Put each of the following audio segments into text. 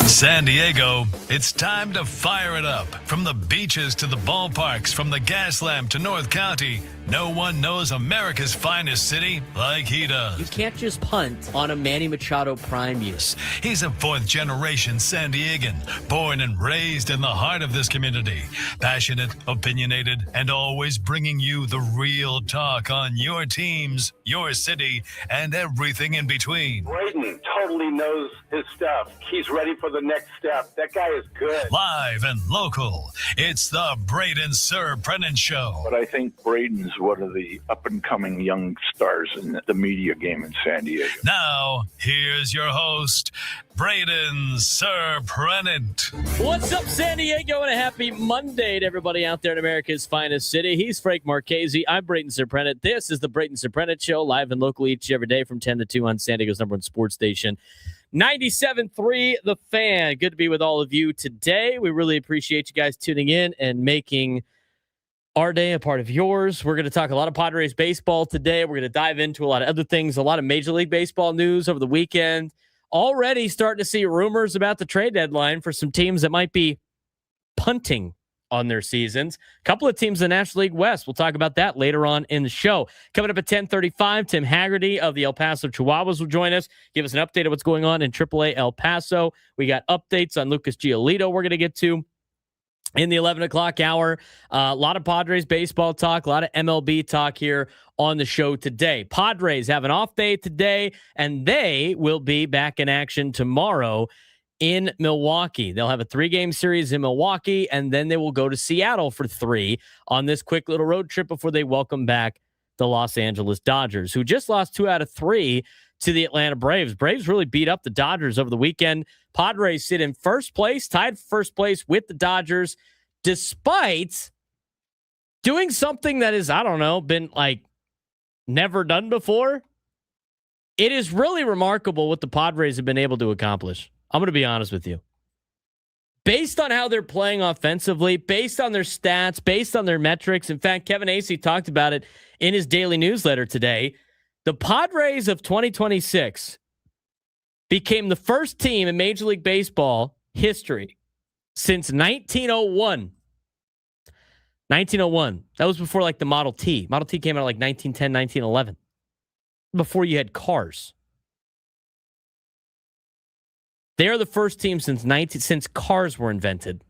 San Diego, it's time to fire it up. From the beaches to the ballparks, from the Gaslamp to North County, no one knows America's finest city like he does. You can't just punt on a Manny Machado prime year. He's a fourth-generation San Diegan, born and raised in the heart of this community. Passionate, opinionated, and always bringing you the real talk on your teams, your city, and everything in between. Braden totally knows his stuff. He's ready for the next step. That guy is good. Live and local, it's the Braden Surprenant Show. But I think Braden's one of the up-and-coming young stars in the media game in San Diego. Now, here's your host, Braden Surprenant. What's up, San Diego, and a happy Monday to everybody out there in America's finest city. He's Frank Marchese. I'm Braden Surprenant. This is the Braden Surprenant Show, live and local each and every day from 10 to 2 on San Diego's number one sports station. 97.3 The Fan. Good to be with all of you today. We really appreciate you guys tuning in and making our day a part of yours. We're going to talk a lot of Padres baseball today. We're going to dive into a lot of other things, a lot of Major League Baseball news over the weekend. Already starting to see rumors about the trade deadline for some teams that might be punting on their seasons. A couple of teams in the National League West. We'll talk about that later on in the show. Coming up at 10:35, Tim Haggerty of the El Paso Chihuahuas will join us, give us an update of what's going on in AAA El Paso. We got updates on Lucas Goilito we're going to get to in the 11 o'clock hour. A lot of Padres baseball talk, a lot of MLB talk here on the show today. Padres have an off day today, and they will be back in action tomorrow in Milwaukee. They'll have a 3-game series in Milwaukee, and then they will go to Seattle for 3 on this quick little road trip before they welcome back the Los Angeles Dodgers, who just lost 2 out of 3 to the Atlanta Braves. Braves really beat up the Dodgers over the weekend. Padres sit in first place, tied first place with the Dodgers, despite doing something that is, I don't know, been like never done before. It is really remarkable what the Padres have been able to accomplish. I'm going to be honest with you. Based on how they're playing offensively, based on their stats, based on their metrics. In fact, Kevin Acee talked about it in his daily newsletter today. The Padres of 2026 became the first team in Major League Baseball history since 1901. 1901. That was before like the Model T. Model T came out like 1910, 1911. Before you had cars. They are the first team since cars were invented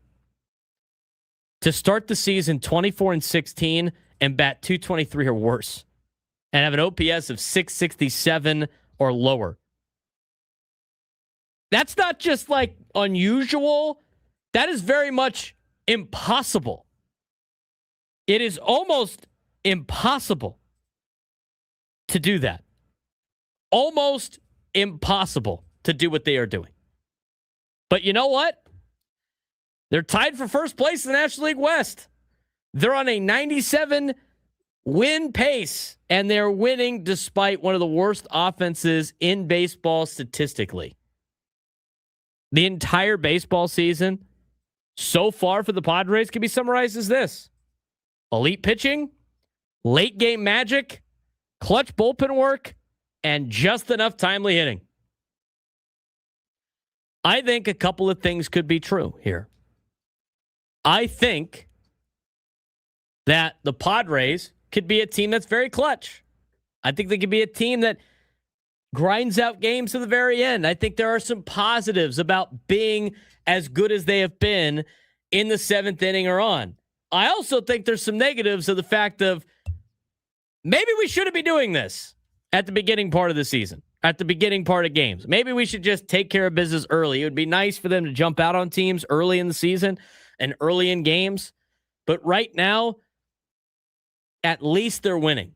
to start the season 24-16 and bat .223 or worse, and have an OPS of 667 or lower. That's not just like unusual. That is very much impossible. It is almost impossible to do that. Almost impossible to do what they are doing. But you know what? They're tied for first place in the National League West. They're on a 97 win pace, and they're winning despite one of the worst offenses in baseball statistically. The entire baseball season so far for the Padres can be summarized as this: elite pitching, late game magic, clutch bullpen work, and just enough timely hitting. I think a couple of things could be true here. I think that the Padres could be a team that's very clutch. I think they could be a team that grinds out games to the very end. I think there are some positives about being as good as they have been in the 7th inning or on. I also think there's some negatives of the fact of maybe we shouldn't be doing this at the beginning part of the season, at the beginning part of games. Maybe we should just take care of business early. It would be nice for them to jump out on teams early in the season and early in games. But right now, at least they're winning.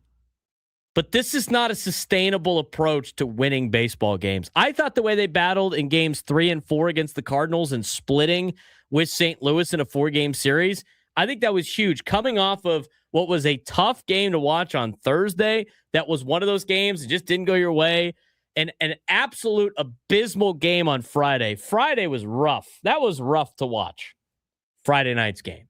But this is not a sustainable approach to winning baseball games. I thought the way they battled in games 3 and 4 against the Cardinals and splitting with St. Louis in a 4-game series, I think that was huge. Coming off of what was a tough game to watch on Thursday, that was one of those games that just didn't go your way. And an absolute abysmal game on Friday. Friday was rough. That was rough to watch. Friday night's game.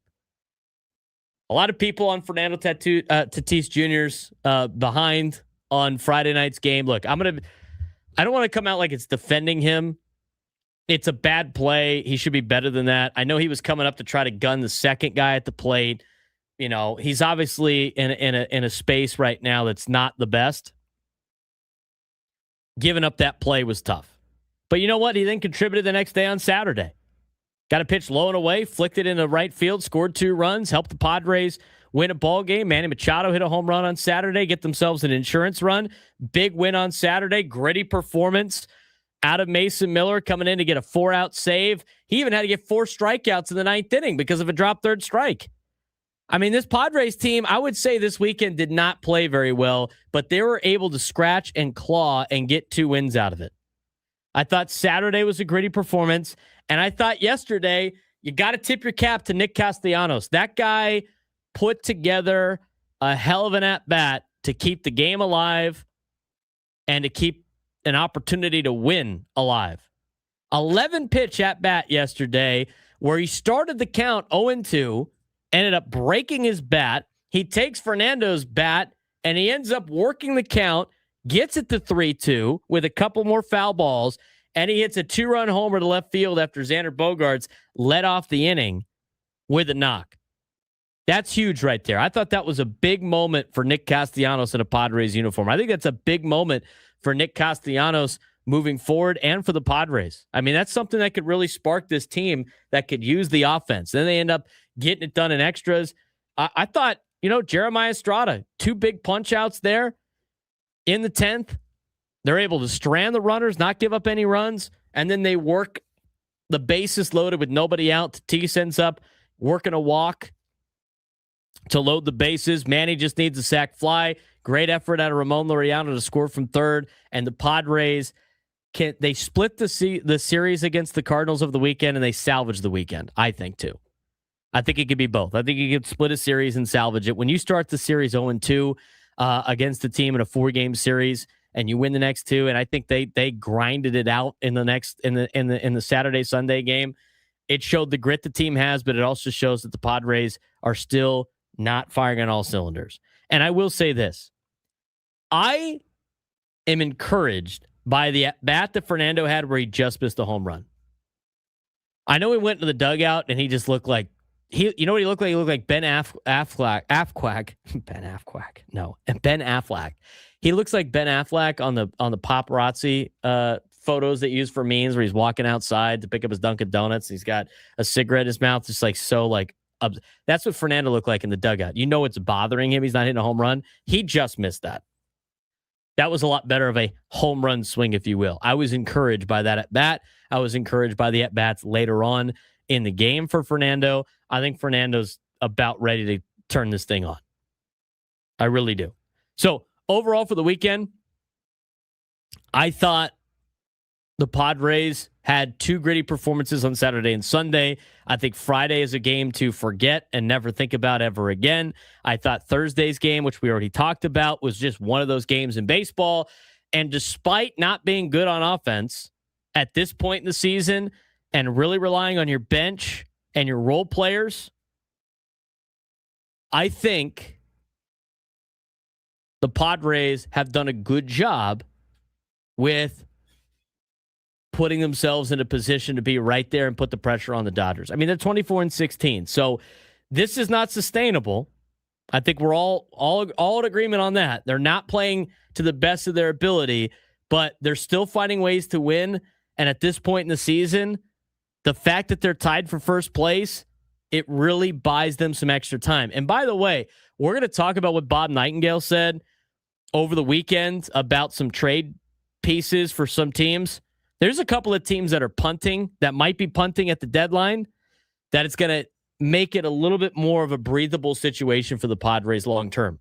A lot of people on Fernando Tatis Jr.'s behind on Friday night's game. Look, I don't want to come out like it's defending him It's a bad play. He should be better than that. I know he was coming up to try to gun the second guy at the plate. You know, he's obviously in a space right now that's not the best. Giving up that play was tough. But you know what? He then contributed the next day on Saturday. Got a pitch low and away, flicked it into right field, scored 2 runs, helped the Padres win a ball game. Manny Machado hit a home run on Saturday, get themselves an insurance run. Big win on Saturday, gritty performance out of Mason Miller coming in to get a 4-out save. He even had to get 4 strikeouts in the 9th inning because of a drop third strike. I mean, this Padres team, I would say this weekend did not play very well, but they were able to scratch and claw and get 2 wins out of it. I thought Saturday was a gritty performance, and I thought yesterday you got to tip your cap to Nick Castellanos. That guy put together a hell of an at-bat to keep the game alive and to keep an opportunity to win alive. 11-pitch at-bat yesterday where he started the count 0-2, ended up breaking his bat. He takes Fernando's bat, and he ends up working the count, gets it to 3-2 with a couple more foul balls, and he hits a 2-run homer to left field after Xander Bogaerts led off the inning with a knock. That's huge right there. I thought that was a big moment for Nick Castellanos in a Padres uniform. I think that's a big moment for Nick Castellanos moving forward and for the Padres. I mean, that's something that could really spark this team that could use the offense. Then they end up getting it done in extras. I thought, Jeremiah Estrada, 2 big punch outs there in the 10th. They're able to strand the runners, not give up any runs, and then they work the bases loaded with nobody out. Tatis ends up working a walk to load the bases. Manny just needs a sac fly. Great effort out of Ramon Laureano to score from third, and the Padres they split the series against the Cardinals over the weekend, and they salvage the weekend, I think, too. I think it could be both. I think you could split a series and salvage it. When you start the series 0-2 against a team in a 4-game series, and you win the next 2, and I think they grinded it out in the Saturday Sunday game. It showed the grit the team has, but it also shows that the Padres are still not firing on all cylinders. And I will say this: I am encouraged by the at-bat that Fernando had where he just missed a home run. I know he went to the dugout and he just looked like you know what he looked like? He looked like Ben Affleck. Ben Affleck. He looks like Ben Affleck on the paparazzi photos that use for memes where he's walking outside to pick up his Dunkin' Donuts. He's got a cigarette in his mouth, just like so like. That's what Fernando looked like in the dugout. You know it's bothering him. He's not hitting a home run. He just missed that. That was a lot better of a home run swing, if you will. I was encouraged by that at-bat. I was encouraged by the at-bats later on in the game for Fernando. I think Fernando's about ready to turn this thing on. I really do. So, overall for the weekend, I thought the Padres had 2 gritty performances on Saturday and Sunday. I think Friday is a game to forget and never think about ever again. I thought Thursday's game, which we already talked about, was just one of those games in baseball. And despite not being good on offense at this point in the season and really relying on your bench and your role players, I think the Padres have done a good job with putting themselves in a position to be right there and put the pressure on the Dodgers. I mean, they're 24-16. So this is not sustainable. I think we're all in agreement on that. They're not playing to the best of their ability, but they're still finding ways to win. And at this point in the season, the fact that they're tied for first place, it really buys them some extra time. And by the way, we're going to talk about what Bob Nightingale said over the weekend about some trade pieces for some teams. There's a couple of teams that are punting, that might be punting at the deadline, that it's going to make it a little bit more of a breathable situation for the Padres long term.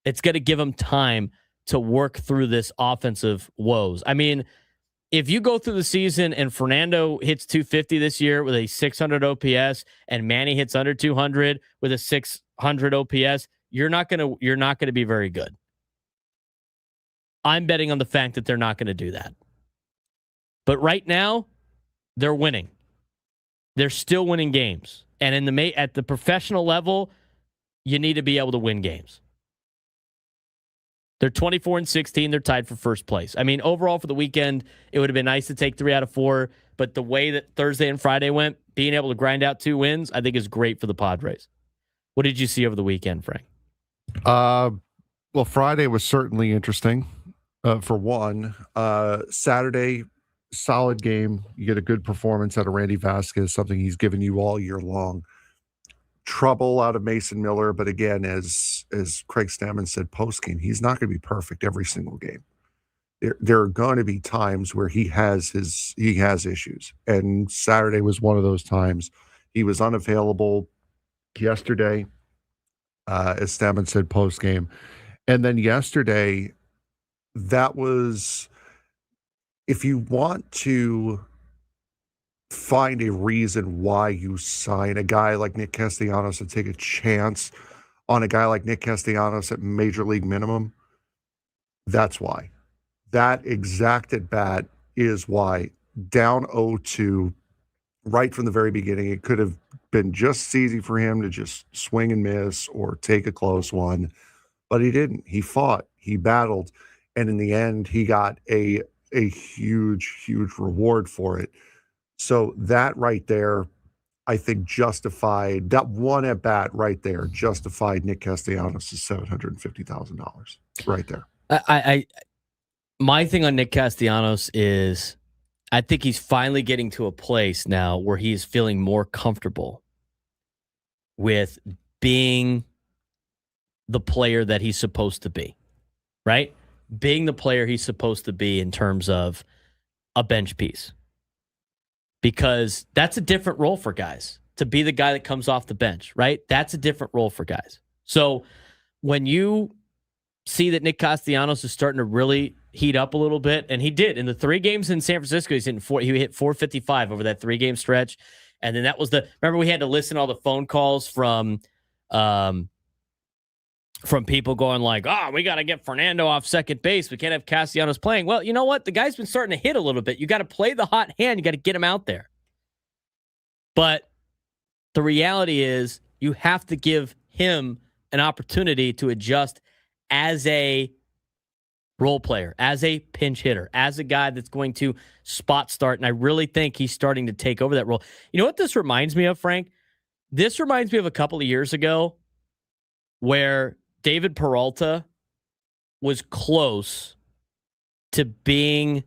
It's going to give them time to work through this offensive woes. I mean, if you go through the season and Fernando hits 250 this year with a 600 OPS and Manny hits under 200 with a 600 OPS, you're not going to be very good. I'm betting on the fact that they're not going to do that. But right now, they're winning. They're still winning games. And at the professional level, you need to be able to win games. They're 24-16. They're tied for first place. I mean, overall for the weekend, it would have been nice to take 3 out of 4. But the way that Thursday and Friday went, being able to grind out 2 wins, I think is great for the Padres. What did you see over the weekend, Frank? Well, Friday was certainly interesting. For one, Saturday, solid game. You get a good performance out of Randy Vasquez, something he's given you all year long. Trouble out of Mason Miller, but again, as Craig Stammen said post-game, he's not going to be perfect every single game. There are going to be times where he has issues, and Saturday was one of those times. He was unavailable yesterday, as Stammen said post-game. And then yesterday, that was, if you want to find a reason why you sign a guy like Nick Castellanos and take a chance on a guy like Nick Castellanos at major league minimum, that's why. That exact at bat is why. Down 0-2 right from the very beginning. It could have been just easy for him to just swing and miss or take a close one, but he didn't. He fought, he battled, and in the end, he got a huge, huge reward for it. So that right there, I think justified, that one at bat right there justified Nick Castellanos' $750,000 right there. My thing on Nick Castellanos is I think he's finally getting to a place now where he is feeling more comfortable with being the player that he's supposed to be, right? Being the player he's supposed to be in terms of a bench piece. Because that's a different role for guys, to be the guy that comes off the bench, right? That's a different role for guys. So when you see that Nick Castellanos is starting to really heat up a little bit, and he did in the 3 games in San Francisco, he hit 455 over that 3-game stretch. And then that was remember we had to listen to all the phone calls from people going like, we got to get Fernando off second base. We can't have Castellanos playing. Well, you know what? The guy's been starting to hit a little bit. You got to play the hot hand. You got to get him out there. But the reality is you have to give him an opportunity to adjust as a role player, as a pinch hitter, as a guy that's going to spot start. And I really think he's starting to take over that role. You know what this reminds me of, Frank? This reminds me of a couple of years ago where David Peralta was close to being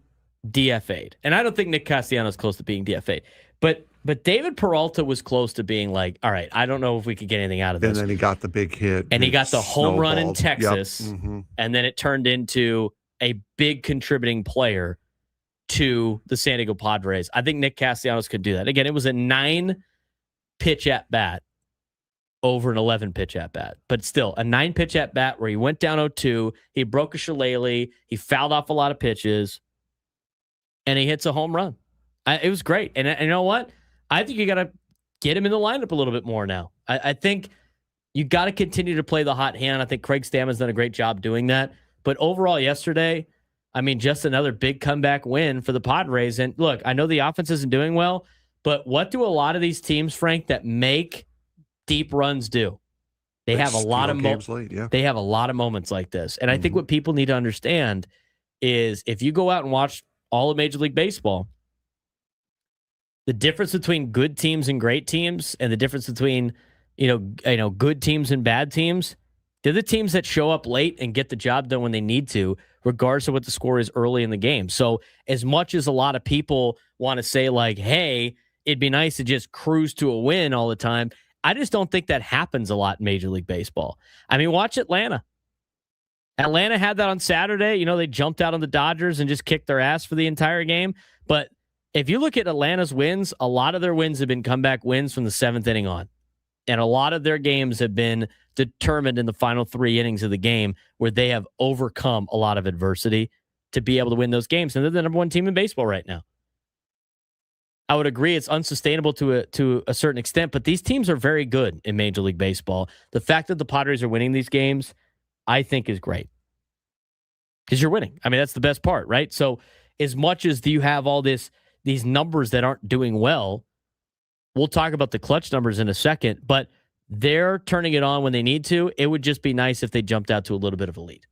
DFA'd. And I don't think Nick Castellanos is close to being DFA'd. But David Peralta was close to being like, all right, I don't know if we could get anything out of this. And then he got the big hit. And he got the home run in Texas. Yep. Mm-hmm. And then it turned into a big contributing player to the San Diego Padres. I think Nick Castellanos could do that. Again, it was a 9-pitch at-bat over an 11-pitch at-bat. But still, a 9-pitch at-bat where he went down 0-2, he broke a shillelagh, he fouled off a lot of pitches, and he hits a home run. It was great. And you know what? I think you got to get him in the lineup a little bit more now. I think you got to continue to play the hot hand. I think Craig Stammen's done a great job doing that. But overall yesterday, I mean, just another big comeback win for the Padres. And look, I know the offense isn't doing well, but what do a lot of these teams, Frank, that make deep runs do? They have a lot of They have a lot of moments like this. And I think what people need to understand is if you go out and watch all of Major League Baseball, the difference between good teams and great teams, and the difference between good teams and bad teams, they're the teams that show up late and get the job done when they need to, regardless of what the score is early in the game. So as much as a lot of people want to say like, hey, it'd be nice to just cruise to a win all the time, I just don't think that happens a lot in Major League Baseball. I mean, watch Atlanta. Atlanta had that on Saturday. They jumped out on the Dodgers and just kicked their ass for the entire game. But if you look at Atlanta's wins, a lot of their wins have been comeback wins from the 7th inning on. And a lot of their games have been determined in the final 3 innings of the game where they have overcome a lot of adversity to be able to win those games. And they're the number 1 team in baseball right now. I would agree it's unsustainable to a certain extent, but these teams are very good in Major League Baseball. The fact that the Padres are winning these games, I think is great. Because you're winning. I mean, that's the best part, right? So as much as you have all these numbers that aren't doing well, we'll talk about the clutch numbers in a second, but they're turning it on when they need to. It would just be nice if they jumped out to a little bit of a lead.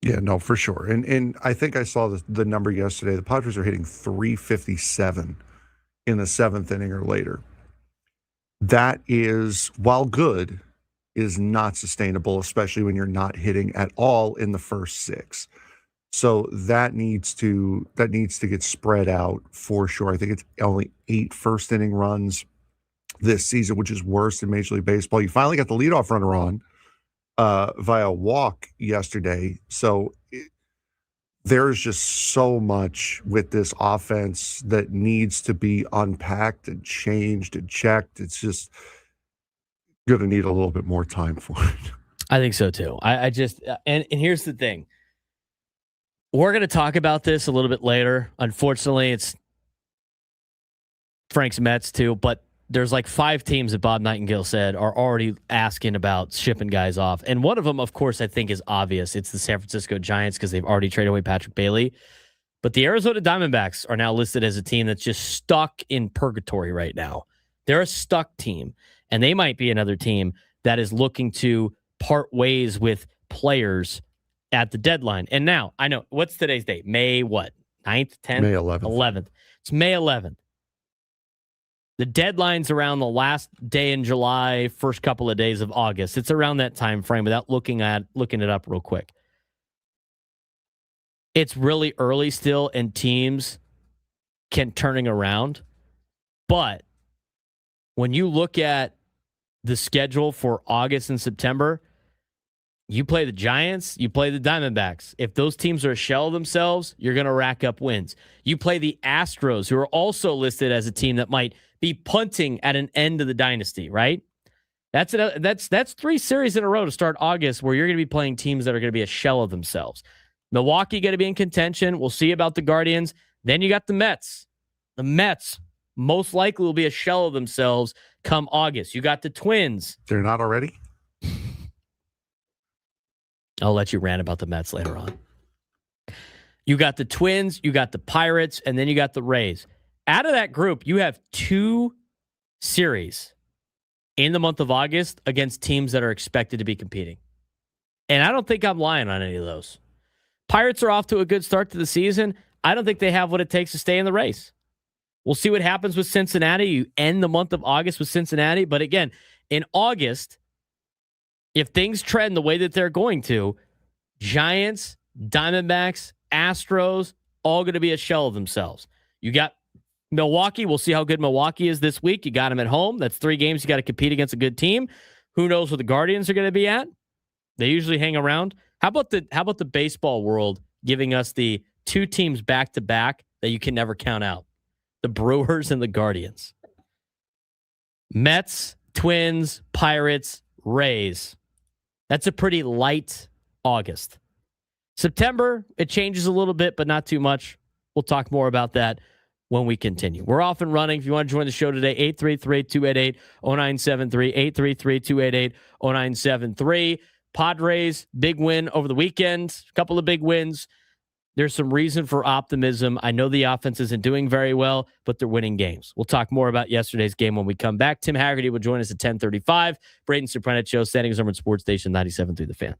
Yeah, no, for sure. And I think I saw the number yesterday. The Padres are hitting 357 in the seventh inning or later. That is, while good, is not sustainable, especially when you're not hitting at all in the first six. So that needs to get spread out for sure. I think it's only 8 first inning runs this season, which is worse than Major League Baseball. You finally got the leadoff runner on via walk yesterday. So there's just so much with this offense that needs to be unpacked and changed and checked. It's just going to need a little bit more time for it. I think so too. I just, and here's the thing. We're going to talk about this a little bit later. Unfortunately, it's Frank's Mets too, but there's like 5 teams that Bob Nightingale said are already asking about shipping guys off. And one of them, of course, I think is obvious. It's the San Francisco Giants because they've already traded away Patrick Bailey. But the Arizona Diamondbacks are now listed as a team that's just stuck in purgatory right now. They're a stuck team, and they might be another team that is looking to part ways with players at the deadline. And now, I know, what's today's date? May what? 9th, 10th? May 11th. 11th. It's May 11th. The deadline's around the last day in July, first couple of days of August. It's around that time frame without looking it up real quick. It's really early still, and teams can turning around. But when you look at the schedule for August and September, you play the Giants, you play the Diamondbacks. If those teams are a shell of themselves, you're going to rack up wins. You play the Astros, who are also listed as a team that might be punting at an end of the dynasty, right? That's 3 series in a row to start August where you're going to be playing teams that are going to be a shell of themselves. Milwaukee going to be in contention. We'll see about the Guardians. Then you got the Mets. The Mets most likely will be a shell of themselves come August. You got the Twins. They're not already? I'll let you rant about the Mets later on. You got the Twins, you got the Pirates, and then you got the Rays. Out of that group, you have 2 series in the month of August against teams that are expected to be competing. And I don't think I'm lying on any of those. Pirates are off to a good start to the season. I don't think they have what it takes to stay in the race. We'll see what happens with Cincinnati. You end the month of August with Cincinnati. But again, in August, if things trend the way that they're going to, Giants, Diamondbacks, Astros, all going to be a shell of themselves. You got Milwaukee. We'll see how good Milwaukee is this week. You got them at home. That's 3 games. You got to compete against a good team. Who knows where the Guardians are going to be at? They usually hang around. How about the baseball world giving us the 2 teams back to back that you can never count out? The Brewers and the Guardians. Mets, Twins, Pirates, Rays. That's a pretty light August. September, it changes a little bit, but not too much. We'll talk more about that when we continue. We're off and running. If you want to join the show today, 833-288-0973, 833-288-0973. Padres, big win over the weekend. A couple of big wins. There's some reason for optimism. I know the offense isn't doing very well, but they're winning games. We'll talk more about yesterday's game when we come back. Tim Haggerty will join us at 10:35. Braden Surprenant Show, Standings Number Sports Station 97.3 The Fan.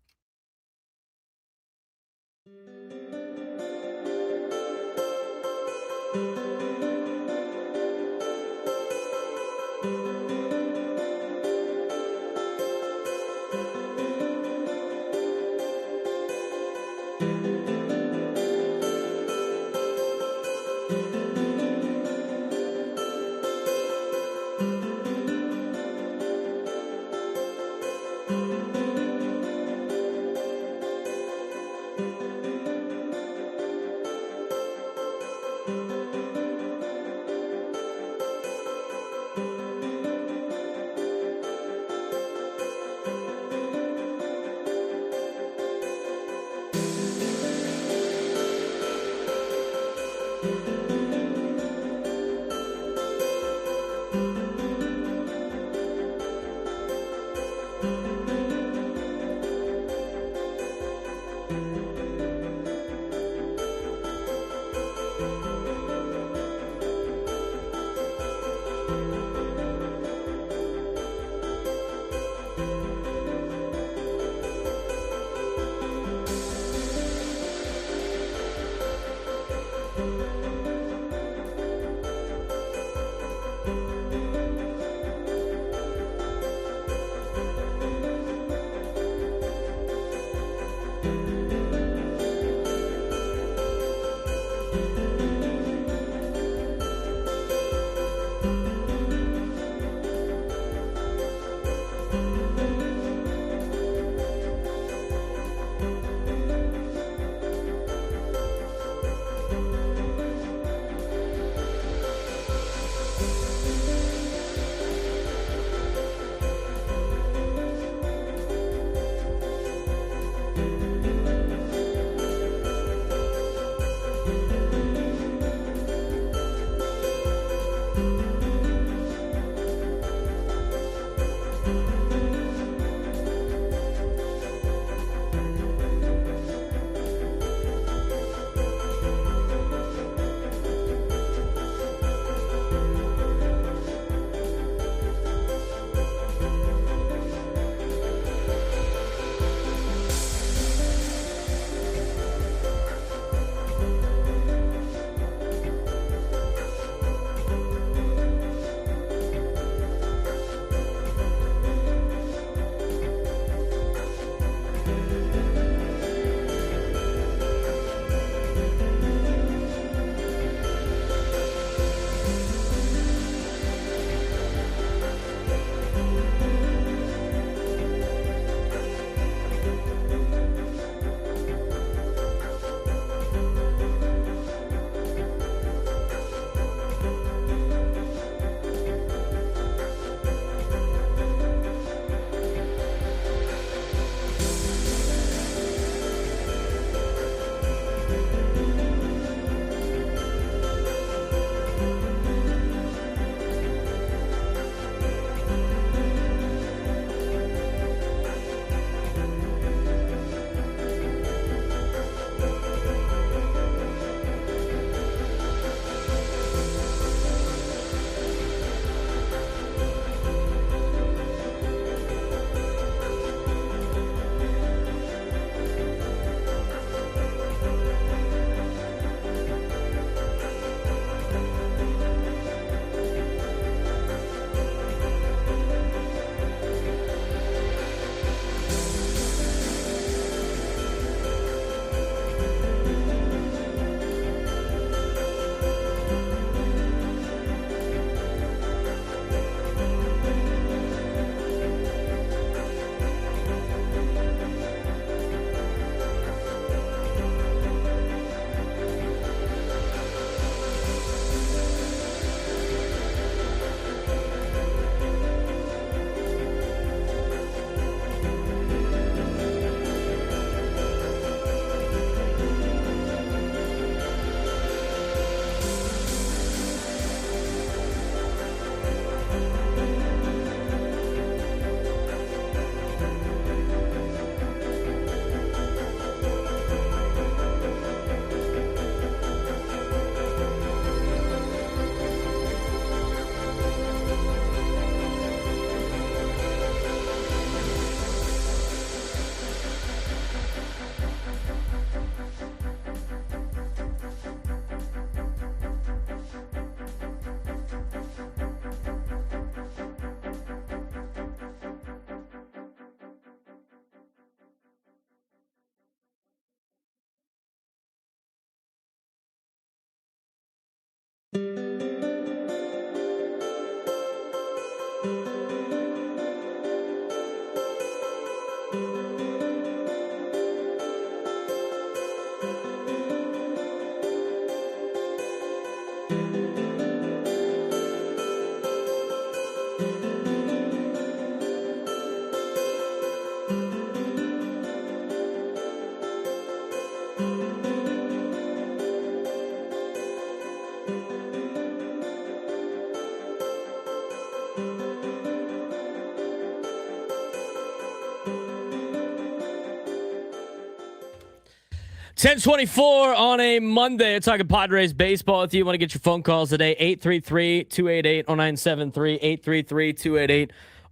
(10:24) on a Monday. We're talking Padres baseball with you. Want to get your phone calls today? 833-288-0973.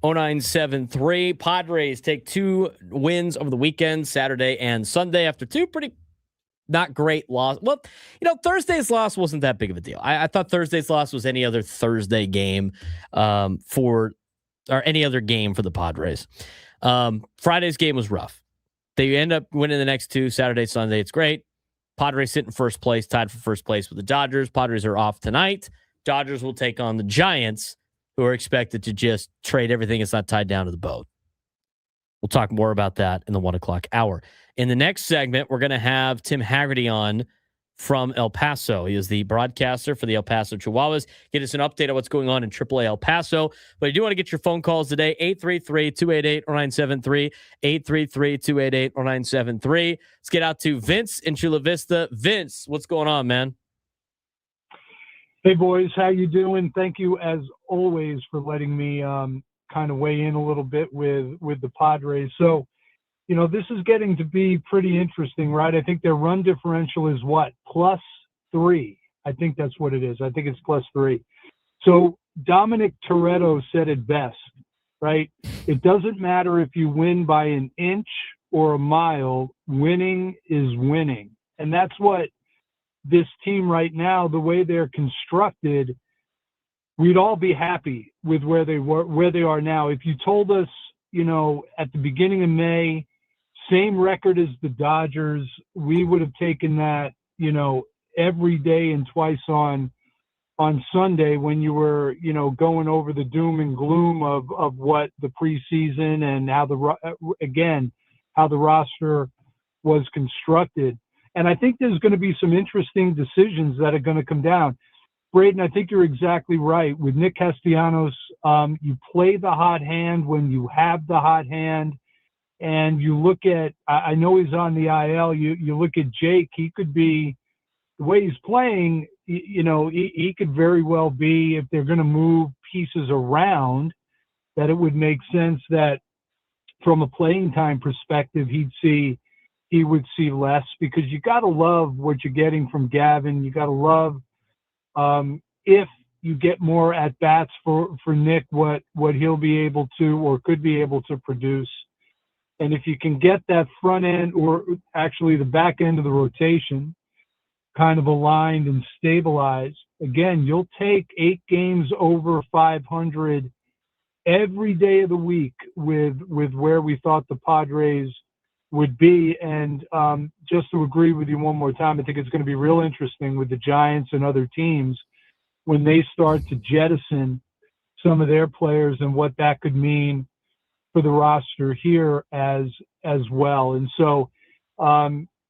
833-288-0973. Padres take 2 wins over the weekend, Saturday and Sunday, after 2 pretty not great loss. Well, Thursday's loss wasn't that big of a deal. I thought Thursday's loss was any other Thursday game or any other game for the Padres. Friday's game was rough. They end up winning the next 2, Saturday, Sunday. It's great. Padres sit in first place, tied for first place with the Dodgers. Padres are off tonight. Dodgers will take on the Giants, who are expected to just trade everything that's not tied down to the boat. We'll talk more about that in the 1 o'clock hour. In the next segment, we're going to have Tim Haggerty on from El Paso. He is the broadcaster for the El Paso Chihuahuas. Get us an update on what's going on in AAA El Paso. But I do want to get your phone calls today, 833-288-0973, 833-288-0973. Let's get out to Vince in Chula Vista. Vince, what's going on, man? Hey, boys. How you doing? Thank you, as always, for letting me kind of weigh in a little bit with the Padres. So, this is getting to be pretty interesting, right? I think their run differential is what? +3. I think that's what it is. I think it's +3. So Dominic Toretto said it best, right? It doesn't matter if you win by an inch or a mile, winning is winning. And that's what this team right now, the way they're constructed, we'd all be happy with where they are now. If you told us, at the beginning of May, same record as the Dodgers, we would have taken that, every day and twice on Sunday when you were, going over the doom and gloom of what the preseason and how the roster was constructed. And I think there's going to be some interesting decisions that are going to come down. Braden, I think you're exactly right. With Nick Castanos, you play the hot hand when you have the hot hand. And you look at, I know he's on the IL, you look at Jake, he could be, the way he's playing, he could very well be, if they're going to move pieces around, that it would make sense that from a playing time perspective, he would see less, because you got to love what you're getting from Gavin. You got to love, if you get more at bats for Nick, what he'll be able to, or could be able to produce. And if you can get that front end, or actually the back end of the rotation, kind of aligned and stabilized, again, you'll take 8 games over 500 every day of the week with where we thought the Padres would be. And just to agree with you one more time, I think it's going to be real interesting with the Giants and other teams when they start to jettison some of their players and what that could mean for the roster here as well. And so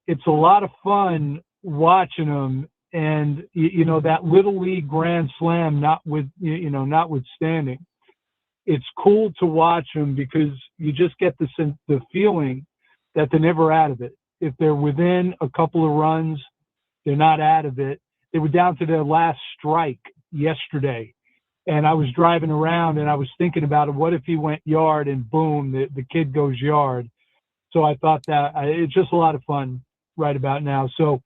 it's a lot of fun watching them, and that little league grand slam notwithstanding, it's cool to watch them because you just get the feeling that they're never out of it. If they're within a couple of runs, they're not out of it. They were down to their last strike yesterday. And I was driving around and I was thinking about it. What if he went yard and boom, the kid goes yard? So I thought that it's just a lot of fun right about now. So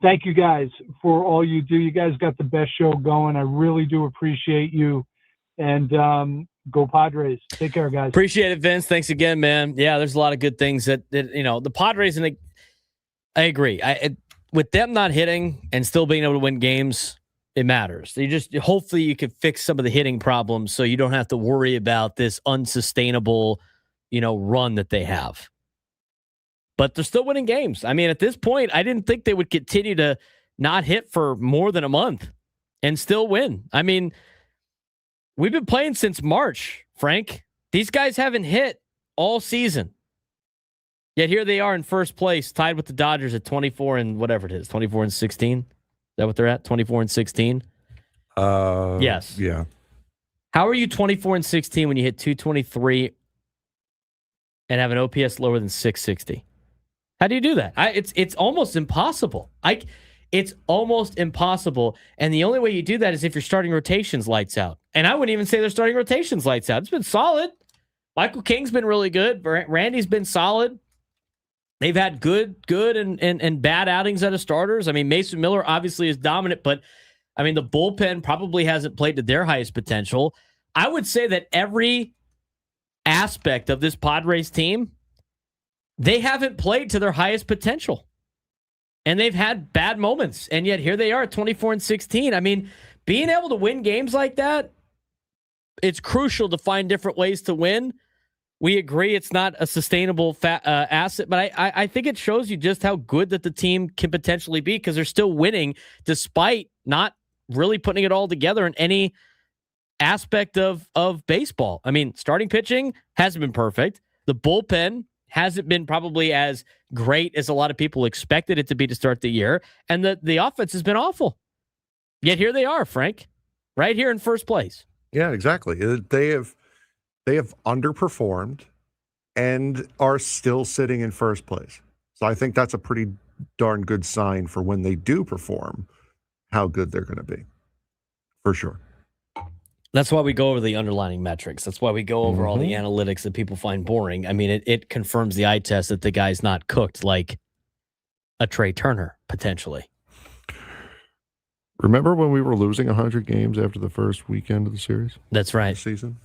thank you guys for all you do. You guys got the best show going. I really do appreciate you. And go Padres. Take care, guys. Appreciate it, Vince. Thanks again, man. Yeah, there's a lot of good things that the Padres, and I agree. With them not hitting and still being able to win games, it matters. Hopefully you can fix some of the hitting problems so you don't have to worry about this unsustainable, run that they have. But they're still winning games. I mean, at this point, I didn't think they would continue to not hit for more than a month. and still win. I mean, we've been playing since March, Frank. These guys haven't hit all season. Yet here they are in first place, tied with the Dodgers at 24 and whatever it is, 24 and 16. Is that what they're at? 24 and 16? Yes. Yeah. How are you 24 and 16 when you hit 223 and have an OPS lower than 660? How do you do that? It's almost impossible. It's almost impossible. And the only way you do that is if your starting rotation's lights out. And I wouldn't even say their starting rotation's lights out. It's been solid. Michael King's been really good. Randy's been solid. They've had good and bad outings out of starters. I mean, Mason Miller obviously is dominant, but I mean, the bullpen probably hasn't played to their highest potential. I would say that every aspect of this Padres team, they haven't played to their highest potential. And they've had bad moments. And yet here they are at 24 and 16. I mean, being able to win games like that, it's crucial to find different ways to win. We agree it's not a sustainable asset, but I think it shows you just how good that the team can potentially be because they're still winning despite not really putting it all together in any aspect of baseball. I mean, starting pitching hasn't been perfect. The bullpen hasn't been probably as great as a lot of people expected it to be to start the year, and the offense has been awful. Yet here they are, Frank, right here in first place. Yeah, exactly. They have underperformed and are still sitting in first place. So I think that's a pretty darn good sign for when they do perform, how good they're going to be, for sure. That's why we go over the underlying metrics. That's why we go over all the analytics that people find boring. I mean, it confirms the eye test that the guy's not cooked like a Trey Turner, potentially. Remember when we were losing 100 games after the first weekend of the series? That's right. Season.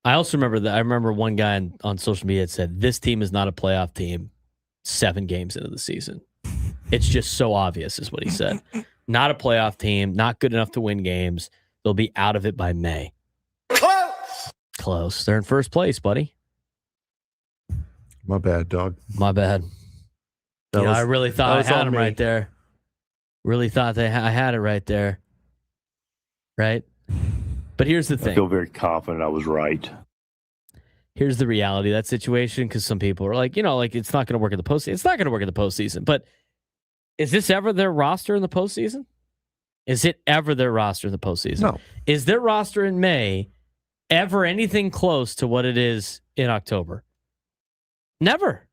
I also remember that. I remember one guy on social media said, "This team is not a playoff team 7 games into the season." It's just so obvious, is what he said. Not a playoff team, not good enough to win games. They'll be out of it by May. Close. They're in first place, buddy. My bad, dog. My bad. I really thought I had him right there. Really thought I had it right there. Right? But here's the thing. I feel very confident I was right. Here's the reality of that situation, because some people are like, it's not going to work in the postseason. It's not going to work in the postseason. But is this ever their roster in the postseason? Is it ever their roster in the postseason? No. Is their roster in May ever anything close to what it is in October? Never.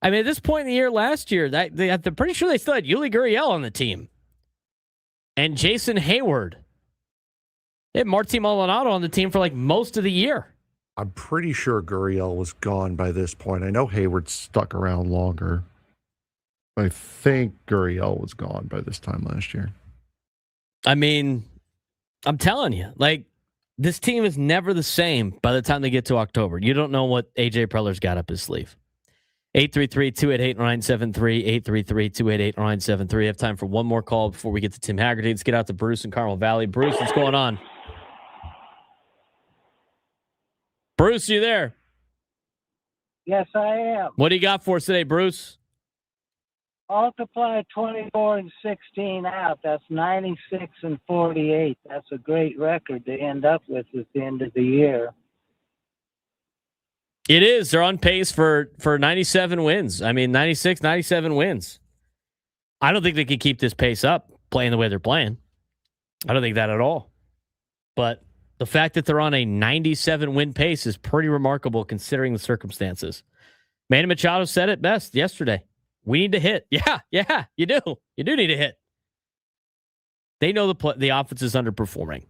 I mean, at this point in the year last year, they're pretty sure they still had Yuli Gurriel on the team. And Jason Hayward. They had Martin Maldonado on the team for like most of the year. I'm pretty sure Gurriel was gone by this point. I know Hayward stuck around longer. I think Gurriel was gone by this time last year. I mean, I'm telling you, like, this team is never the same by the time they get to October. You don't know what A.J. Preller's got up his sleeve. 833-288-0973, 833-288-0973. Have time for one more call before we get to Tim Haggerty. Let's get out to Bruce in Carmel Valley. Bruce, what's going on? Bruce, you there? Yes, I am. What do you got for us today, Bruce? Multiply 24 and 16 out. That's 96 and 48. That's a great record to end up with at the end of the year. It is. They're on pace for 97 wins. I mean, 96, 97 wins. I don't think they can keep this pace up playing the way they're playing. I don't think that at all. But the fact that they're on a 97 win pace is pretty remarkable considering the circumstances. Manny Machado said it best yesterday. We need to hit. Yeah, you do. You do need to hit. They know the offense is underperforming.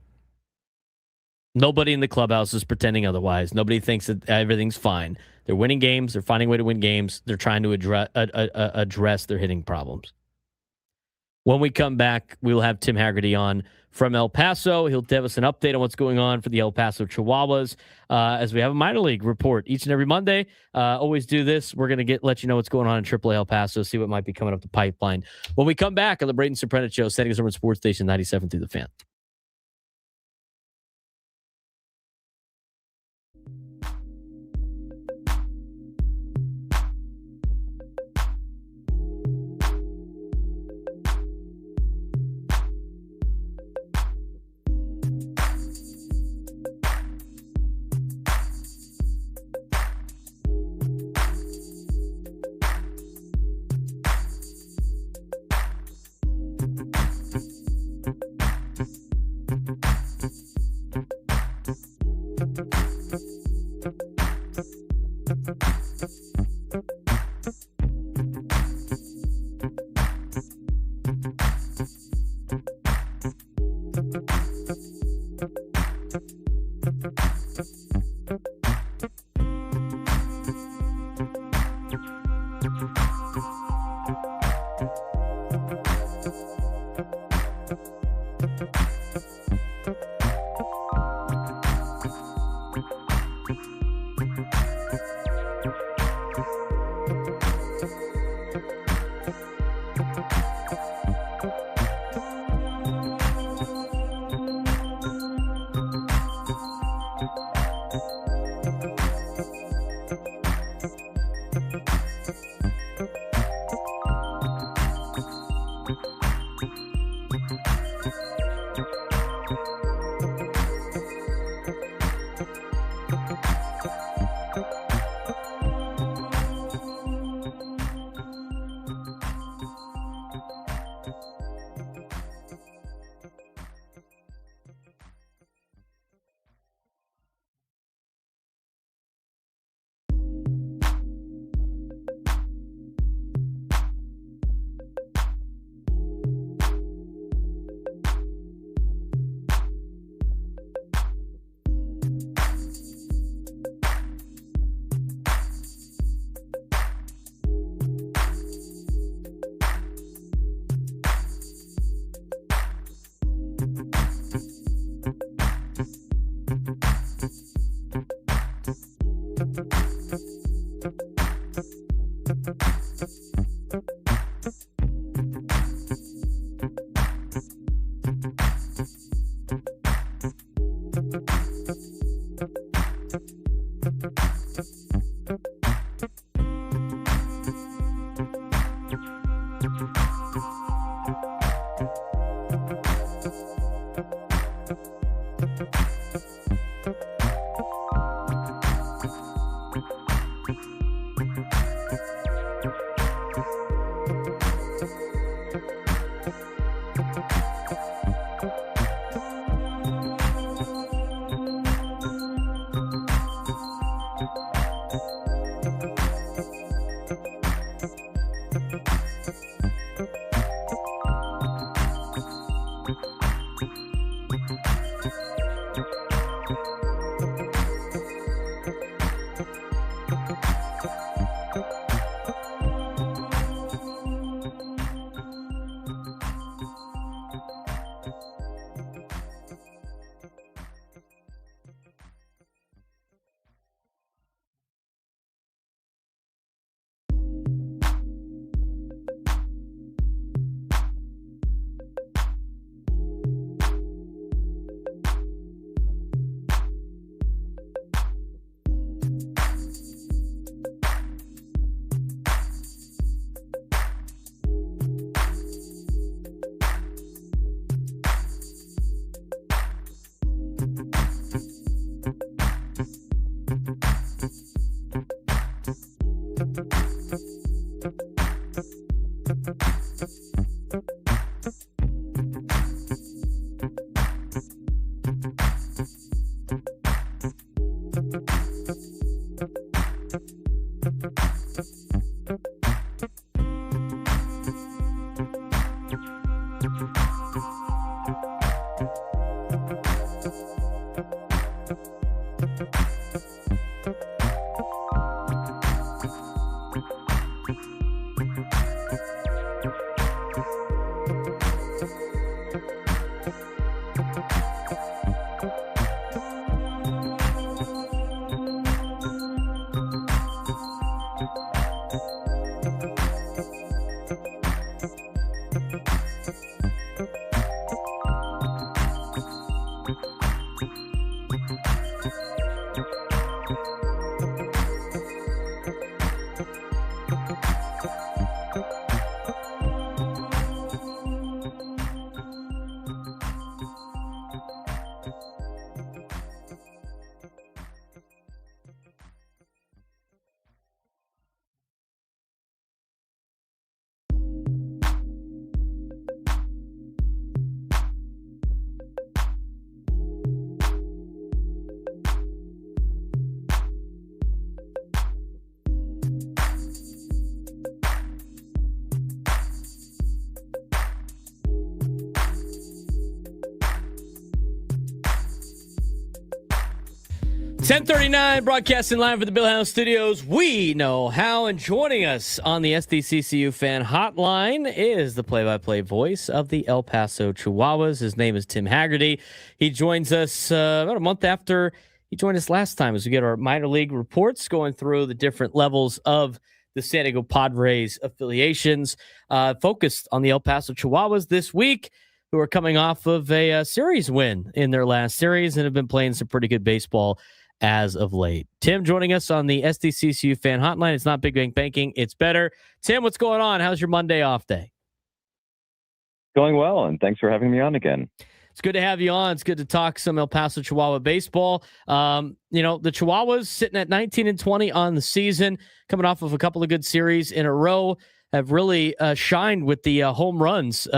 Nobody in the clubhouse is pretending otherwise. Nobody thinks that everything's fine. They're winning games. They're finding a way to win games. They're trying to address their hitting problems. When we come back, we'll have Tim Haggerty on from El Paso. He'll give us an update on what's going on for the El Paso Chihuahuas as we have a minor league report each and every Monday. Always do this. We're going to let you know what's going on in AAA El Paso, see what might be coming up the pipeline. When we come back on the Braden Surprenant Show, Standing Over Sports Station 97 through the Fan. 10:39, broadcasting live from the Bill House Studios. We know how, and joining us on the SDCCU fan hotline is the play-by-play voice of the El Paso Chihuahuas. His name is Tim Haggerty. He joins us about a month after he joined us last time as we get our minor league reports going through the different levels of the San Diego Padres affiliations, focused on the El Paso Chihuahuas this week, who are coming off of a series win in their last series and have been playing some pretty good baseball as of late. Tim joining us on the SDCCU fan hotline. It's not Big Bang Banking, it's better. Tim, what's going on? How's your Monday off day? Going well, and thanks for having me on again. It's good to have you on. It's good to talk some El Paso Chihuahua baseball. The Chihuahuas sitting at 19-20 on the season, coming off of a couple of good series in a row, have really shined with the home runs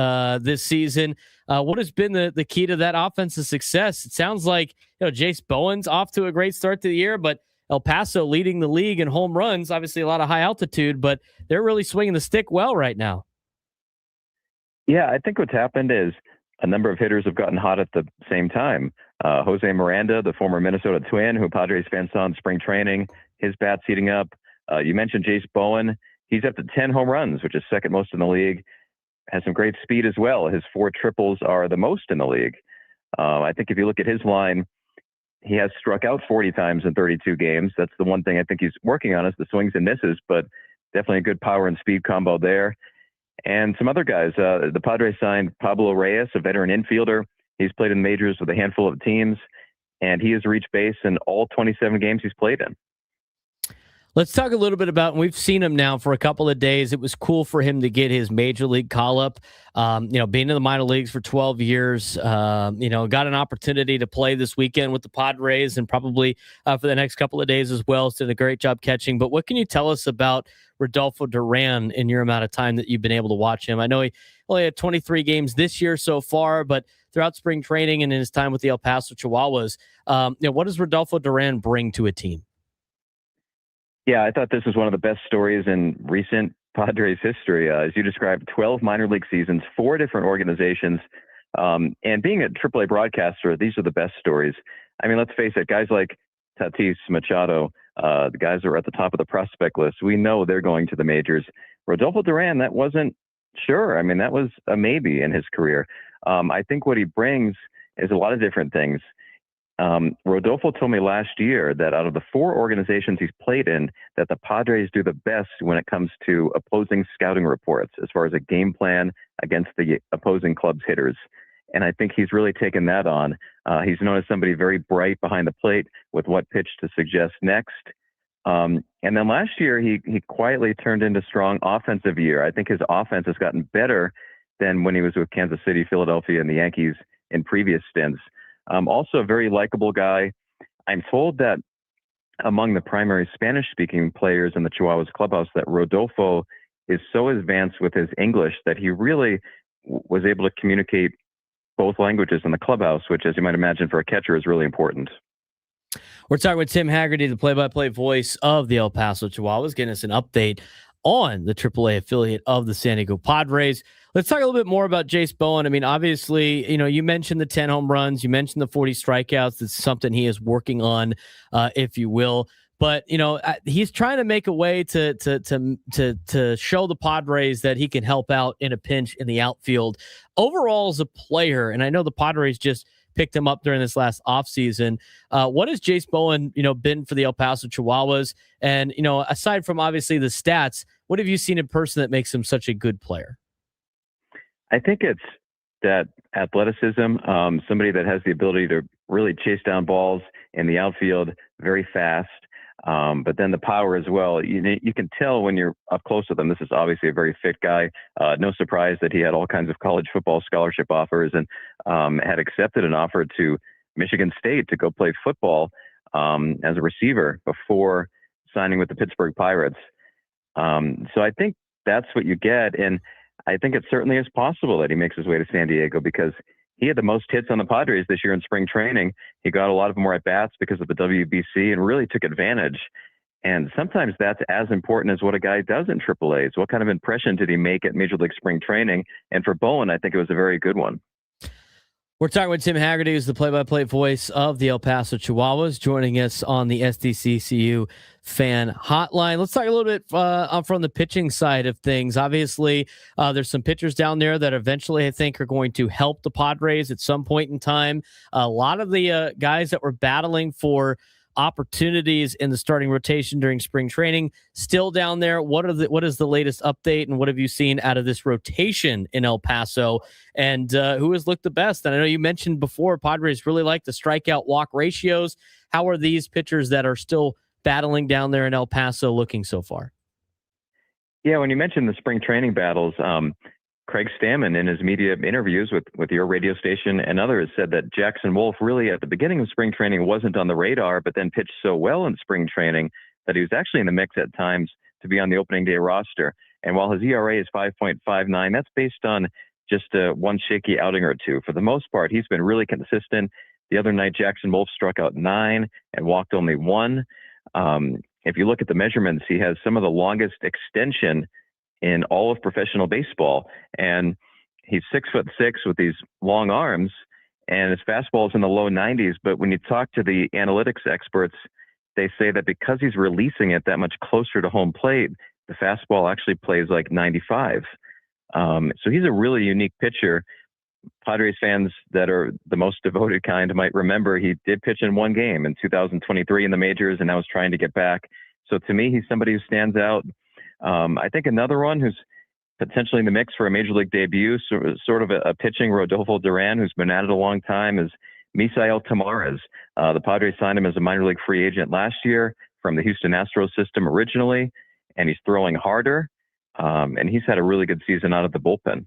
this season. What has been the key to that offensive success? It sounds like Jace Bowen's off to a great start to the year, but El Paso leading the league in home runs. Obviously, a lot of high altitude, but they're really swinging the stick well right now. Yeah, I think what's happened is a number of hitters have gotten hot at the same time. Jose Miranda, the former Minnesota Twin, who Padres fans saw in spring training, his bat's heating up. You mentioned Jace Bowen. He's up to 10 home runs, which is second most in the league. Has some great speed as well. His 4 triples are the most in the league. I think if you look at his line, he has struck out 40 times in 32 games. That's the one thing I think he's working on is the swings and misses, but definitely a good power and speed combo there. And some other guys. The Padres signed Pablo Reyes, a veteran infielder. He's played in the majors with a handful of teams, and he has reached base in all 27 games he's played in. Let's talk a little bit about, and we've seen him now for a couple of days. It was cool for him to get his major league call up. Being in the minor leagues for 12 years, got an opportunity to play this weekend with the Padres and probably for the next couple of days as well. He's did a great job catching. But what can you tell us about Rodolfo Duran in your amount of time that you've been able to watch him? I know he only had 23 games this year so far, but throughout spring training and in his time with the El Paso Chihuahuas, what does Rodolfo Duran bring to a team? Yeah, I thought this was one of the best stories in recent Padres history. As you described, 12 minor league seasons, 4 different organizations. And being a AAA broadcaster, these are the best stories. I mean, let's face it, guys like Tatis, Machado, the guys that are at the top of the prospect list, we know they're going to the majors. Rodolfo Duran, that wasn't sure. I mean, that was a maybe in his career. I think what he brings is a lot of different things. Rodolfo told me last year that out of the 4 organizations he's played in, that the Padres do the best when it comes to opposing scouting reports as far as a game plan against the opposing club's hitters. And I think he's really taken that on. He's known as somebody very bright behind the plate with what pitch to suggest next. And then last year, he quietly turned into strong offensive year. I think his offense has gotten better than when he was with Kansas City, Philadelphia, and the Yankees in previous stints. Also a very likable guy. I'm told that among the primary Spanish-speaking players in the Chihuahuas clubhouse that Rodolfo is so advanced with his English that he really was able to communicate both languages in the clubhouse, which, as you might imagine, for a catcher is really important. We're talking with Tim Haggerty, the play-by-play voice of the El Paso Chihuahuas, getting us an update on the AAA affiliate of the San Diego Padres. Let's talk a little bit more about Jace Bowen. I mean, obviously, you mentioned the 10 home runs, you mentioned the 40 strikeouts. That's something he is working on, if you will. But he's trying to make a way to show the Padres that he can help out in a pinch in the outfield. Overall, as a player, and I know the Padres just picked him up during this last offseason. What has Jace Bowen, been for the El Paso Chihuahuas? And aside from obviously the stats, what have you seen in person that makes him such a good player? I think it's that athleticism, somebody that has the ability to really chase down balls in the outfield very fast, but then the power as well. You can tell when you're up close with him. This is obviously a very fit guy. No surprise that he had all kinds of college football scholarship offers and had accepted an offer to Michigan State to go play football as a receiver before signing with the Pittsburgh Pirates. So I think that's what you get. And I think it certainly is possible that he makes his way to San Diego because he had the most hits on the Padres this year in spring training. He got a lot of more at-bats because of the WBC and really took advantage. And sometimes that's as important as what a guy does in AAA. What kind of impression did he make at Major League Spring Training? And for Bowen, I think it was a very good one. We're talking with Tim Haggerty, who's the play-by-play voice of the El Paso Chihuahuas, joining us on the SDCCU fan hotline. Let's talk a little bit from the pitching side of things. Obviously, there's some pitchers down there that eventually I think are going to help the Padres at some point in time. A lot of the guys that were battling for opportunities in the starting rotation during spring training still down there. What is the latest update, and what have you seen out of this rotation in El Paso, and who has looked the best? And I know you mentioned before Padres really like the strikeout walk ratios. How are these pitchers that are still battling down there in El Paso looking so far? Yeah, when you mentioned the spring training battles, Craig Stammen in his media interviews with your radio station and others said that Jackson Wolf really at the beginning of spring training wasn't on the radar, but then pitched so well in spring training that he was actually in the mix at times to be on the opening day roster. And while his ERA is 5.59, that's based on just one shaky outing or two. For the most part, he's been really consistent. The other night, Jackson Wolf struck out 9 and walked only 1. If you look at the measurements, he has some of the longest extension in all of professional baseball. And he's 6'6" with these long arms, and his fastball is in the low 90s. But when you talk to the analytics experts, they say that because he's releasing it that much closer to home plate, the fastball actually plays like 95. So he's a really unique pitcher. Padres fans that are the most devoted kind might remember he did pitch in one game in 2023 in the majors, and now is trying to get back. So to me, he's somebody who stands out. I think another one who's potentially in the mix for a major league debut, sort of a pitching Rodolfo Duran, who's been at it a long time, is Misael Tamarez. The Padres signed him as a minor league free agent last year from the Houston Astros system originally, and he's throwing harder, and he's had a really good season out of the bullpen.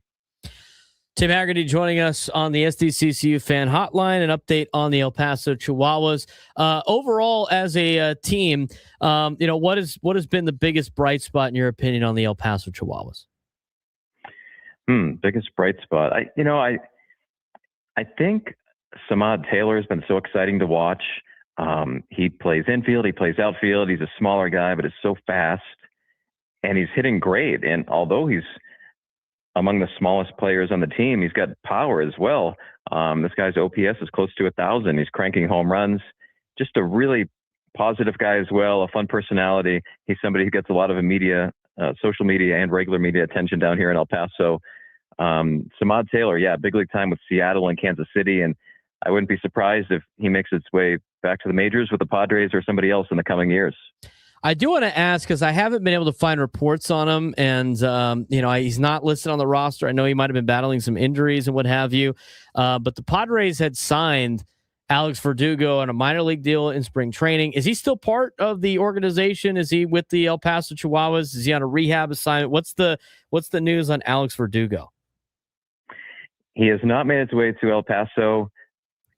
Tim Haggerty joining us on the SDCCU fan hotline, an update on the El Paso Chihuahuas. Overall, as a team, what has been the biggest bright spot in your opinion on the El Paso Chihuahuas? Biggest bright spot. I think Samad Taylor has been so exciting to watch. He plays infield, he plays outfield. He's a smaller guy, but is so fast, and he's hitting great. And although he's among the smallest players on the team, he's got power as well. This guy's OPS is close to 1,000. He's cranking home runs. Just a really positive guy as well, a fun personality. He's somebody who gets a lot of social media and regular media attention down here in El Paso. Samad Taylor, big league time with Seattle and Kansas City, and I wouldn't be surprised if he makes its way back to the majors with the Padres or somebody else in the coming years. I do want to ask, because I haven't been able to find reports on him, and he's not listed on the roster. I know he might have been battling some injuries and what have you, but the Padres had signed Alex Verdugo on a minor league deal in spring training. Is he still part of the organization? Is he with the El Paso Chihuahuas? Is he on a rehab assignment? What's the news on Alex Verdugo? He has not made his way to El Paso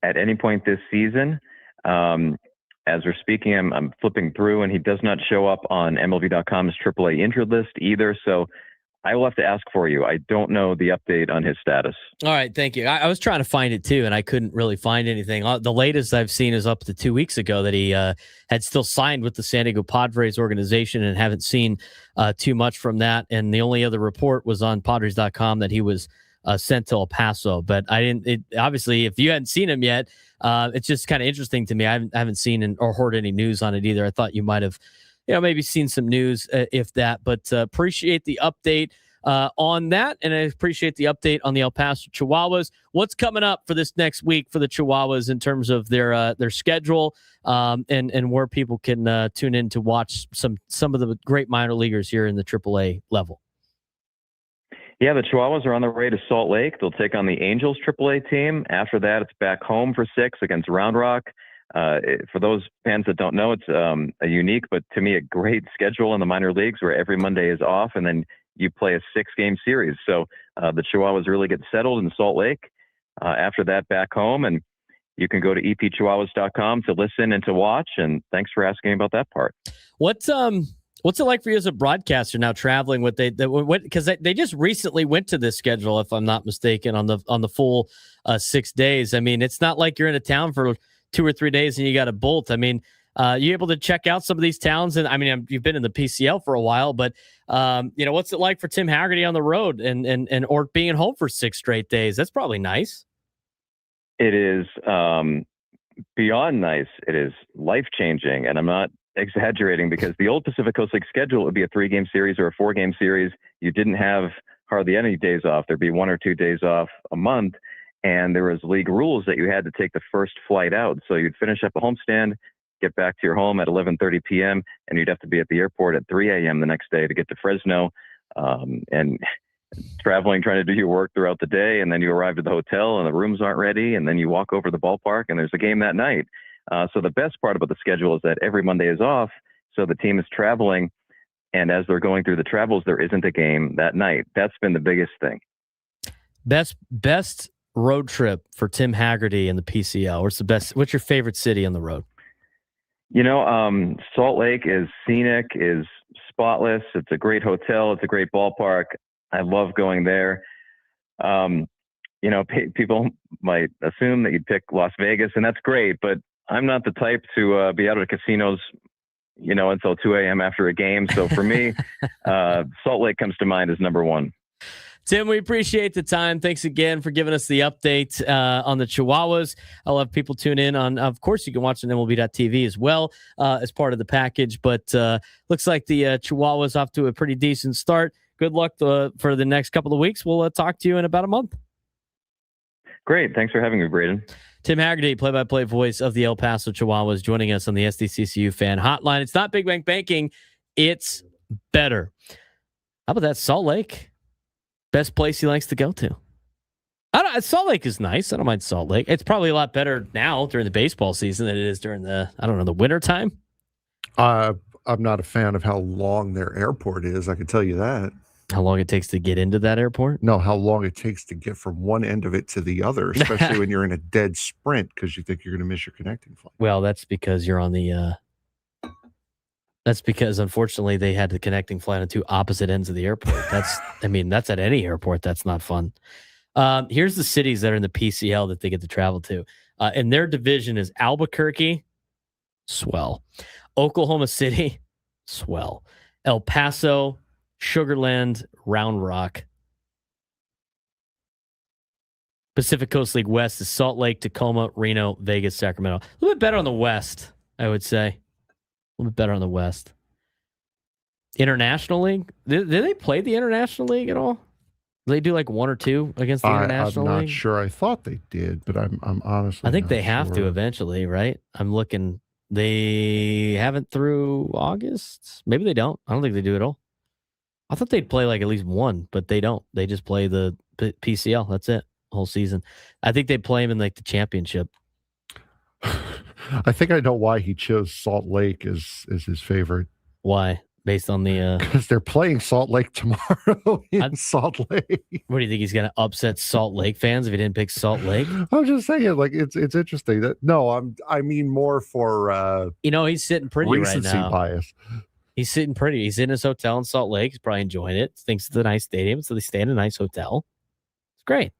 at any point this season. As we're speaking, I'm flipping through, and he does not show up on MLB.com's AAA injured list either. So I will have to ask for you. I don't know the update on his status. All right, thank you. I was trying to find it too, and I couldn't really find anything. The latest I've seen is up to 2 weeks ago that he had still signed with the San Diego Padres organization, and haven't seen too much from that. And the only other report was on Padres.com that he was sent to El Paso. But obviously, if you hadn't seen him yet, it's just kind of interesting to me. I haven't seen or heard any news on it either. I thought you might have, maybe seen some news if that. But appreciate the update on that, and I appreciate the update on the El Paso Chihuahuas. What's coming up for this next week for the Chihuahuas in terms of their schedule, and where people can tune in to watch some of the great minor leaguers here in the AAA level? Yeah, the Chihuahuas are on their way to Salt Lake. They'll take on the Angels AAA team. After that, it's back home for 6 against Round Rock. For those fans that don't know, it's a unique, but to me, a great schedule in the minor leagues where every Monday is off, and then you play a 6-game series. So the Chihuahuas really get settled in Salt Lake. After that, back home, and you can go to epchihuahuas.com to listen and to watch. And thanks for asking about that part. What's it like for you as a broadcaster now traveling with because they just recently went to this schedule, if I'm not mistaken, on the full 6 days. I mean, it's not like you're in a town for 2 or 3 days and you got to bolt. I mean, you able to check out some of these towns? And I mean, you've been in the PCL for a while, but what's it like for Tim Haggerty on the road and or being home for 6 straight days? That's probably nice. It is beyond nice. It is life-changing, and I'm not exaggerating, because the old Pacific Coast League schedule would be a 3-game series or a 4-game series. You didn't have hardly any days off. There'd be 1 or 2 days off a month, and there was league rules that you had to take the first flight out. So you'd finish up a homestand, get back to your home at 11:30 p.m., and you'd have to be at the airport at 3 a.m. the next day to get to Fresno, and traveling, trying to do your work throughout the day, and then you arrive at the hotel and the rooms aren't ready, and then you walk over to the ballpark and there's a game that night. So the best part about the schedule is that every Monday is off, so the team is traveling, and as they're going through the travels, there isn't a game that night. That's been the biggest thing. Best road trip for Tim Haggerty in the PCL. What's your favorite city on the road? Salt Lake is scenic, is spotless. It's a great hotel. It's a great ballpark. I love going there. People might assume that you'd pick Las Vegas, and that's great, but I'm not the type to be out at casinos, until 2 a.m. after a game. So for me, Salt Lake comes to mind as number one. Tim, we appreciate the time. Thanks again for giving us the update on the Chihuahuas. I'll have people tune in on, of course, you can watch on MLB.TV as well as part of the package. But looks like the Chihuahuas off to a pretty decent start. Good luck for the next couple of weeks. We'll talk to you in about a month. Great. Thanks for having me, Braden. Tim Haggerty, play-by-play voice of the El Paso Chihuahuas, joining us on the SDCCU fan hotline. It's not Big Bank Banking. It's better. How about that? Salt Lake. Best place he likes to go to. Salt Lake is nice. I don't mind Salt Lake. It's probably a lot better now during the baseball season than it is during the winter time. I'm not a fan of how long their airport is. I can tell you that. How long it takes to get into that airport? No, how long it takes to get from one end of it to the other, especially when you're in a dead sprint because you think you're going to miss your connecting flight. Well, that's because you're on the that's because, unfortunately, they had the connecting flight on two opposite ends of the airport. That's at any airport. That's not fun. Here's the cities that are in the PCL that they get to travel to. And their division is Albuquerque, swell. Oklahoma City, swell. El Paso, Sugarland, Round Rock. Pacific Coast League West is Salt Lake, Tacoma, Reno, Vegas, Sacramento. A little bit better on the West, I would say. A little bit better on the West. International League? Did they play the International League at all? Do they do like 1 or 2 against the International League? I'm not sure. I thought they did, but I'm honestly I think not they have sure. to eventually, right? I'm looking. They haven't through August. Maybe they don't. I don't think they do at all. I thought they'd play like at least 1, but they don't. They just play the PCL. That's it. Whole season. I think they play him in like the championship. I think I know why he chose Salt Lake as his favorite. Why? Based on the because they're playing Salt Lake tomorrow in Salt Lake. What do you think, he's going to upset Salt Lake fans if he didn't pick Salt Lake? I'm just saying, like it's interesting that I mean more for he's sitting pretty right recency now. bias. He's sitting pretty. He's in his hotel in Salt Lake. He's probably enjoying it. Thinks it's a nice stadium, so they stay in a nice hotel. It's great.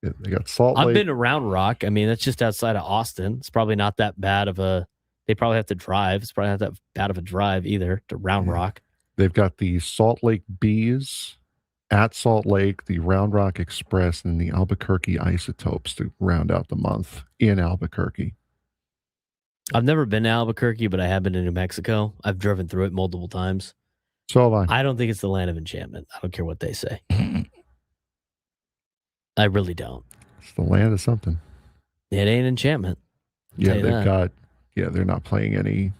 Yeah, they got Salt Lake. I've been to Round Rock. I mean, that's just outside of Austin. It's probably not that bad of a. They probably have to drive. It's probably not that bad of a drive either to Round Rock. They've got the Salt Lake Bees at Salt Lake, the Round Rock Express, and the Albuquerque Isotopes to round out the month in Albuquerque. I've never been to Albuquerque, but I have been to New Mexico. I've driven through it multiple times. So have I. I don't think it's the land of enchantment. I don't care what they say. I really don't. It's the land of something. It ain't enchantment. Yeah, they're not playing any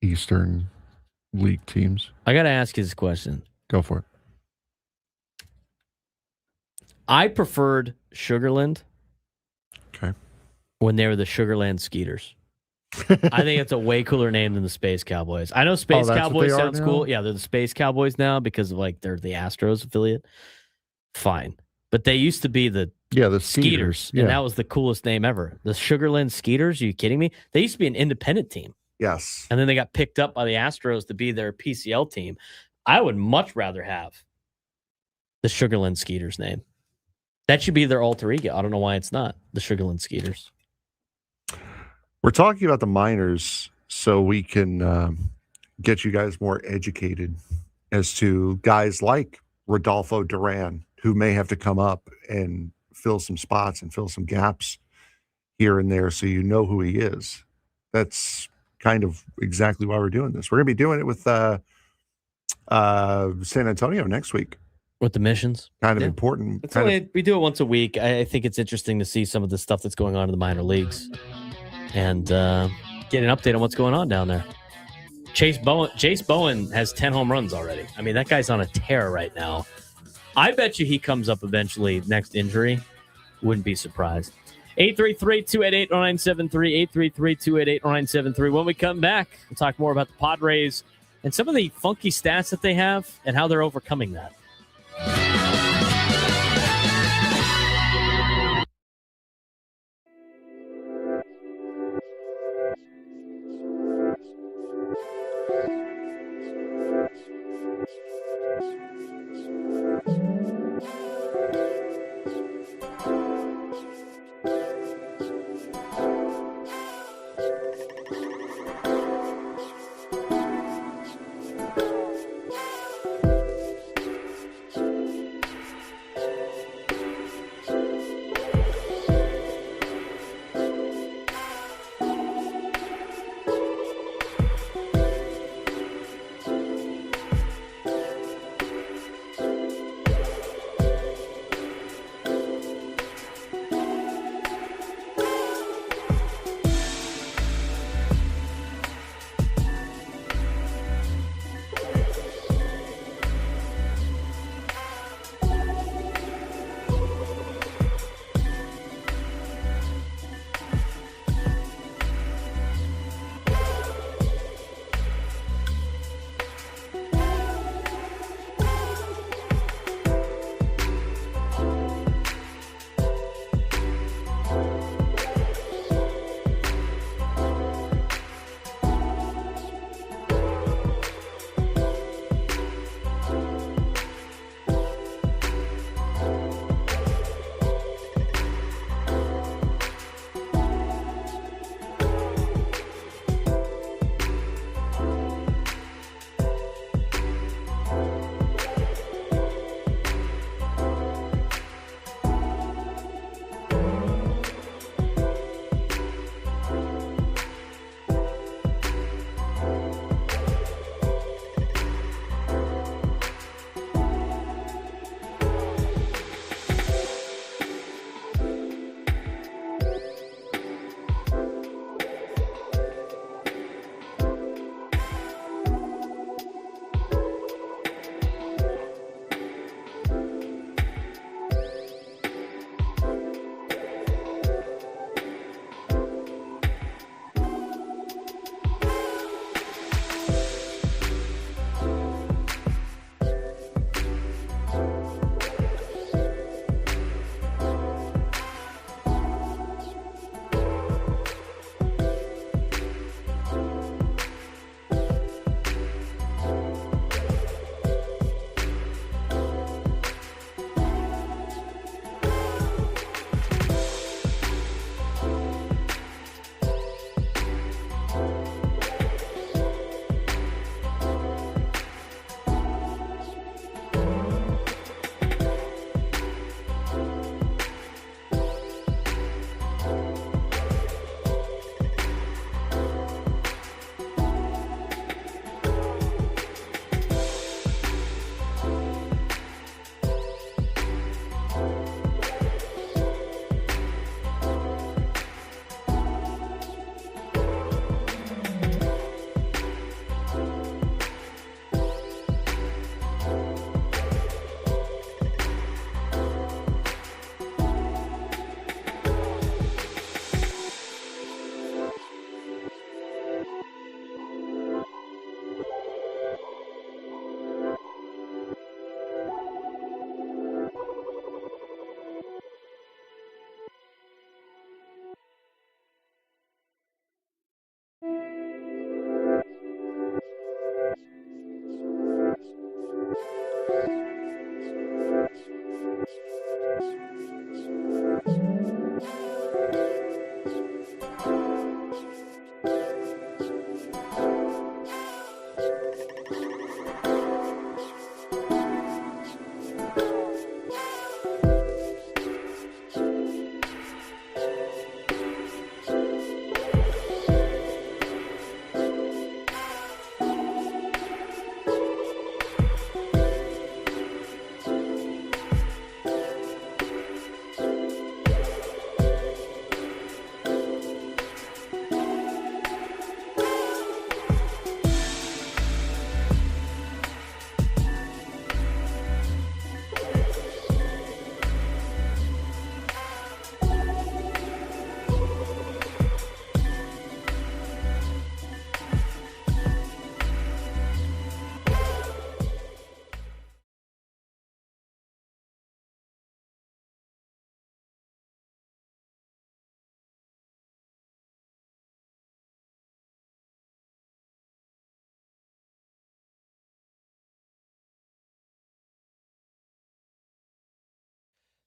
Eastern League teams. I got to ask you this question. Go for it. I preferred Sugarland. Okay. When they were the Sugarland Skeeters. I think it's a way cooler name than the Space Cowboys. I know Space Cowboys sounds cool. Yeah, they're the Space Cowboys now because of they're the Astros affiliate. Fine. But they used to be the Skeeters. Yeah. And that was the coolest name ever. The Sugarland Skeeters? Are you kidding me? They used to be an independent team. Yes. And then they got picked up by the Astros to be their PCL team. I would much rather have the Sugarland Skeeters name. That should be their alter ego. I don't know why it's not the Sugarland Skeeters. We're talking about the minors so we can get you guys more educated as to guys like Rodolfo Duran, who may have to come up and fill some spots and fill some gaps here and there so you know who he is. That's kind of exactly why we're doing this. We're going to be doing it with San Antonio next week. With the missions. Kind of important. We do it once a week. I think it's interesting to see some of the stuff that's going on in the minor leagues and get an update on what's going on down there. Chase Bowen has 10 home runs already. I mean, that guy's on a tear right now. I bet you he comes up eventually next injury. Wouldn't be surprised. 833-288-0973, 833-288-0973. When we come back, we'll talk more about the Padres and some of the funky stats that they have and how they're overcoming that.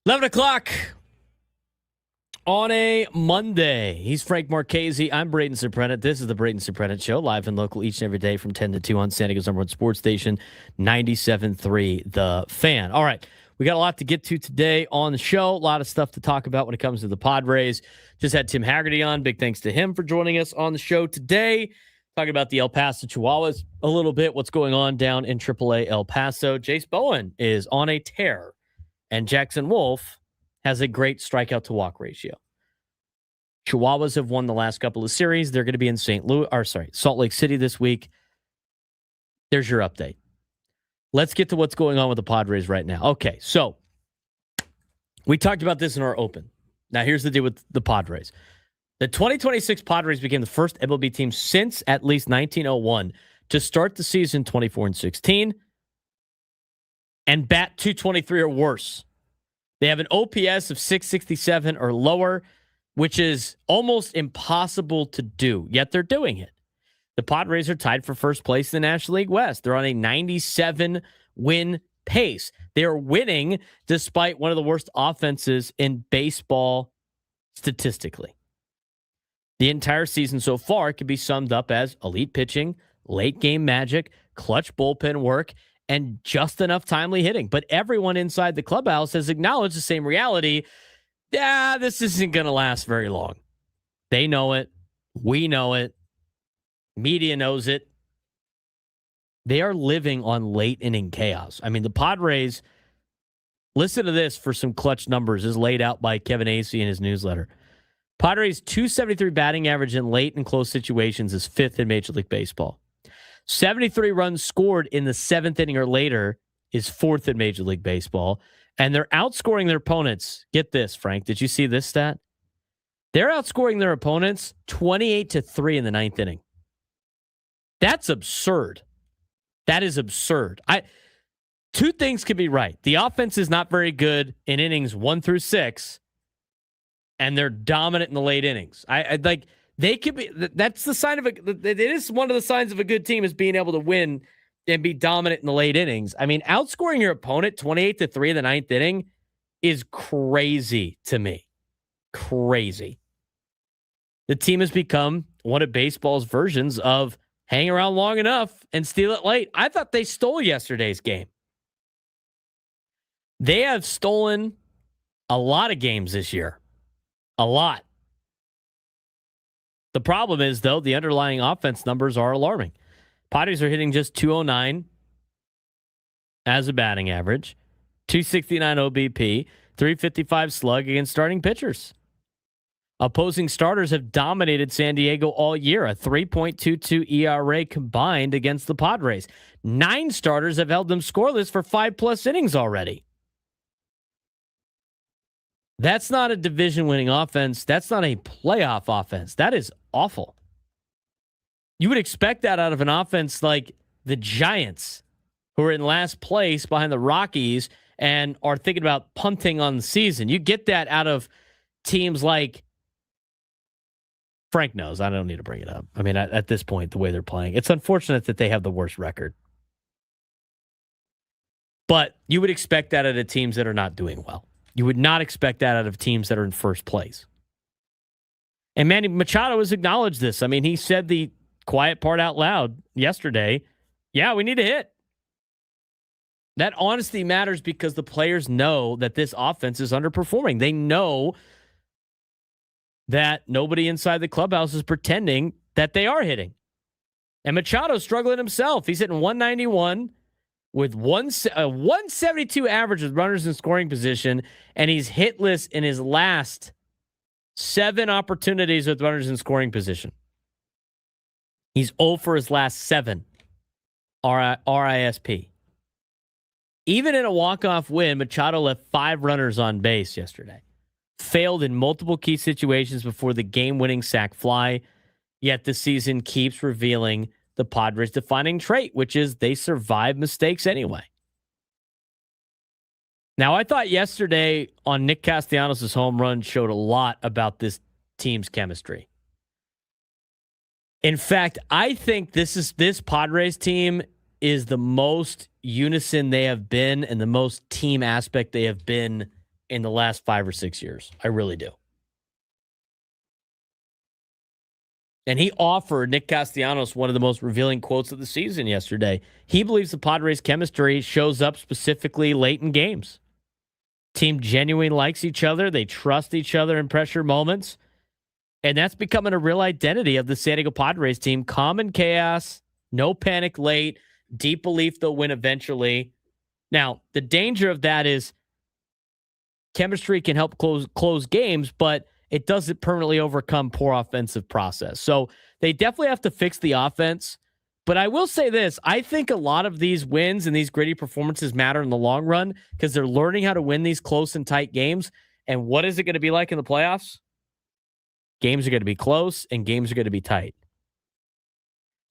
11 o'clock on a Monday. He's Frank Marchese. I'm Braden Surprenant. This is the Braden Surprenant Show, live and local each and every day from 10 to 2 on San Diego's number one sports station, 97.3 The Fan. All right, we got a lot to get to today on the show. A lot of stuff to talk about when it comes to the Padres. Just had Tim Haggerty on. Big thanks to him for joining us on the show today. Talking about the El Paso Chihuahuas a little bit, what's going on down in AAA El Paso. Jace Bowen is on a tear, and Jackson Wolf has a great strikeout to walk ratio. Chihuahuas have won the last couple of series. They're going to be in Salt Lake City this week. There's your update. Let's get to what's going on with the Padres right now. Okay, so we talked about this in our open. Now here's the deal with the Padres. The 2026 Padres became the first MLB team since at least 1901 to start the season 24-16 and bat .223 or worse. They have an OPS of 667 or lower, which is almost impossible to do, yet they're doing it. The Padres are tied for first place in the National League West. They're on a 97-win pace. They are winning despite one of the worst offenses in baseball statistically. The entire season so far can be summed up as elite pitching, late game magic, clutch bullpen work, and just enough timely hitting. But everyone inside the clubhouse has acknowledged the same reality. Yeah, this isn't going to last very long. They know it. We know it. Media knows it. They are living on late inning chaos. I mean, the Padres, listen to this for some clutch numbers, is laid out by Kevin Acee in his newsletter. Padres' .273 batting average in late and close situations is fifth in Major League Baseball. 73 runs scored in the seventh inning or later is fourth in Major League Baseball. And they're outscoring their opponents. Get this, Frank. Did you see this stat? They're outscoring their opponents 28-3 in the ninth inning. That's absurd. That is absurd. Two things could be right. The offense is not very good in innings 1 through 6, and they're dominant in the late innings. They could be. That's the sign of it is one of the signs of a good team is being able to win and be dominant in the late innings. I mean, outscoring your opponent 28-3 in the ninth inning is crazy to me. Crazy. The team has become one of baseball's versions of hang around long enough and steal it late. I thought they stole yesterday's game. They have stolen a lot of games this year. A lot. The problem is, though, the underlying offense numbers are alarming. Padres are hitting just .209 as a batting average, .269 OBP, .355 slug against starting pitchers. Opposing starters have dominated San Diego all year, a 3.22 ERA combined against the Padres. 9 starters have held them scoreless for 5+ innings already. That's not a division-winning offense. That's not a playoff offense. That is awful. You would expect that out of an offense like the Giants, who are in last place behind the Rockies and are thinking about punting on the season. You get that out of teams like Frank knows. I don't need to bring it up. I mean, at this point, the way they're playing, it's unfortunate that they have the worst record. But you would expect that out of teams that are not doing well. You would not expect that out of teams that are in first place. And Manny Machado has acknowledged this. I mean, he said the quiet part out loud yesterday. Yeah, we need to hit. That honesty matters because the players know that this offense is underperforming. They know that nobody inside the clubhouse is pretending that they are hitting. And Machado's struggling himself. He's hitting 191 with 172 average with runners in scoring position, and he's hitless in his last 7 opportunities with runners in scoring position. He's 0 for his last 7 RISP. Even in a walk-off win, Machado left 5 runners on base yesterday. Failed in multiple key situations before the game-winning sac fly, yet the season keeps revealing the Padres' defining trait, which is they survive mistakes anyway. Now, I thought yesterday on Nick Castanos' home run showed a lot about this team's chemistry. In fact, I think this Padres team is the most unison they have been and the most team aspect they have been in the last 5 or 6 years. I really do. And he offered Nick Castanos one of the most revealing quotes of the season yesterday. He believes the Padres' chemistry shows up specifically late in games. Team genuinely likes each other. They trust each other in pressure moments. And that's becoming a real identity of the San Diego Padres team. Calm in chaos, no panic late, deep belief they'll win eventually. Now, the danger of that is chemistry can help close games, but it doesn't permanently overcome poor offensive process. So they definitely have to fix the offense. But I will say this, I think a lot of these wins and these gritty performances matter in the long run because they're learning how to win these close and tight games. And what is it going to be like in the playoffs? Games are going to be close and games are going to be tight.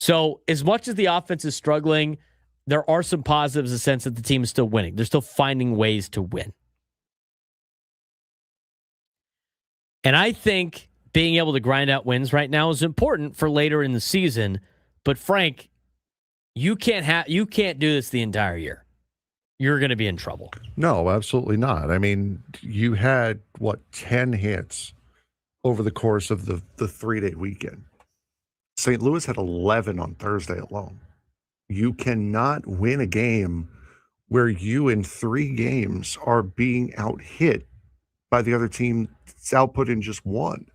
So as much as the offense is struggling, there are some positives in the sense that the team is still winning. They're still finding ways to win. And I think being able to grind out wins right now is important for later in the season. But Frank, you can't do this the entire year. You're going to be in trouble. No, absolutely not. I mean, you had 10 hits over the course of the 3-day weekend. St. Louis had 11 on Thursday alone. You cannot win a game where you in 3 games are being out-hit by the other team's output in just 1.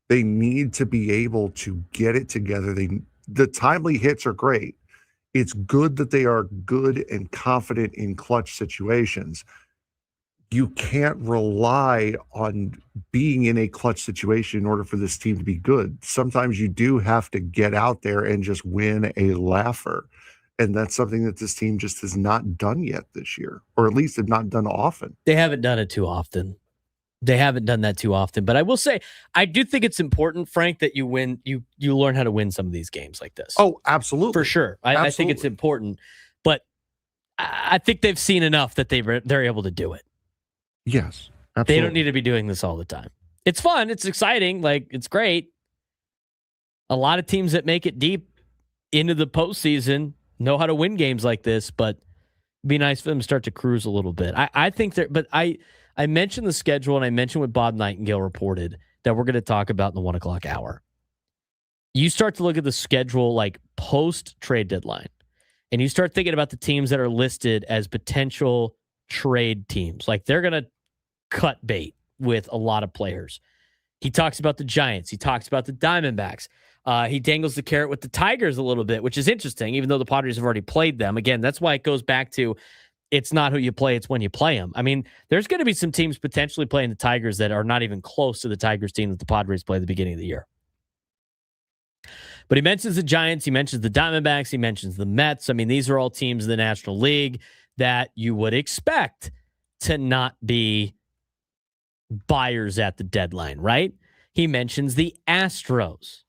They need to be able to get it together. The timely hits are great. It's good that they are good and confident in clutch situations. You can't rely on being in a clutch situation in order for this team to be good. Sometimes you do have to get out there and just win a laugher. And that's something that this team just has not done yet this year, or at least have not done often. They haven't done it too often. They haven't done that too often. But I will say, I do think it's important, Frank, that you win. You learn how to win some of these games like this. Oh, absolutely. For sure. I think it's important. But I think they've seen enough that they're able to do it. Yes, absolutely. They don't need to be doing this all the time. It's fun. It's exciting. Like, it's great. A lot of teams that make it deep into the postseason know how to win games like this, but it'd be nice for them to start to cruise a little bit. I think but I mentioned the schedule, and I mentioned what Bob Nightingale reported that we're going to talk about in the 1 o'clock hour. You start to look at the schedule like post-trade deadline, and you start thinking about the teams that are listed as potential trade teams. Like, they're going to cut bait with a lot of players. He talks about the Giants. He talks about the Diamondbacks. He dangles the carrot with the Tigers a little bit, which is interesting, even though the Padres have already played them. Again, that's why it goes back to it's not who you play, it's when you play them. I mean, there's going to be some teams potentially playing the Tigers that are not even close to the Tigers team that the Padres play at the beginning of the year. But he mentions the Giants, he mentions the Diamondbacks, he mentions the Mets. I mean, these are all teams in the National League that you would expect to not be buyers at the deadline, right? He mentions the Astros.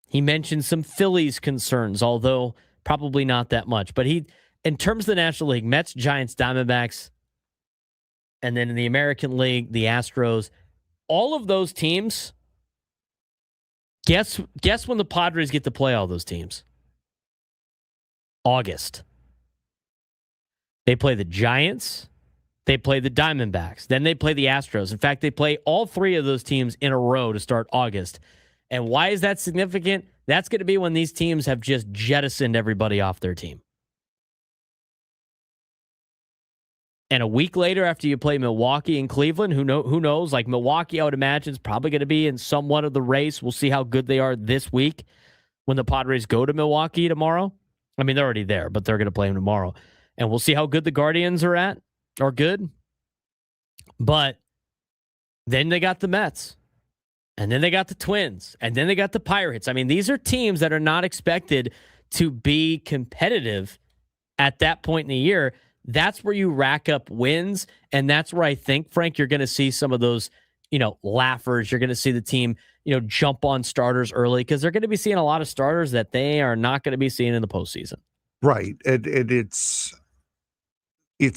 He mentions some Phillies concerns, although probably not that much. But in terms of the National League, Mets, Giants, Diamondbacks, and then in the American League, the Astros, all of those teams, guess when the Padres get to play all those teams? August. They play the Giants, they play the Diamondbacks, then they play the Astros. In fact, they play all 3 of those teams in a row to start August. And why is that significant? That's going to be when these teams have just jettisoned everybody off their team. And a week later, after you play Milwaukee and Cleveland, who knows? Like, Milwaukee, I would imagine, is probably going to be in somewhat of the race. We'll see how good they are this week when the Padres go to Milwaukee tomorrow. I mean, they're already there, but they're going to play them tomorrow. And we'll see how good the Guardians are good. But then they got the Mets. And then they got the Twins. And then they got the Pirates. I mean, these are teams that are not expected to be competitive at that point in the year. That's where you rack up wins. And that's where I think, Frank, you're going to see some of those, laughers. You're going to see the team, jump on starters early because they're going to be seeing a lot of starters that they are not going to be seeing in the postseason. Right. And it's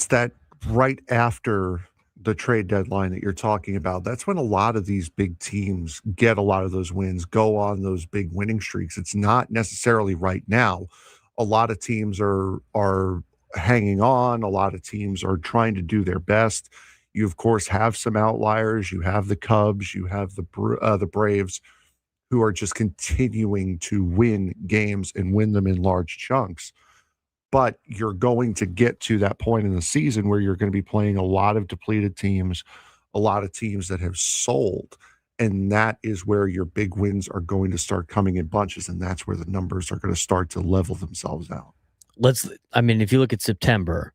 that right after the trade deadline that you're talking about. That's when a lot of these big teams get a lot of those wins, go on those big winning streaks. It's not necessarily right now. A lot of teams are hanging on. A lot of teams are trying to do their best. You, of course, have some outliers. You have the Cubs. You have the Braves, who are just continuing to win games and win them in large chunks. But you're going to get to that point in the season where you're going to be playing a lot of depleted teams, a lot of teams that have sold. And that is where your big wins are going to start coming in bunches. And that's where the numbers are going to start to level themselves out. If you look at September,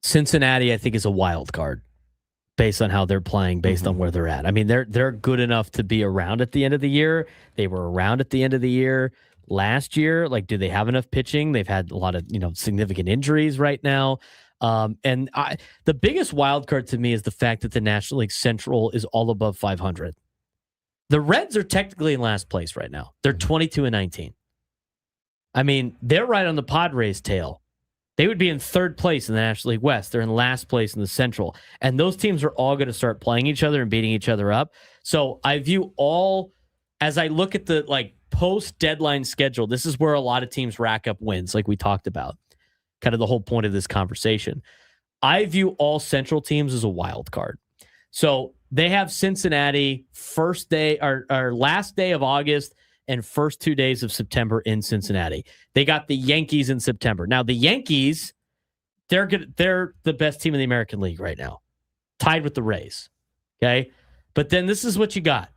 Cincinnati, I think, is a wild card based on how they're playing, based on where they're at. I mean, they're good enough to be around at the end of the year. They were around at the end of the year last year. Like, do they have enough pitching? They've had a lot of, significant injuries right now. The biggest wild card to me is the fact that the National League Central is all above 500. The Reds are technically in last place right now. They're 22-19. I mean, they're right on the Padres' tail. They would be in third place in the National League West. They're in last place in the Central. And those teams are all going to start playing each other and beating each other up. So I view as I look at the post-deadline schedule, this is where a lot of teams rack up wins, like we talked about. Kind of the whole point of this conversation. I view all Central teams as a wild card. So they have Cincinnati first day or last day of August and first 2 days of September in Cincinnati. They got the Yankees in September. Now the Yankees, they're the best team in the American League right now, tied with the Rays. Okay, but then this is what you got: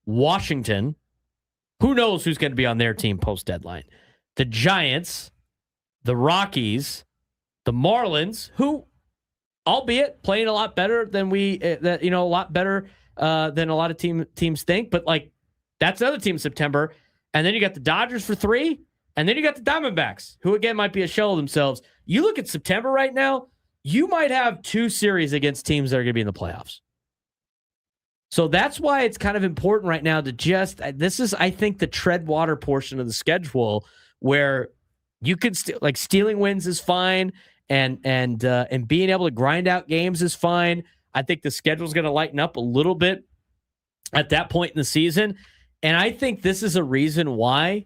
Washington. Who knows who's going to be on their team post deadline? The Giants, the Rockies, the Marlins, who, albeit playing a lot better than a lot better than a lot of teams think, but that's another team in September. And then you got the Dodgers for 3, and then you got the Diamondbacks, who again might be a shell of themselves. You look at September right now, you might have 2 series against teams that are going to be in the playoffs. So that's why it's kind of important right now to this is, I think, the tread water portion of the schedule where you can stealing wins is fine, and being able to grind out games is fine. I think the schedule is going to lighten up a little bit at that point in the season. And I think this is a reason why,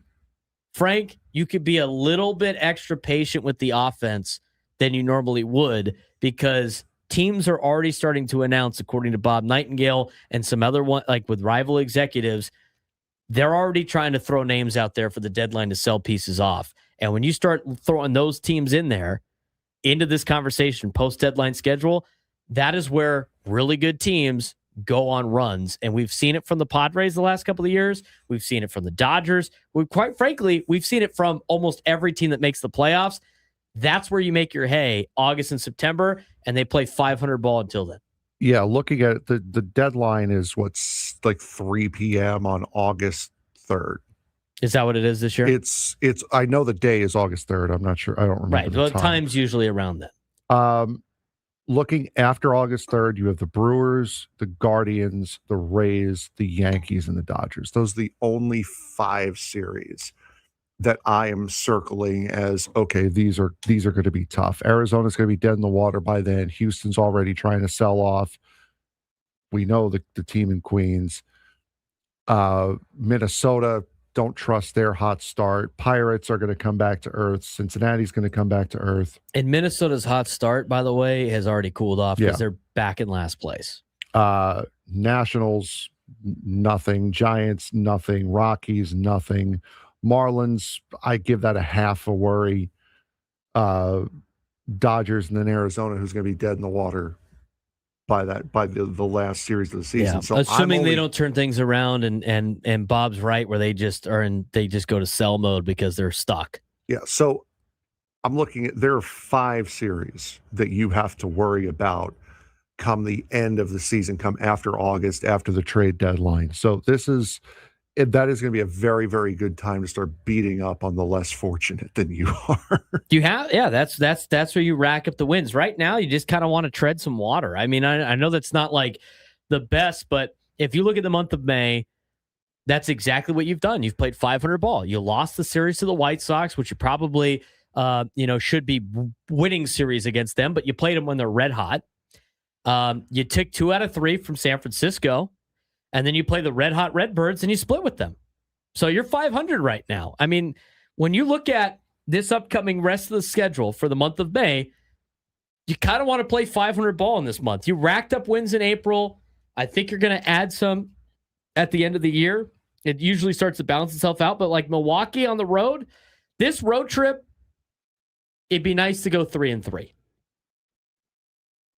Frank, you could be a little bit extra patient with the offense than you normally would, because teams are already starting to announce, according to Bob Nightingale and some other one, with rival executives, they're already trying to throw names out there for the deadline to sell pieces off. And when you start throwing those teams in there into this conversation post-deadline schedule, that is where really good teams go on runs. And we've seen it from the Padres the last couple of years. We've seen it from the Dodgers. Quite frankly, we've seen it from almost every team that makes the playoffs. That's where you make your hay, August and September, and they play 500 ball until then. Yeah, looking at it, the deadline is 3 p.m. on August 3rd. Is that what it is this year? It's. I know the day is August 3rd. I'm not sure. I don't remember. Right. The time's usually around then. Looking after August 3rd, you have the Brewers, the Guardians, the Rays, the Yankees, and the Dodgers. Those are the only 5 series that I am circling as, okay, these are going to be tough. Arizona's going to be dead in the water by then. Houston's already trying to sell off. We know the team in Queens. Minnesota, don't trust their hot start. Pirates are going to come back to earth. Cincinnati's going to come back to earth. And Minnesota's hot start, by the way, has already cooled off because they're back in last place. Nationals, nothing. Giants, nothing. Rockies, nothing. Marlins, I give that a half a worry. Dodgers, and then Arizona, who's going to be dead in the water by the last series of the season. Yeah. So assuming they don't turn things around, and Bob's right where they just go to sell mode because they're stuck. Yeah. So I'm looking at, there are 5 series that you have to worry about come the end of the season, come after August, after the trade deadline. So that is going to be a very, very good time to start beating up on the less fortunate than you are. That's where you rack up the wins. Right now, you just kind of want to tread some water. I mean, I know that's not the best, but if you look at the month of May, that's exactly what you've done. You've played 500 ball. You lost the series to the White Sox, which you probably, should be winning series against them, but you played them when they're red hot. You took 2 out of 3 from San Francisco. And then you play the red hot Redbirds and you split with them. So you're 500 right now. I mean, when you look at this upcoming rest of the schedule for the month of May, you kind of want to play 500 ball in this month. You racked up wins in April. I think you're going to add some at the end of the year. It usually starts to balance itself out, but like Milwaukee on the road, this road trip, it'd be nice to go 3-3.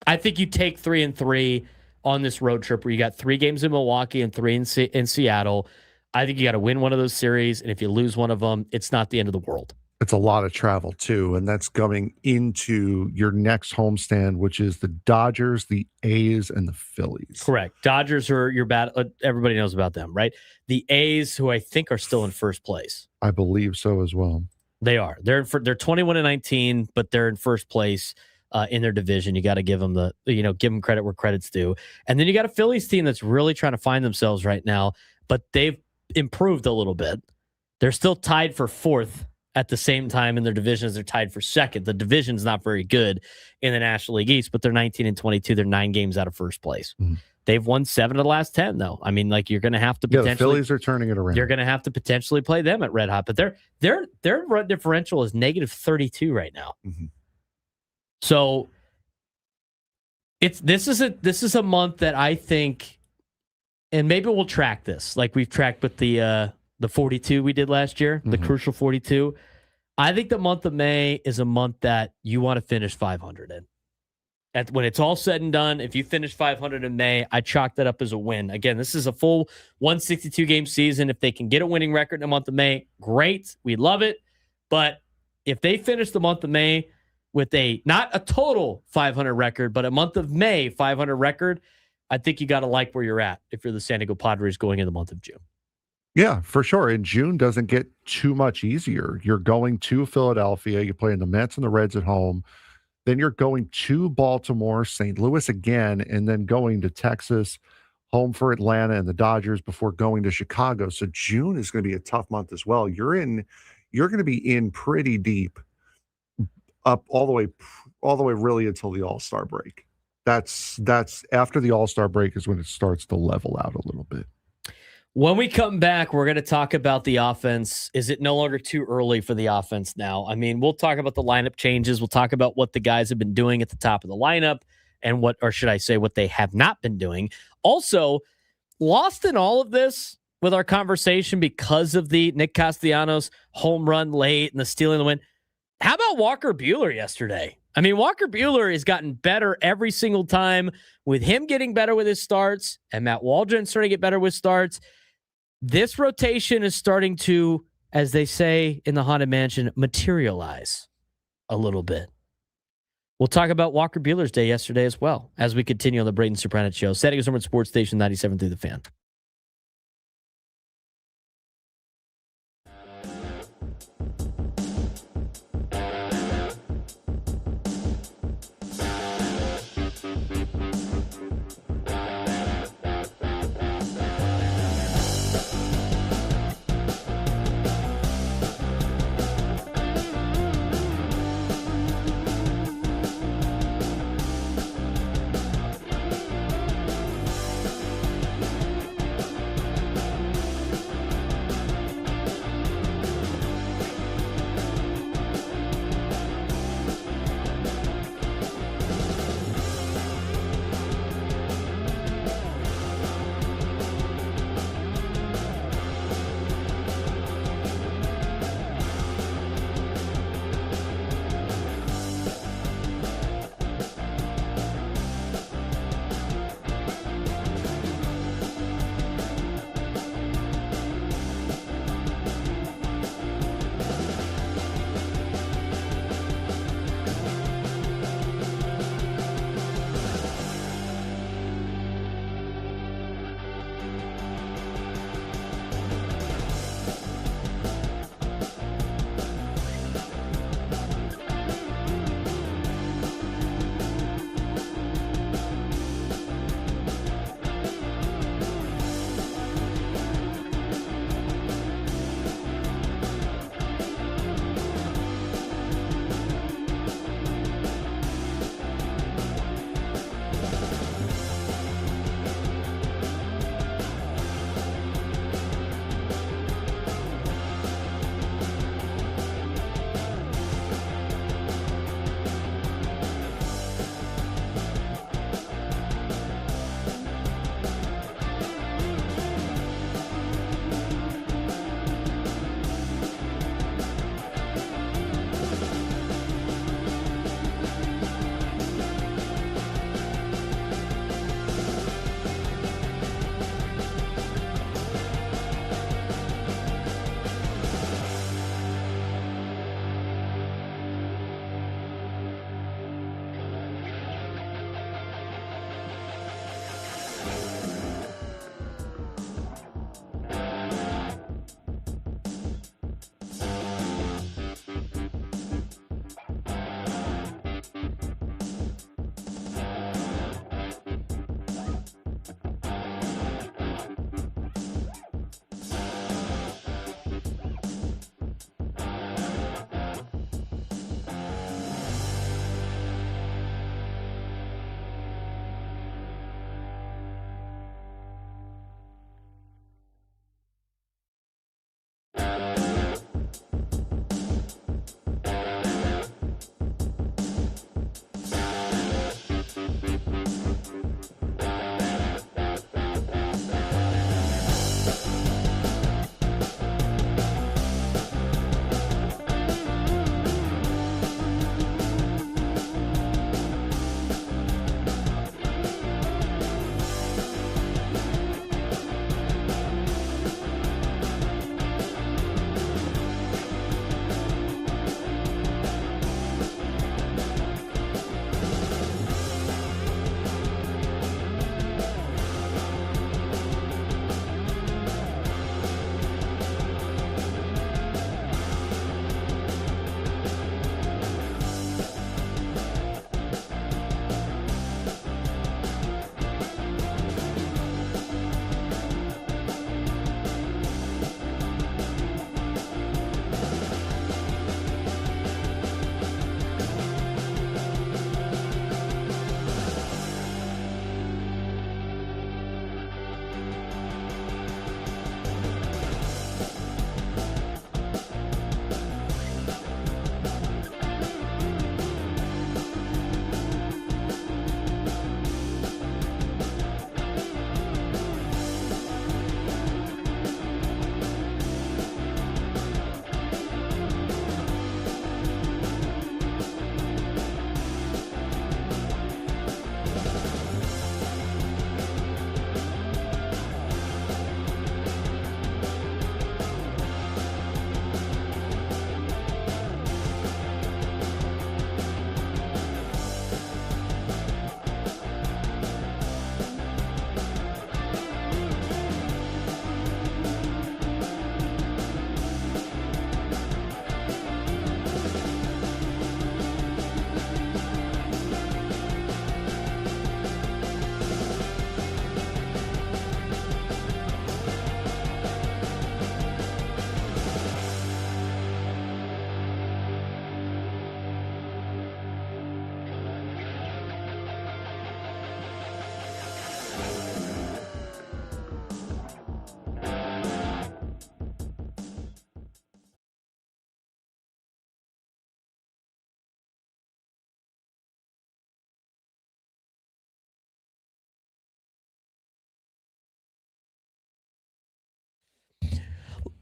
I think you take 3-3 on this road trip where you got 3 games in Milwaukee and 3 in Seattle. I think you got to win one of those series, and if you lose one of them, it's not the end of the world. It's a lot of travel too, and that's going into your next homestand, which is the Dodgers, the A's, and the Phillies. Correct. Dodgers are your bad. Everybody knows about them, right? The A's, who I think are still in first place. I believe so as well. They are. They're 21-19, but they're in first place in their division. You got to give them give them credit where credit's due. And then you got a Phillies team that's really trying to find themselves right now, but they've improved a little bit. They're still tied for 4th. At the same time in their divisions, they're tied for 2nd. The division's not very good in the National League East, but they're 19-22. They're 9 games out of first place. Mm-hmm. They've won 7 of the last 10, though. I mean, like, you're going to have to potentially. The Phillies are turning it around. You're going to have to potentially play them at red hot, but their run differential is -32 right now. Mm-hmm. So this is a month that I think, and maybe we'll track this like we've tracked with the 42 we did last year, the crucial 42. I think the month of May is a month that you want to finish 500 in. When it's all said and done, if you finish 500 in May, I chalk that up as a win. Again, this is a full 162-game season. If they can get a winning record in the month of May, great. We love it. But if they finish the month of May with not a total 500 record, but a month of May 500 record, I think you got to like where you're at if you're the San Diego Padres going in the month of June. Yeah, for sure. And June doesn't get too much easier. You're going to Philadelphia. You're playing the Mets and the Reds at home. Then you're going to Baltimore, St. Louis again, and then going to Texas, home for Atlanta and the Dodgers before going to Chicago. So June is going to be a tough month as well. You're going to be in pretty deep up all the way really until the All-Star break. That's after the All-Star break is when it starts to level out a little bit. When we come back, we're going to talk about the offense. Is it no longer too early for the offense now? I mean, we'll talk about the lineup changes. We'll talk about what the guys have been doing at the top of the lineup and what they have not been doing. Also, lost in all of this with our conversation because of the Nick Castanos home run late and the stealing the win. How about Walker Buehler yesterday? I mean, Walker Buehler has gotten better every single time with him getting better with his starts and Matt Waldron starting to get better with starts. This rotation is starting to, as they say in the Haunted Mansion, materialize a little bit. We'll talk about Walker Buehler's day yesterday as well as we continue on the Braden Surprenant Show. San Diego's number one sports station, 97 through the Fan.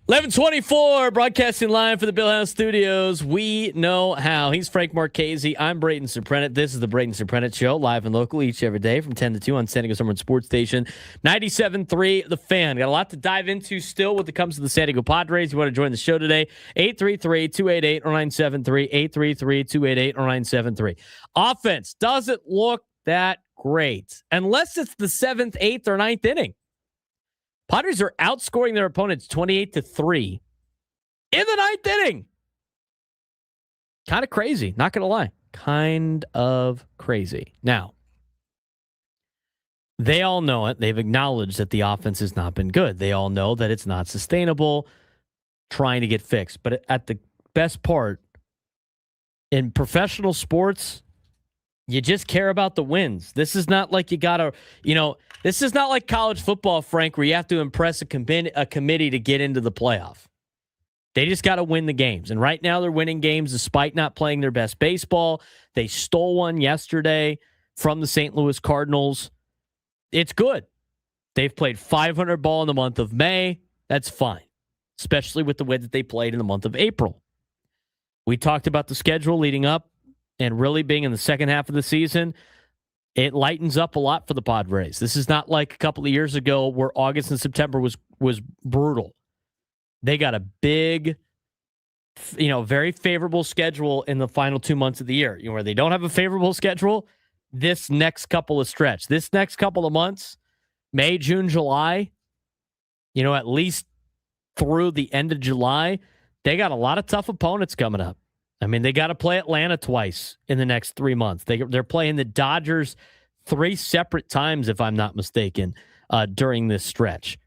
11:24, broadcasting live for the Bill House Studios. We know how. He's Frank Marchese. I'm Braden Surprenant. This is the Braden Surprenant Show, live and local each every day from 10 to 2 on San Diego Summer Sports Station 97.3 The Fan. Got a lot to dive into still when it comes to the San Diego Padres. You want to join the show today? 833-288-0973, 833-288-0973. Offense doesn't look that great unless it's the 7th, 8th, or 9th inning. Padres are outscoring their opponents 28-3 in the 9th inning. Kind of crazy, not going to lie. Kind of crazy. Now, they all know it. They've acknowledged that the offense has not been good. They all know that it's not sustainable, trying to get fixed. But at the best part, in professional sports, you just care about the wins. This is not like you got to, this is not like college football, Frank, where you have to impress a committee to get into the playoff. They just got to win the games. And right now they're winning games despite not playing their best baseball. They stole one yesterday from the St. Louis Cardinals. It's good. They've played 500 ball in the month of May. That's fine, especially with the way that they played in the month of April. We talked about the schedule leading up and really being in the second half of the season. It lightens up a lot for the Padres. This is not like a couple of years ago where August and September was brutal. They got a big, very favorable schedule in the final 2 months of the year. Where they don't have a favorable schedule, this next couple of months, May, June, July, at least through the end of July, they got a lot of tough opponents coming up. I mean, they got to play Atlanta twice in the next 3 months. They're playing the Dodgers 3 separate times, if I'm not mistaken, during this stretch.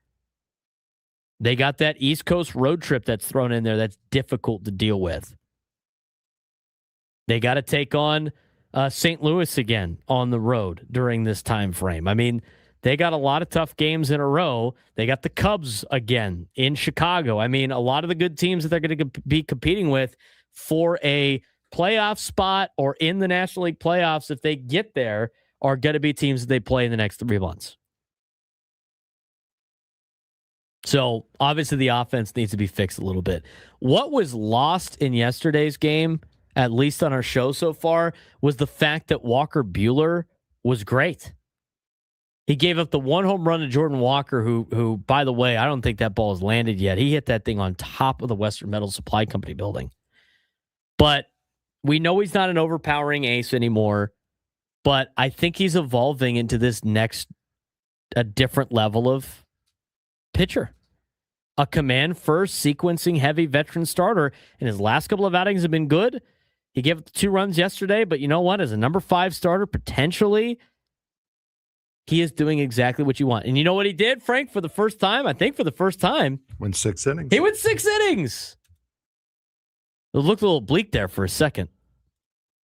They got that East Coast road trip that's thrown in there that's difficult to deal with. They got to take on St. Louis again on the road during this time frame. I mean, they got a lot of tough games in a row. They got the Cubs again in Chicago. I mean, a lot of the good teams that they're going to be competing with for a playoff spot or in the National League playoffs, if they get there, are going to be teams that they play in the next 3 months. So obviously the offense needs to be fixed a little bit. What was lost in yesterday's game, at least on our show so far, was the fact that Walker Buehler was great. He gave up the 1 home run to Jordan Walker, who, by the way, I don't think that ball has landed yet. He hit that thing on top of the Western Metal Supply Company building. But we know he's not an overpowering ace anymore. But I think he's evolving into this a different level of pitcher. A command first, sequencing heavy veteran starter. And his last couple of outings have been good. He gave up 2 runs yesterday, but you know what? As a number 5 starter, potentially, he is doing exactly what you want. And you know what he did, Frank, for the first time? I think for the first time. Went 6 innings. He went 6 innings. It looked a little bleak there for a second.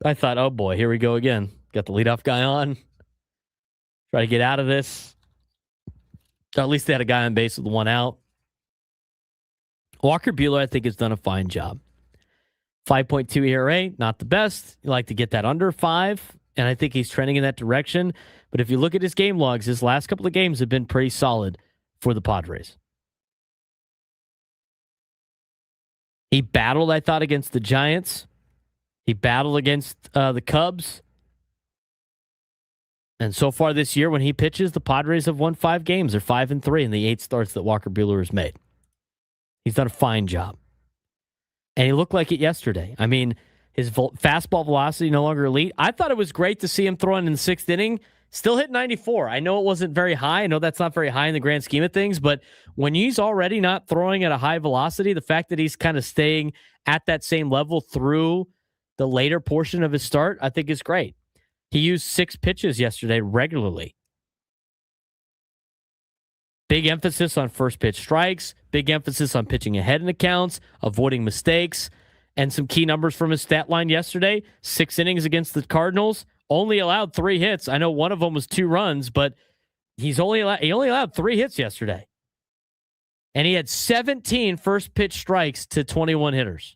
I thought, oh boy, here we go again. Got the leadoff guy on. Try to get out of this. Or at least they had a guy on base with 1 out. Walker Buehler, I think, has done a fine job. 5.2 ERA, not the best. You like to get that under 5, and I think he's trending in that direction. But if you look at his game logs, his last couple of games have been pretty solid for the Padres. He battled, I thought, against the Giants. He battled against the Cubs. And so far this year, when he pitches, the Padres have won 5 games. They're 5-3 in the 8 starts that Walker Buehler has made. He's done a fine job. And he looked like it yesterday. I mean, his fastball velocity no longer elite. I thought it was great to see him throwing in the 6th inning. Still hit 94. I know it wasn't very high. I know that's not very high in the grand scheme of things, but when he's already not throwing at a high velocity, the fact that he's kind of staying at that same level through the later portion of his start, I think is great. He used 6 pitches yesterday regularly. Big emphasis on first pitch strikes, big emphasis on pitching ahead in accounts, avoiding mistakes, and some key numbers from his stat line yesterday. 6 innings against the Cardinals. Only allowed 3 hits. I know one of them was 2 runs, but he only allowed 3 hits yesterday. And he had 17 first pitch strikes to 21 hitters.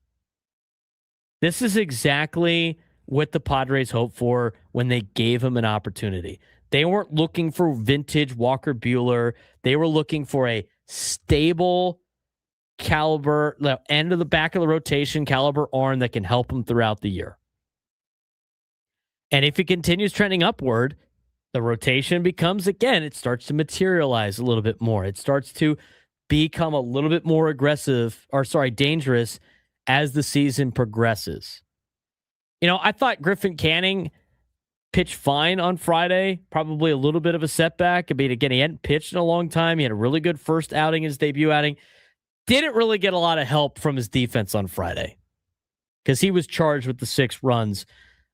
This is exactly what the Padres hoped for when they gave him an opportunity. They weren't looking for vintage Walker Buehler. They were looking for a stable caliber, the end of the back of the rotation caliber arm that can help him throughout the year. And if it continues trending upward, the rotation becomes, again, it starts to materialize a little bit more. It starts to become a little bit more dangerous as the season progresses. I thought Griffin Canning pitched fine on Friday, probably a little bit of a setback. I mean, again, he hadn't pitched in a long time. He had a really good first outing, his debut outing. Didn't really get a lot of help from his defense on Friday because he was charged with the 6 runs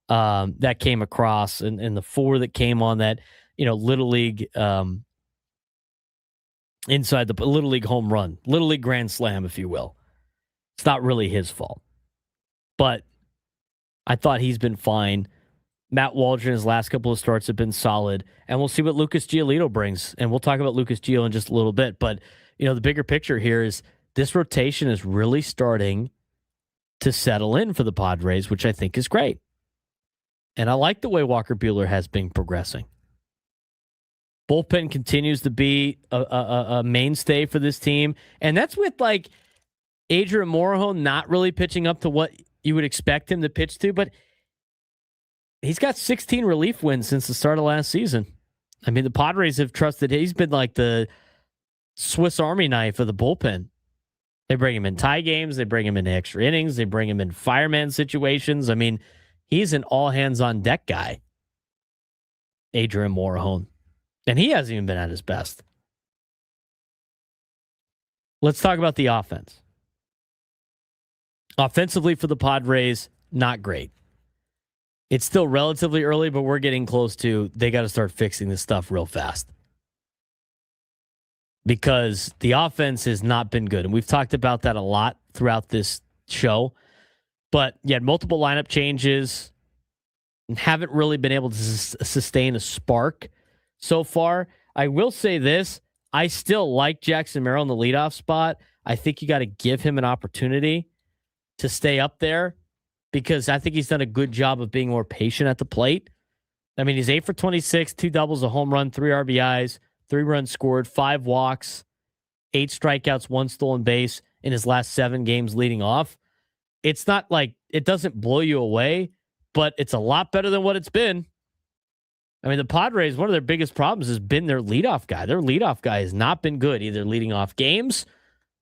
that came across and the 4 that came on that, Little League inside the Little League home run, Little League grand slam, if you will. It's not really his fault. But I thought he's been fine. Matt Waldron, his last couple of starts have been solid. And we'll see what Lucas Goilito brings. And we'll talk about Lucas Gio in just a little bit. But, the bigger picture here is this rotation is really starting to settle in for the Padres, which I think is great. And I like the way Walker Buehler has been progressing. Bullpen continues to be a mainstay for this team. And that's with Adrian Morejon not really pitching up to what you would expect him to pitch to, but he's got 16 relief wins since the start of last season. I mean, the Padres have trusted. He's been like the Swiss Army knife of the bullpen. They bring him in tie games. They bring him in extra innings. They bring him in fireman situations. I mean, he's an all-hands-on-deck guy, Adrian Morejon. And he hasn't even been at his best. Let's talk about the offense. Offensively for the Padres, not great. It's still relatively early, but we're getting close to they got to start fixing this stuff real fast. Because the offense has not been good. And we've talked about that a lot throughout this show. But you had multiple lineup changes and haven't really been able to sustain a spark so far. I will say this. I still like Jackson Merrill in the leadoff spot. I think you got to give him an opportunity to stay up there because I think he's done a good job of being more patient at the plate. I mean, he's 8 for 26, 2 doubles, a home run, 3 RBIs, 3 runs scored, 5 walks, 8 strikeouts, 1 stolen base in his last 7 games leading off. It's not like it doesn't blow you away, but it's a lot better than what it's been. I mean, the Padres, one of their biggest problems has been their leadoff guy. Their leadoff guy has not been good, either leading off games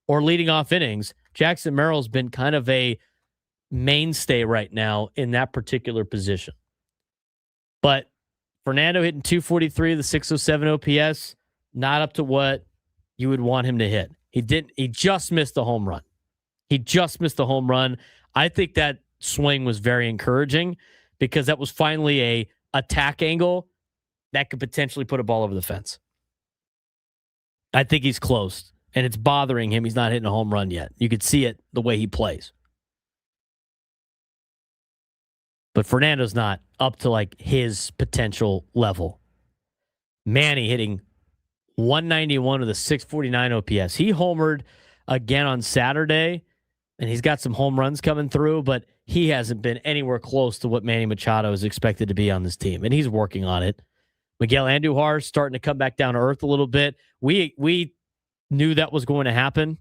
or leading off innings. Jackson Merrill's been kind of a mainstay right now in that particular position. But Fernando hitting 243, the 607 OPS, not up to what you would want him to hit. He just missed a home run. I think that swing was very encouraging because that was finally a attack angle that could potentially put a ball over the fence. I think he's close, and it's bothering him. He's not hitting a home run yet. You could see it the way he plays. But Fernando's not up to his potential level. Manny hitting 191 with a 649 OPS. He homered again on Saturday, and he's got some home runs coming through, but he hasn't been anywhere close to what Manny Machado is expected to be on this team, and he's working on it. Miguel Andujar starting to come back down to earth a little bit. We knew that was going to happen.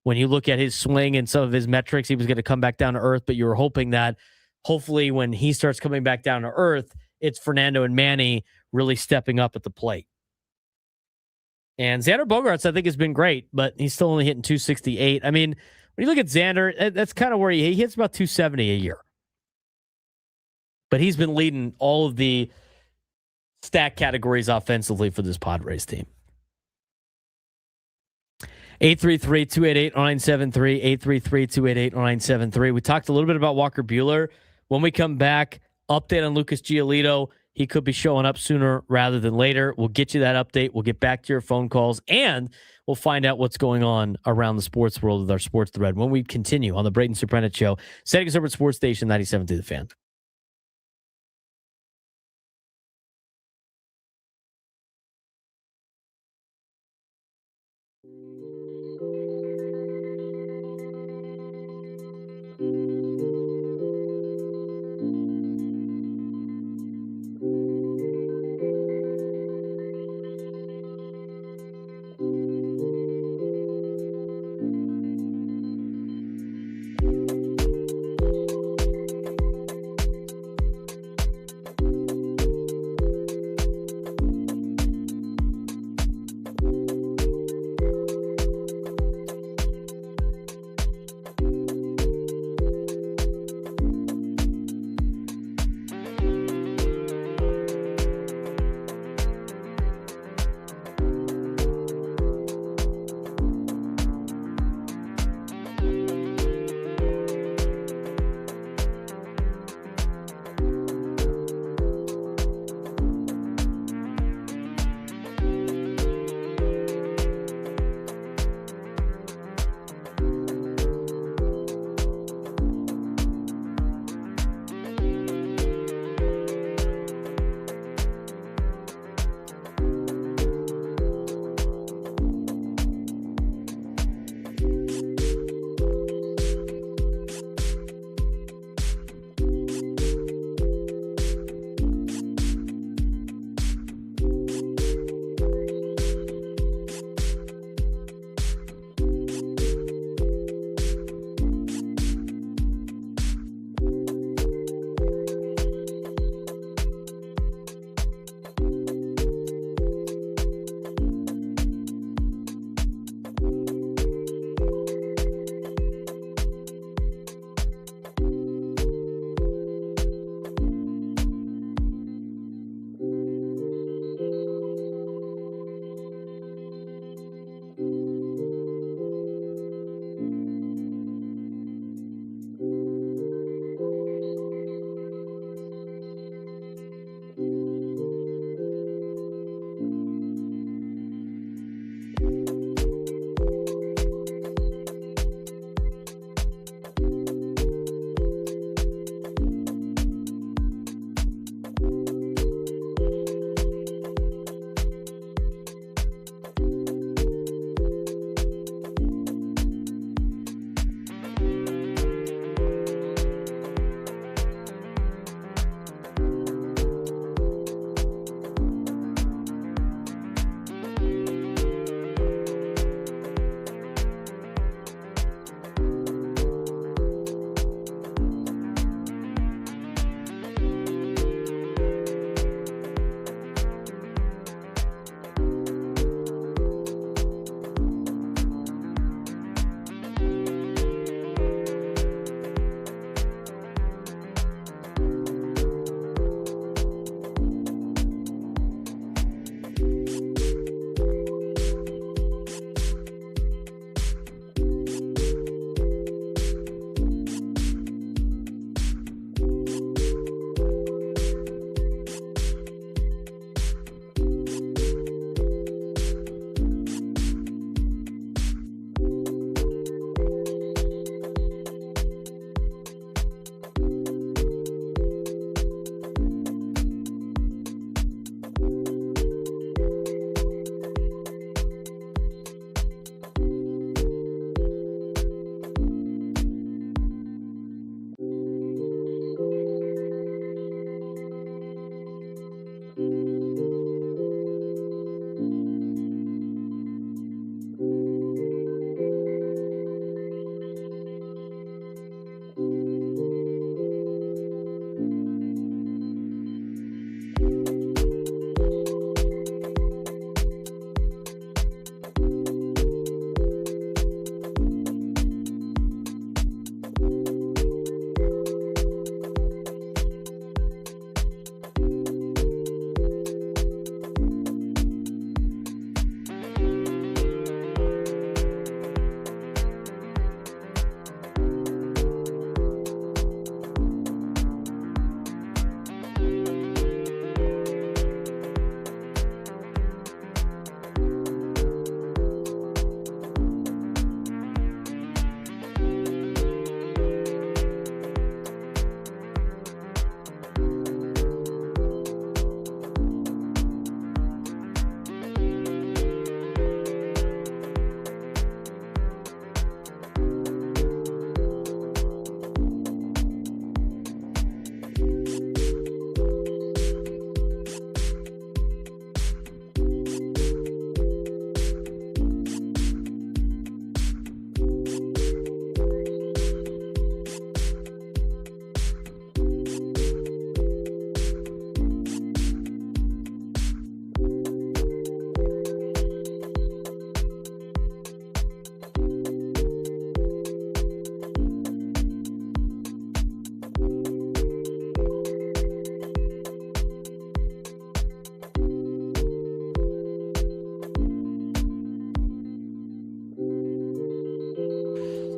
When you look at his swing and some of his metrics, he was going to come back down to earth, but you were hoping that hopefully when he starts coming back down to earth, it's Fernando and Manny really stepping up at the plate. And Xander Bogaerts, I think, has been great, but he's still only hitting 268. I mean, when you look at Xander, that's kind of where he hits about 270 a year. But he's been leading all of the stat categories offensively for this Padres team. 833-288-0973, 833-288-0973. We talked a little bit about Walker Buehler. When we come back, update on Lucas Goilito. He could be showing up sooner rather than later. We'll get you that update. We'll get back to your phone calls, and we'll find out what's going on around the sports world with our sports thread when we continue on the Braden Surprenant Show. Setting us over at Sports Station 97 to the Fan.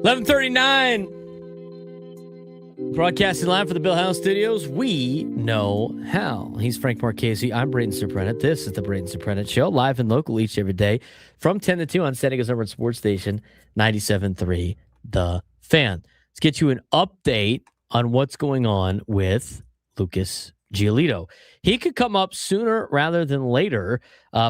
11:39. Broadcasting live for the Bill House Studios. We know how. He's Frank Marchese. I'm Braden Surprenant. This is the Braden Surprenant Show, live and local each every day from 10 to 2 on San Diego's number one sports station, 97.3 The Fan. Let's get you an update on what's going on with Lucas Goilito. He could come up sooner rather than later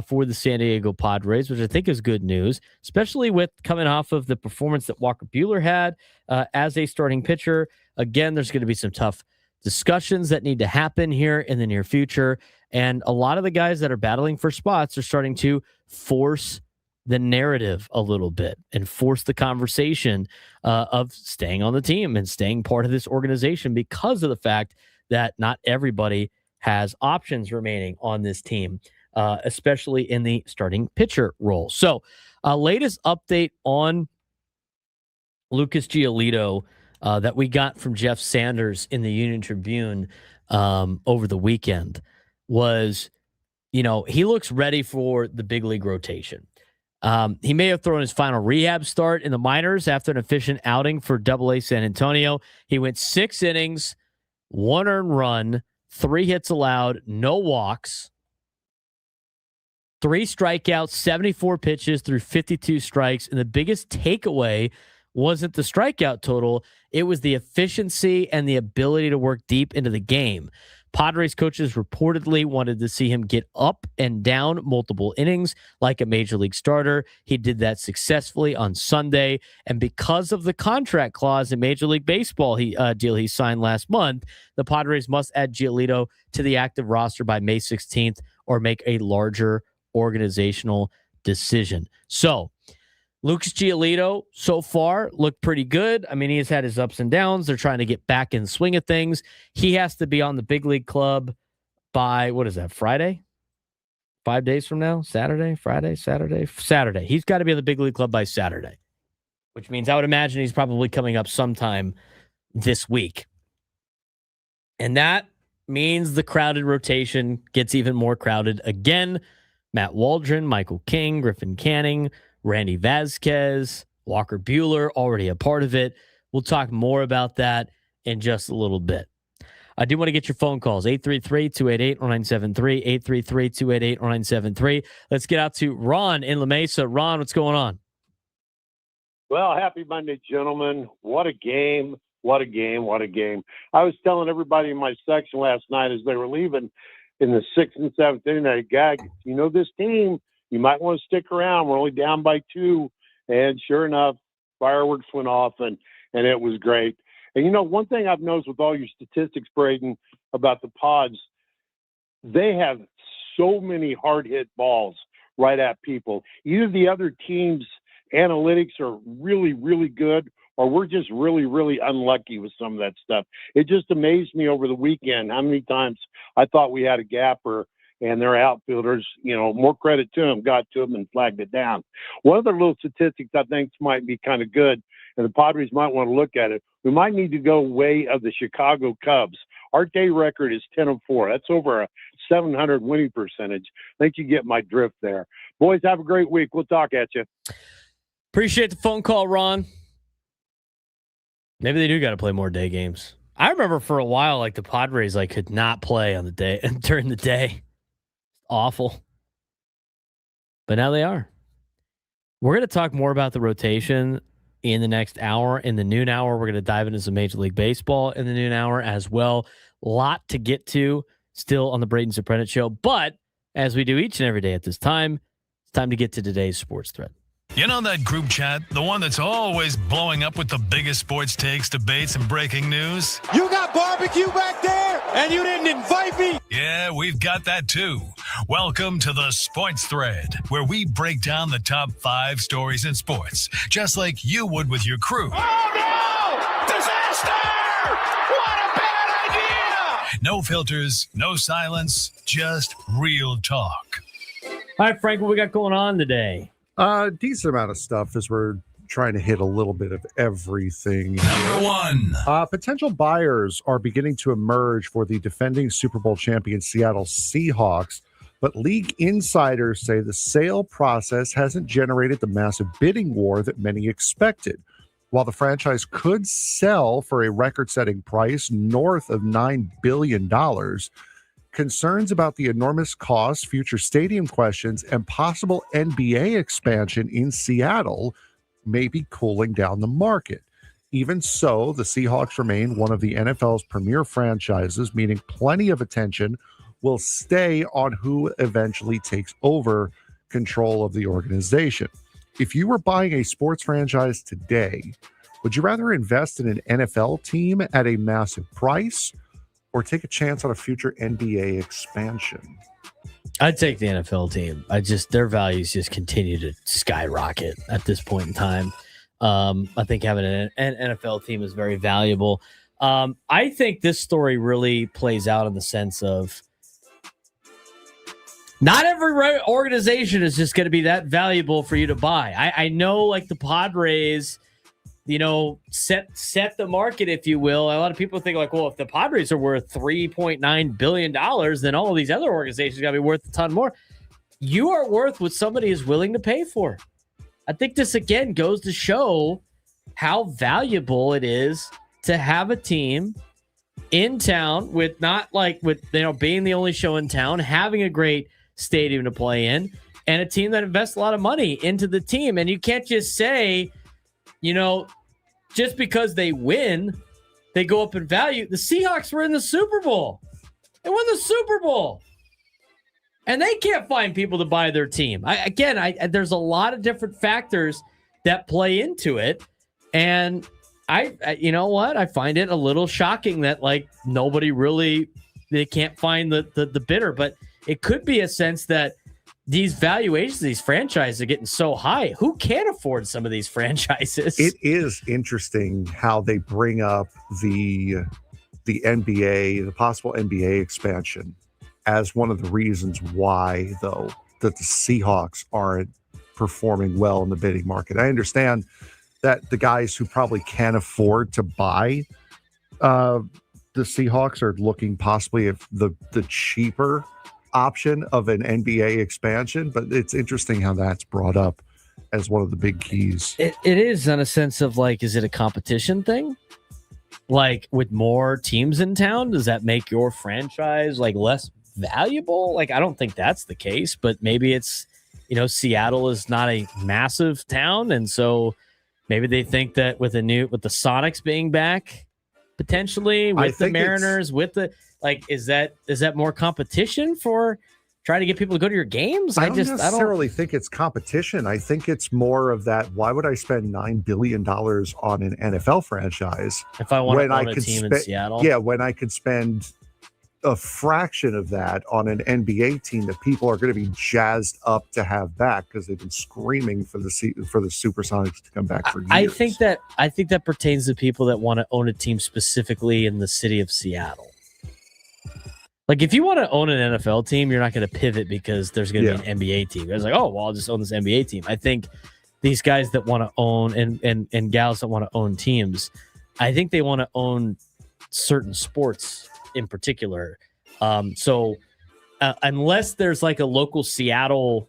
for the San Diego Padres, which I think is good news, especially with coming off of the performance that Walker Buehler had as a starting pitcher. Again, there's going to be some tough discussions that need to happen here in the near future. And a lot of the guys that are battling for spots are starting to force the narrative a little bit and force the conversation of staying on the team and staying part of this organization because of the fact that not everybody has options remaining on this team, especially in the starting pitcher role. So, latest update on Lucas Goilito that we got from Jeff Sanders in the Union Tribune over the weekend was, he looks ready for the big league rotation. He may have thrown his final rehab start in the minors after an efficient outing for AA San Antonio. He went 6 innings, 1 earned run, 3 hits allowed, no walks, 3 strikeouts, 74 pitches through 52 strikes. And the biggest takeaway wasn't the strikeout total. It was the efficiency and the ability to work deep into the game. Padres coaches reportedly wanted to see him get up and down multiple innings like a major league starter. He did that successfully on Sunday. And because of the contract clause in Major League Baseball deal he signed last month, the Padres must add Gilito to the active roster by May 16th or make a larger organizational decision. So, Lucas Goilito so far looked pretty good. I mean, he has had his ups and downs. They're trying to get back in the swing of things. He has to be on the big league club by, Friday? 5 days from now? Saturday? Friday? Saturday? Saturday. He's got to be on the big league club by Saturday, which means I would imagine he's probably coming up sometime this week. And that means the crowded rotation gets even more crowded again. Matt Waldron, Michael King, Griffin Canning, Randy Vasquez, Walker Buehler, already a part of it. We'll talk more about that in just a little bit. I do want to get your phone calls, 833-288-0973, 833-288-0973. Let's get out to Ron in La Mesa. Ron, what's going on? Well, happy Monday, gentlemen. What a game. What a game. What a game. I was telling everybody in my section last night as they were leaving in the 6th and 7th inning, this team, you might want to stick around. We're only down by 2. And sure enough, fireworks went off, and it was great. And, one thing I've noticed with all your statistics, Braden, about the Pods, they have so many hard-hit balls right at people. Either the other team's analytics are really, really good, or we're just really, really unlucky with some of that stuff. It just amazed me over the weekend how many times I thought we had a gapper, and their outfielders, more credit to them, got to them and flagged it down. One of the little statistics I think might be kind of good, and the Padres might want to look at it. We might need to go way of the Chicago Cubs. Our day record is 10-4. That's over a 700 winning percentage. I think you get my drift there. Boys, have a great week. We'll talk at you. Appreciate the phone call, Ron. Maybe they do got to play more day games. I remember for a while, the Padres could not play on the day and during the day. Awful. But now they are. We're going to talk more about the rotation in the next hour. In the noon hour, we're going to dive into some Major League Baseball in the noon hour as well. A lot to get to still on the Braden Surprenant Show. But as we do each and every day at this time, it's time to get to today's sports thread. You know that group chat? The one that's always blowing up with the biggest sports takes, debates, and breaking news? You got barbecue back there, and you didn't invite me? Yeah, we've got that too. Welcome to the Sports Thread, where we break down the top 5 stories in sports, just like you would with your crew. Oh, no! Disaster! What a bad idea! No filters, no silence, just real talk. All right, Frank, what we got going on today? Decent amount of stuff as we're trying to hit a little bit of everything. Number 1. Potential buyers are beginning to emerge for the defending Super Bowl champion Seattle Seahawks, but league insiders say the sale process hasn't generated the massive bidding war that many expected. While the franchise could sell for a record-setting price north of $9 billion, concerns about the enormous cost, future stadium questions, and possible NBA expansion in Seattle may be cooling down the market. Even so, the Seahawks remain one of the NFL's premier franchises, meaning plenty of attention will stay on who eventually takes over control of the organization. If you were buying a sports franchise today, would you rather invest in an NFL team at a massive price or take a chance on a future NBA expansion? I'd take the NFL team. Their values just continue to skyrocket at this point in time. I think having an NFL team is very valuable. I think this story really plays out in the sense of not every organization is just going to be that valuable for you to buy. I know, like the Padres, set the market, if you will. A lot of people think like, well, if the Padres are worth $3.9 billion, then all of these other organizations got to be worth a ton more. You are worth what somebody is willing to pay for. I think this, again, goes to show how valuable it is to have a team in town with being the only show in town, having a great stadium to play in, and a team that invests a lot of money into the team. And you can't just say, just because they win, they go up in value. The Seahawks were in the Super Bowl. They won the Super Bowl. And they can't find people to buy their team. There's a lot of different factors that play into it. And you know what? I find it a little shocking that they can't find the bidder. But it could be a sense that these valuations, these franchises are getting so high. Who can afford some of these franchises? It is interesting how they bring up the NBA, the possible NBA expansion, as one of the reasons why, though, that the Seahawks aren't performing well in the bidding market. I understand that the guys who probably can't afford to buy the Seahawks are looking possibly at the cheaper option of an NBA expansion, but it's interesting how that's brought up as one of the big keys. It is, in a sense of is it a competition thing? Like, with more teams in town, does that make your franchise less valuable? I don't think that's the case, but maybe it's, Seattle is not a massive town, and so maybe they think that with the Sonics being back, potentially with the Mariners, with the is that more competition for trying to get people to go to your games? I don't necessarily think it's competition. I think it's more of that. Why would I spend $9 billion on an NFL franchise if I want to own a team in Seattle? Yeah, when I could spend a fraction of that on an NBA team that people are going to be jazzed up to have back because they've been screaming for the Supersonics to come back for years. I think that pertains to people that want to own a team specifically in the city of Seattle. If you want to own an NFL team, you're not going to pivot because there's going to be an NBA team. It's I'll just own this NBA team. I think these guys that want to own and gals that want to own teams, I think they want to own certain sports in particular. So unless there's a local Seattle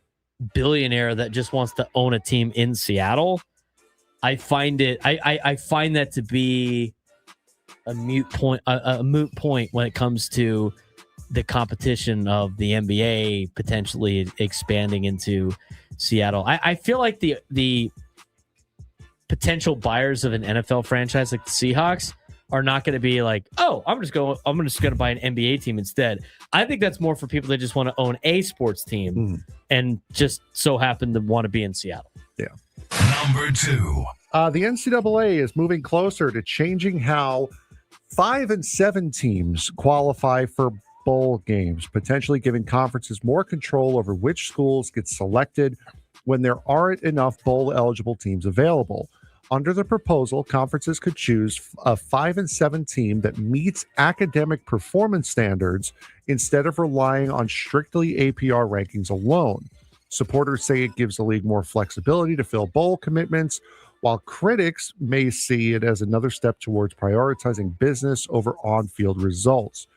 billionaire that just wants to own a team in Seattle, I find that to be a moot point when it comes to the competition of the NBA potentially expanding into Seattle. I feel like the potential buyers of an NFL franchise like the Seahawks are not going to be I'm just going to buy an NBA team instead. I think that's more for people that just want to own a sports team and just so happen to want to be in Seattle. Yeah. Number 2. The NCAA is moving closer to changing how 5 and 7 teams qualify for bowl games, potentially giving conferences more control over which schools get selected when there aren't enough bowl-eligible teams available. Under the proposal, conferences could choose a 5 and 7 team that meets academic performance standards instead of relying on strictly APR rankings alone. Supporters say it gives the league more flexibility to fill bowl commitments, while critics may see it as another step towards prioritizing business over on-field results.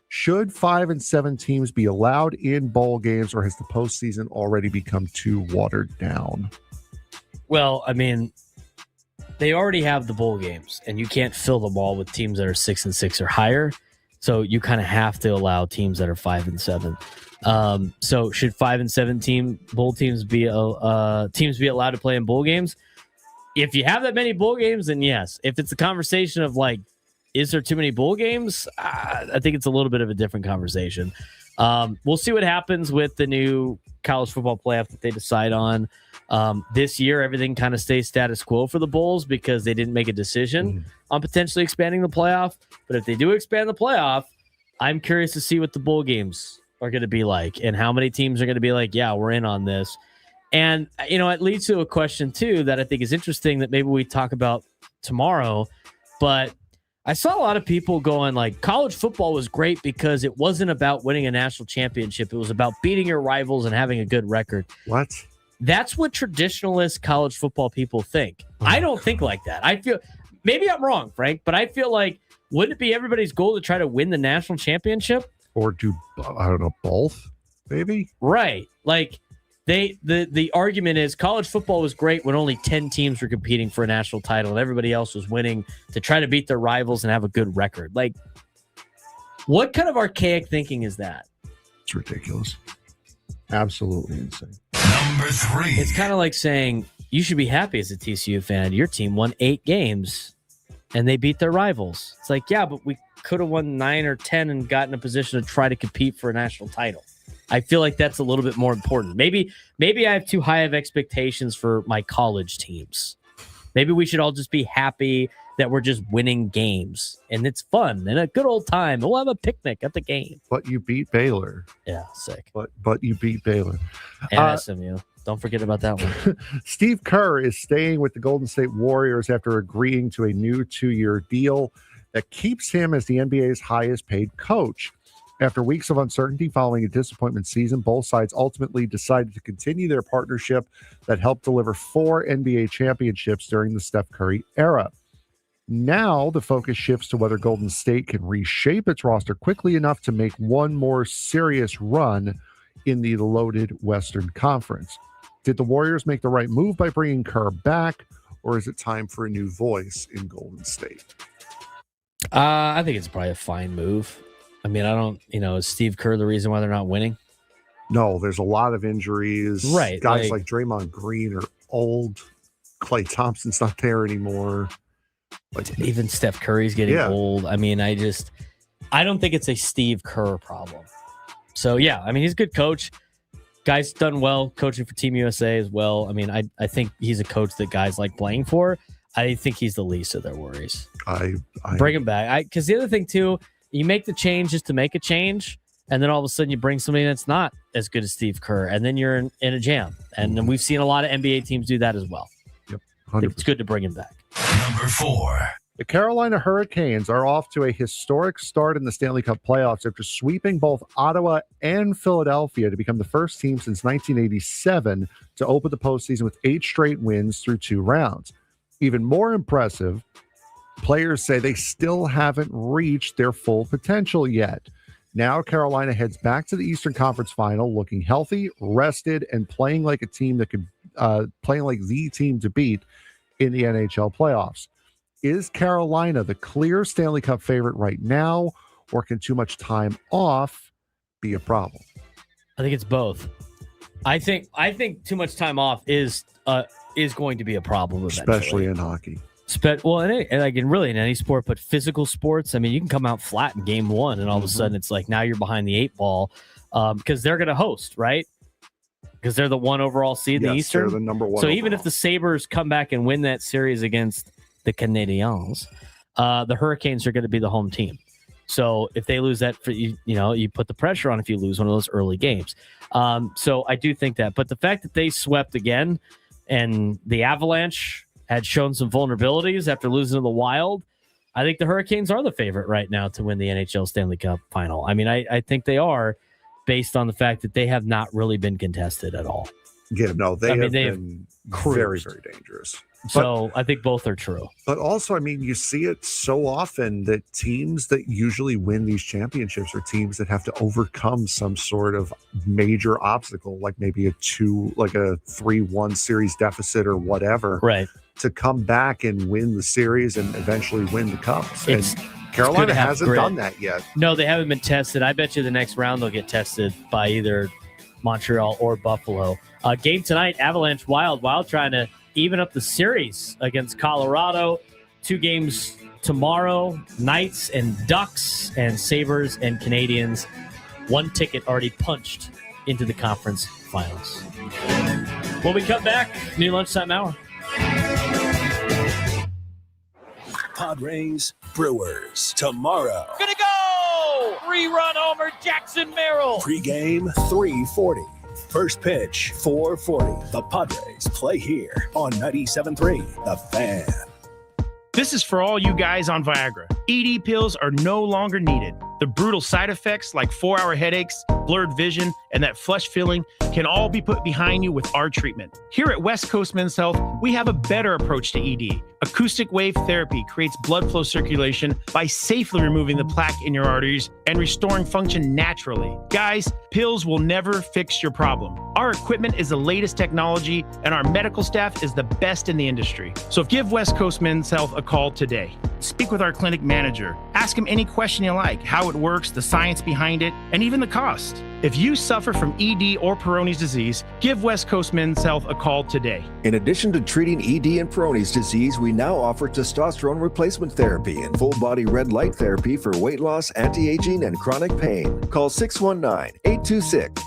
Should 5 and 7 teams be allowed in bowl games, or has the postseason already become too watered down? Well, I mean, they already have the bowl games, and you can't fill them all with teams that are 6-6 or higher. So you kind of have to allow teams that are 5-7. So should 5-7 bowl teams be allowed to play in bowl games? If you have that many bowl games, then yes. If it's a conversation of like, is there too many bowl games? I think it's a little bit of a different conversation. We'll see what happens with the new college football playoff that they decide on. This year, everything kind of stays status quo for the bowls because they didn't make a decision on potentially expanding the playoff. But if they do expand the playoff, I'm curious to see what the bowl games are going to be like and how many teams are going to be like, yeah, we're in on this. And, it leads to a question, too, that I think is interesting that maybe we talk about tomorrow. But I saw a lot of people going like college football was great because it wasn't about winning a national championship. It was about beating your rivals and having a good record. What? That's what traditionalist college football people think. I don't think like that. I feel maybe I'm wrong, Frank, but I feel like wouldn't it be everybody's goal to try to win the national championship? Or do, I don't know, both, maybe? Right. Like the argument is college football was great when only 10 teams were competing for a national title and everybody else was winning to try to beat their rivals and have a good record. Like, what kind of archaic thinking is that? It's ridiculous. Absolutely insane. Number 3. It's kind of like saying you should be happy as a TCU fan. Your team won 8 games and they beat their rivals. It's like, yeah, but we could have won 9 or 10 and gotten in a position to try to compete for a national title. I feel like that's a little bit more important. Maybe I have too high of expectations for my college teams. Maybe we should all just be happy that we're just winning games and it's fun and a good old time. We'll have a picnic at the game. But you beat Baylor. Yeah, sick. But you beat Baylor. And SMU. Don't forget about that one. Steve Kerr is staying with the Golden State Warriors after agreeing to a new 2-year deal that keeps him as the NBA's highest paid coach. After weeks of uncertainty following a disappointment season, both sides ultimately decided to continue their partnership that helped deliver 4 NBA championships during the Steph Curry era. Now the focus shifts to whether Golden State can reshape its roster quickly enough to make one more serious run in the loaded Western Conference. Did the Warriors make the right move by bringing Kerr back, or is it time for a new voice in Golden State? I think it's probably a fine move. I mean, I don't, is Steve Kerr the reason why they're not winning? No, there's a lot of injuries. Right. Guys like Draymond Green are old. Klay Thompson's not there anymore. Even Steph Curry's getting old. I mean, I don't think it's a Steve Kerr problem. So, yeah, I mean, he's a good coach. Guy's done well coaching for Team USA as well. I mean, I think he's a coach that guys like playing for. I think he's the least of their worries. I bring him back. Because the other thing, too, you make the change just to make a change, and then all of a sudden you bring somebody that's not as good as Steve Kerr, and then you're in a jam. And then we've seen a lot of NBA teams do that as well. Yep, I think it's good to bring him back. Number 4. The Carolina Hurricanes are off to a historic start in the Stanley Cup playoffs after sweeping both Ottawa and Philadelphia to become the first team since 1987 to open the postseason with 8 straight wins through 2 rounds. Even more impressive, players say they still haven't reached their full potential yet. Now Carolina heads back to the Eastern Conference Final, looking healthy, rested, and playing like a team that could, playing like the team to beat in the NHL playoffs. Is Carolina the clear Stanley Cup favorite right now, or can too much time off be a problem? I think it's both. I think too much time off is going to be a problem eventually. Especially in hockey. In any sport, but physical sports. I mean, you can come out flat in game 1, and all of a sudden it's like now you're behind the 8 ball because they're going to host, right? Because they're the 1 overall seed in the Eastern. They're the number 1. So even if the Sabres come back and win that series against the Canadiens, the Hurricanes are going to be the home team. So if they lose that, you put the pressure on if you lose one of those early games. So I do think that. But the fact that they swept again and the Avalanche had shown some vulnerabilities after losing to the Wild, I think the Hurricanes are the favorite right now to win the NHL Stanley Cup final. I mean, I think they are based on the fact that they have not really been contested at all. Yeah, no, they have been very, very dangerous. So I think both are true. But also, I mean, you see it so often that teams that usually win these championships are teams that have to overcome some sort of major obstacle, like maybe a 3-1 series deficit or whatever. Right. to come back and win the series and eventually win the Cups. And Carolina hasn't grit. done that yet. No, they haven't been tested. I bet you the next round they'll get tested by either Montreal or Buffalo. Game tonight, Avalanche Wild trying to even up the series against Colorado. 2 games tomorrow, Knights and Ducks and Sabres and Canadians. 1 ticket already punched into the conference finals. When we come back, new lunchtime hour. Padres, Brewers, tomorrow. Gonna go! 3-run homer, Jackson Merrill. Pre-game, 3:40. First pitch, 4:40. The Padres play here on 97.3 The Fan. This is for all you guys on Viagra. ED pills are no longer needed. The brutal side effects like 4-hour headaches, blurred vision, and that flush feeling can all be put behind you with our treatment. Here at West Coast Men's Health, we have a better approach to ED. Acoustic wave therapy creates blood flow circulation by safely removing the plaque in your arteries and restoring function naturally. Guys, pills will never fix your problem. Our equipment is the latest technology, and our medical staff is the best in the industry. So give West Coast Men's Health a call today. Speak with our clinic manager. Ask him any question you like, how it works, the science behind it, and even the cost. If you suffer from ED or Peyronie's disease, give West Coast Men's Health a call today. In addition to treating ED and Peyronie's disease, we now offer testosterone replacement therapy and full-body red light therapy for weight loss, anti-aging, and chronic pain. Call 619-826.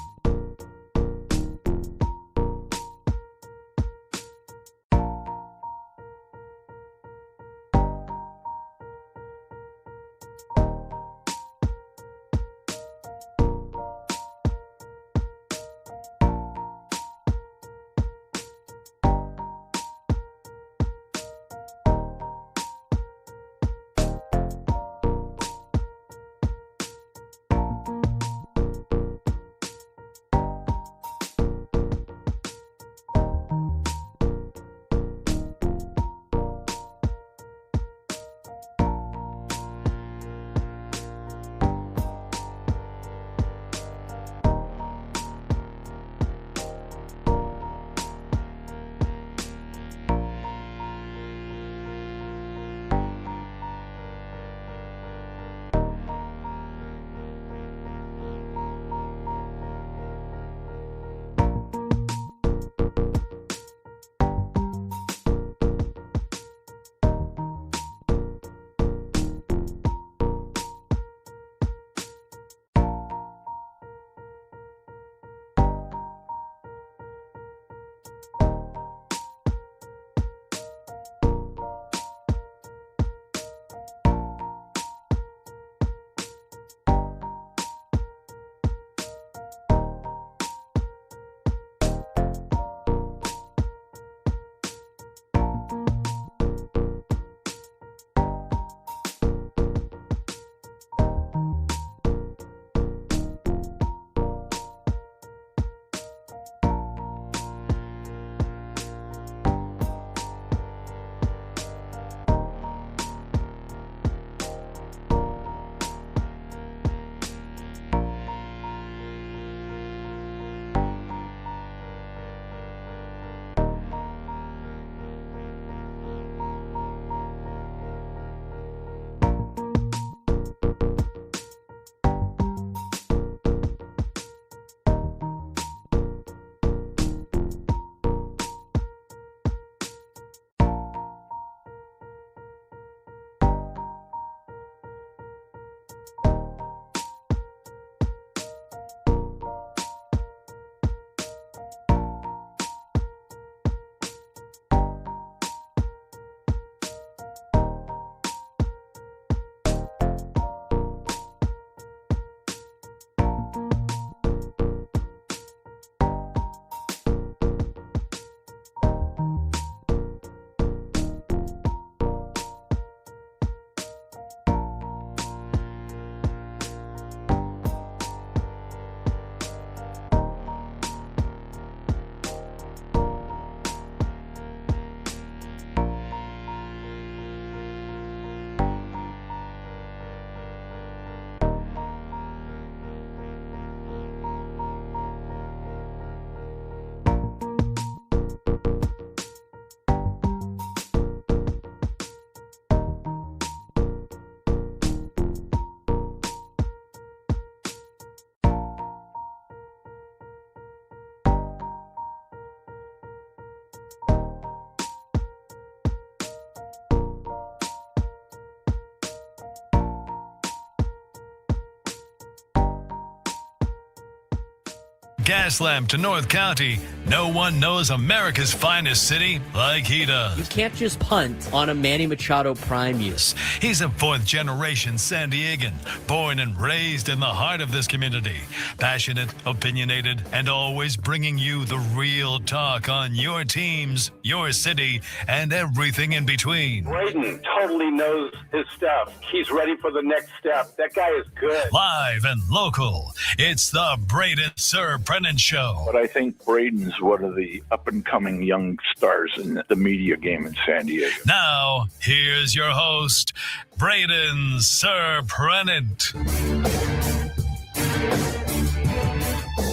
Gaslamp to North County, no one knows America's finest city like he does. You can't just punt on a Manny Machado prime use. He's a fourth-generation San Diegan, born and raised in the heart of this community. Passionate, opinionated, and always bringing you the real talk on your teams, your city, and everything in between. Braden totally knows his stuff. He's ready for the next step. That guy is good. Live and local, it's the Braden Surprenant Show. But I think Braden's one of the up-and-coming young stars in the media game in San Diego. Now, here's your host, Braden Surprenant.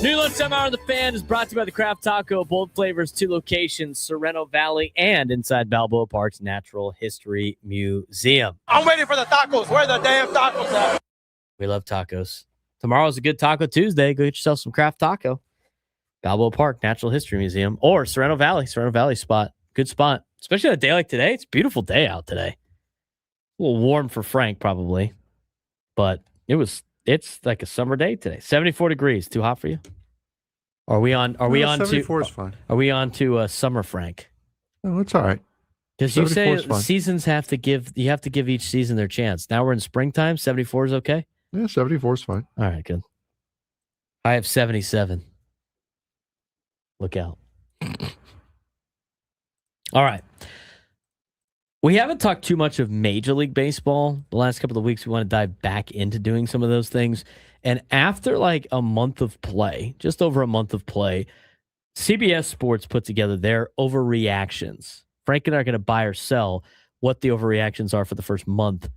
New Lunchtime Hour of the Fan is brought to you by the Craft Taco. Bold flavors, 2 locations, Sorrento Valley and inside Balboa Park's Natural History Museum. I'm waiting for the tacos. Where are the damn tacos at? We love tacos. Tomorrow's a good Taco Tuesday. Go get yourself some Craft Taco. Balboa Park, Natural History Museum, or Sorrento Valley spot. Good spot. Especially on a day like today. It's a beautiful day out today. A little warm for Frank, probably. But it's like a summer day today. 74 degrees. Too hot for you? Are we on 74 is fine. Are we on to summer, Frank? Oh, it's all right. Because you say seasons have to give each season their chance. Now we're in springtime. 74 is okay? Yeah, 74 is fine. All right, good. I have 77. Look out. All right. We haven't talked too much of Major League Baseball the last couple of weeks. We want to dive back into doing some of those things. And after like a month of play, just over a month of play, CBS Sports put together their overreactions. Frank and I are going to buy or sell what the overreactions are for the first month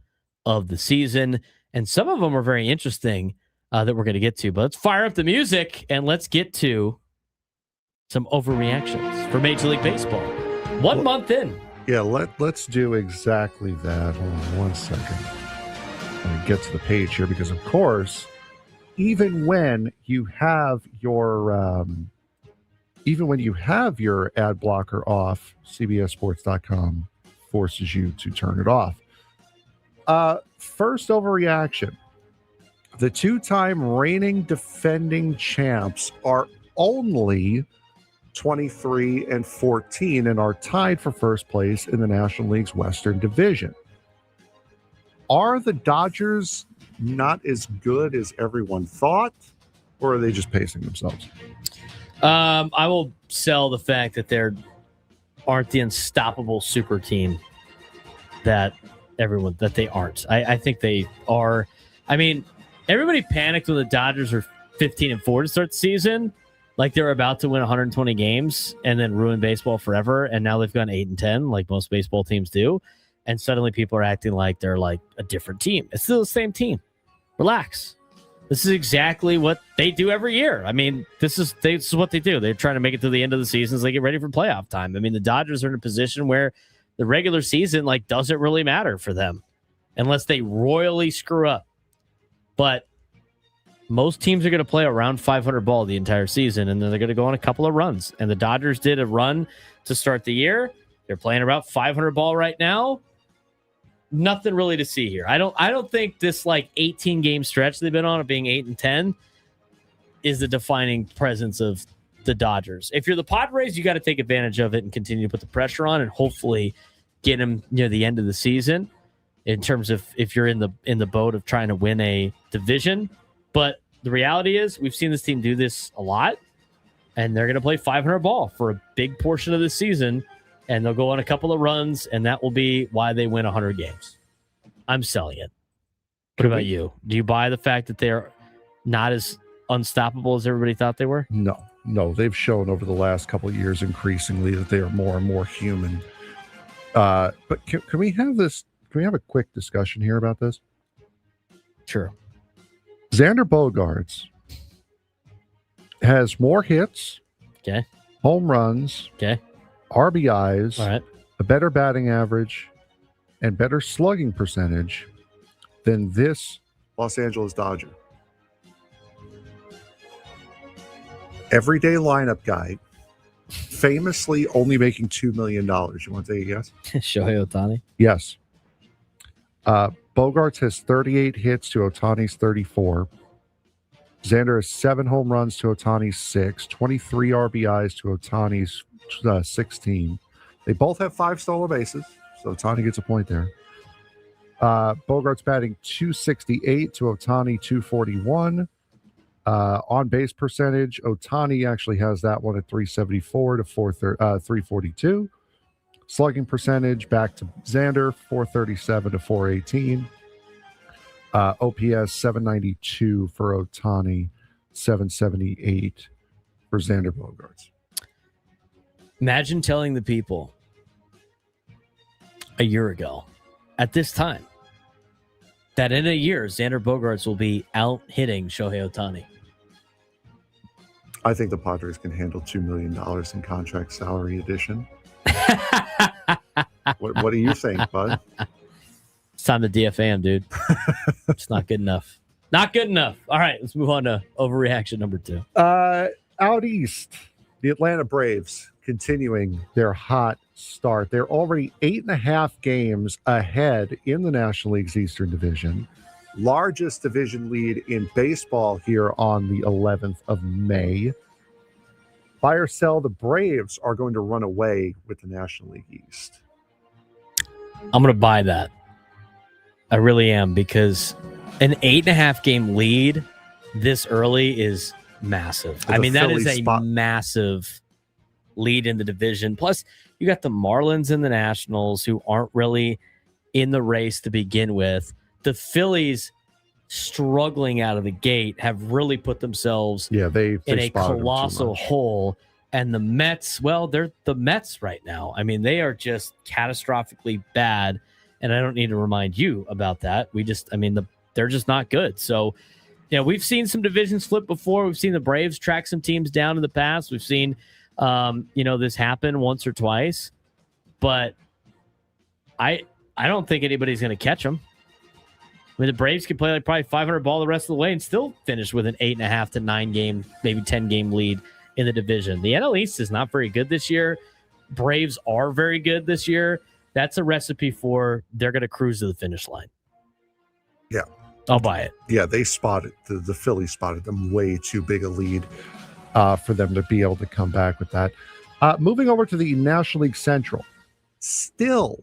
of the season. And some of them are very interesting that we're going to get to. But let's fire up the music and let's get to some overreactions for Major League Baseball. 1 month in. Yeah, let's do exactly that. Hold on 1 second. Let me get to the page here because, of course, even when you have your ad blocker off, CBSSports.com forces you to turn it off. First overreaction. The 2-time reigning defending champs are only 23-14 and are tied for first place in the National League's Western Division. Are the Dodgers not as good as everyone thought, or are they just pacing themselves? I will sell the fact that they aren't the unstoppable super team that they aren't. I think they are. I mean, everybody panicked when the Dodgers were 15-4 to start the season. Like they're about to win 120 games and then ruin baseball forever. And now they've gone 8-10, like most baseball teams do. And suddenly people are acting like they're like a different team. It's still the same team. Relax. This is exactly what they do every year. I mean, this is what they do. They're trying to make it to the end of the season as they get ready for playoff time. I mean, the Dodgers are in a position where the regular season like doesn't really matter for them unless they royally screw up. But most teams are going to play around 500 ball the entire season, and then they're going to go on a couple of runs. And the Dodgers did a run to start the year. They're playing about 500 ball right now. Nothing really to see here. I don't think this like 18 game stretch they've been on of being 8-10 is the defining presence of the Dodgers. If you're the Padres, you got to take advantage of it and continue to put the pressure on and hopefully get them near the end of the season in terms of if you're in the boat of trying to win a division. But the reality is we've seen this team do this a lot, and they're going to play 500 ball for a big portion of this season, and they'll go on a couple of runs, and that will be why they win 100 games. I'm selling it. What about you? Do you buy the fact that they're not as unstoppable as everybody thought they were? No. They've shown over the last couple of years increasingly that they are more and more human. But can we have this? Can we have a quick discussion here about this? Sure. Xander Bogaerts has more hits, home runs, RBIs, all right, a better batting average, and better slugging percentage than this Los Angeles Dodger. Everyday lineup guy, famously only making $2 million. You want to take a guess? Shohei Ohtani? Yes. Bogaerts has 38 hits to Ohtani's 34. Xander has 7 home runs to Ohtani's 6, 23 RBIs to Ohtani's 16. They both have 5 stolen bases, so Ohtani gets a point there. Bogart's batting .268 to Ohtani .241. On base percentage, Ohtani actually has that one at .374 to 342. Slugging percentage back to Xander, .437 to .418. OPS 792 for Ohtani, 778 for Xander Bogaerts. Imagine telling the people a year ago at this time that in a year Xander Bogaerts will be out hitting Shohei Ohtani. I think the Padres can handle $2 million in contract salary addition. What do you think, bud? It's time to DFA him, dude. It's not good enough. Not good enough. All right, let's move on to overreaction number 2. Out east, the Atlanta Braves continuing their hot start. They're already 8.5 games ahead in the National League's Eastern Division. Largest division lead in baseball here on the 11th of May. Buy or sell, the Braves are going to run away with the National League East. I'm going to buy that. I really am, because an 8.5 game lead this early is massive. I mean, that is a massive lead in the division. Plus, you got the Marlins and the Nationals, who aren't really in the race to begin with. The Phillies, struggling out of the gate, have really put themselves in a colossal hole. And the Mets, well, they're the Mets right now. I mean, they are just catastrophically bad. And I don't need to remind you about that. They're just not good. So, we've seen some divisions flip before. We've seen the Braves track some teams down in the past. We've seen, this happen once or twice. But I don't think anybody's going to catch them. I mean, the Braves could play like probably 500 ball the rest of the way and still finish with an 8.5 to 9 game, maybe 10 game lead in the division. The NL East is not very good this year. Braves are very good this year. That's a recipe for they're going to cruise to the finish line. Yeah. I'll buy it. Yeah, they spotted, the Phillies spotted them way too big a lead for them to be able to come back with that. Moving over to the National League Central. Still,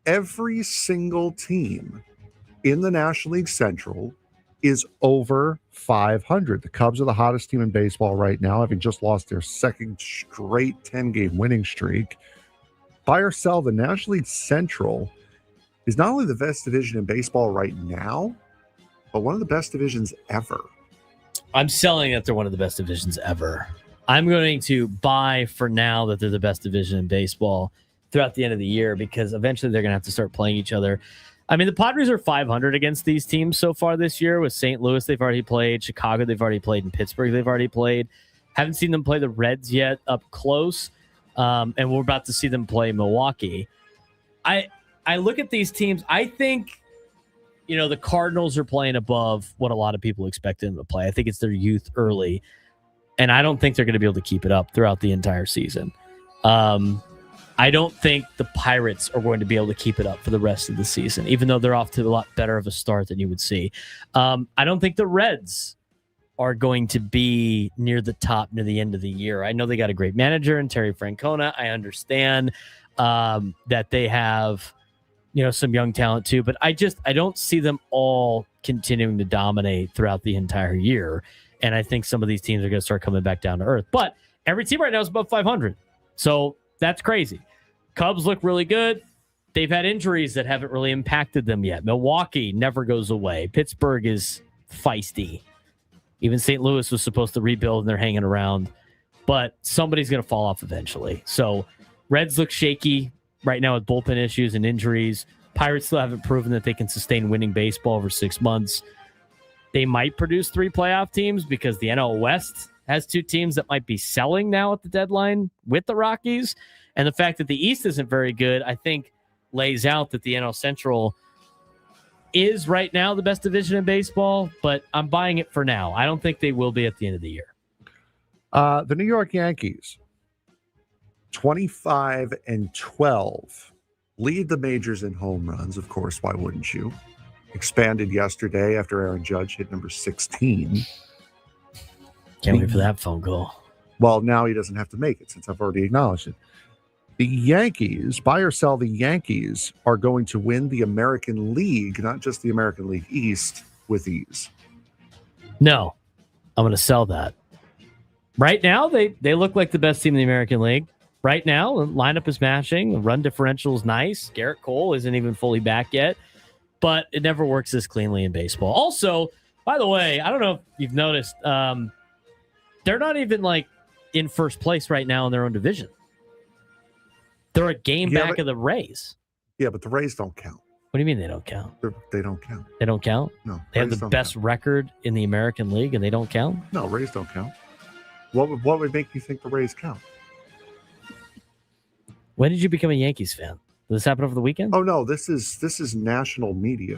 every single team in the National League Central is over 500. The Cubs are the hottest team in baseball right now, having just lost their second straight 10-game winning streak. Buy or sell, the National League Central is not only the best division in baseball right now, but one of the best divisions ever. I'm selling that they're one of the best divisions ever. I'm going to buy for now that they're the best division in baseball throughout the end of the year, because eventually they're going to have to start playing each other. I mean, the Padres are 500 against these teams so far this year. With St. Louis, they've already played. Chicago, they've already played. And Pittsburgh, they've already played. Haven't seen them play the Reds yet up close. And we're about to see them play Milwaukee. I look at these teams. I think, the Cardinals are playing above what a lot of people expected them to play. I think it's their youth early. And I don't think they're going to be able to keep it up throughout the entire season. I don't think the Pirates are going to be able to keep it up for the rest of the season, even though they're off to a lot better of a start than you would see. I don't think the Reds are going to be near the top near the end of the year. I know they got a great manager in Terry Francona. I understand that they have, some young talent too, but I don't see them all continuing to dominate throughout the entire year. And I think some of these teams are going to start coming back down to earth. But every team right now is above 500. So that's crazy. Cubs look really good. They've had injuries that haven't really impacted them yet. Milwaukee never goes away. Pittsburgh is feisty. Even St. Louis was supposed to rebuild, and they're hanging around. But somebody's going to fall off eventually. So Reds look shaky right now with bullpen issues and injuries. Pirates still haven't proven that they can sustain winning baseball over 6 months. They might produce 3 playoff teams because the NL West has 2 teams that might be selling now at the deadline with the Rockies. And the fact that the East isn't very good, I think, lays out that the NL Central is right now the best division in baseball, but I'm buying it for now. I don't think they will be at the end of the year. The New York Yankees, 25-12, lead the majors in home runs. Of course, why wouldn't you? Expanded yesterday after Aaron Judge hit number 16. Can't wait for that phone call. Well, now he doesn't have to make it since I've already acknowledged it. The Yankees, buy or sell, the Yankees are going to win the American League, not just the American League East, with ease. No, I'm going to sell that. Right now, they look like the best team in the American League. Right now, the lineup is matching. The run differential is nice. Garrett Cole isn't even fully back yet, but it never works this cleanly in baseball. Also, by the way, I don't know if you've noticed, they're not even like in first place right now in their own division. They're a game back of the Rays. Yeah, but the Rays don't count. What do you mean they don't count? They don't count. They don't count? No. They have the best record in the American League and they don't count? No, Rays don't count. What would make you think the Rays count? When did you become a Yankees fan? Did this happen over the weekend? Oh no, this is national media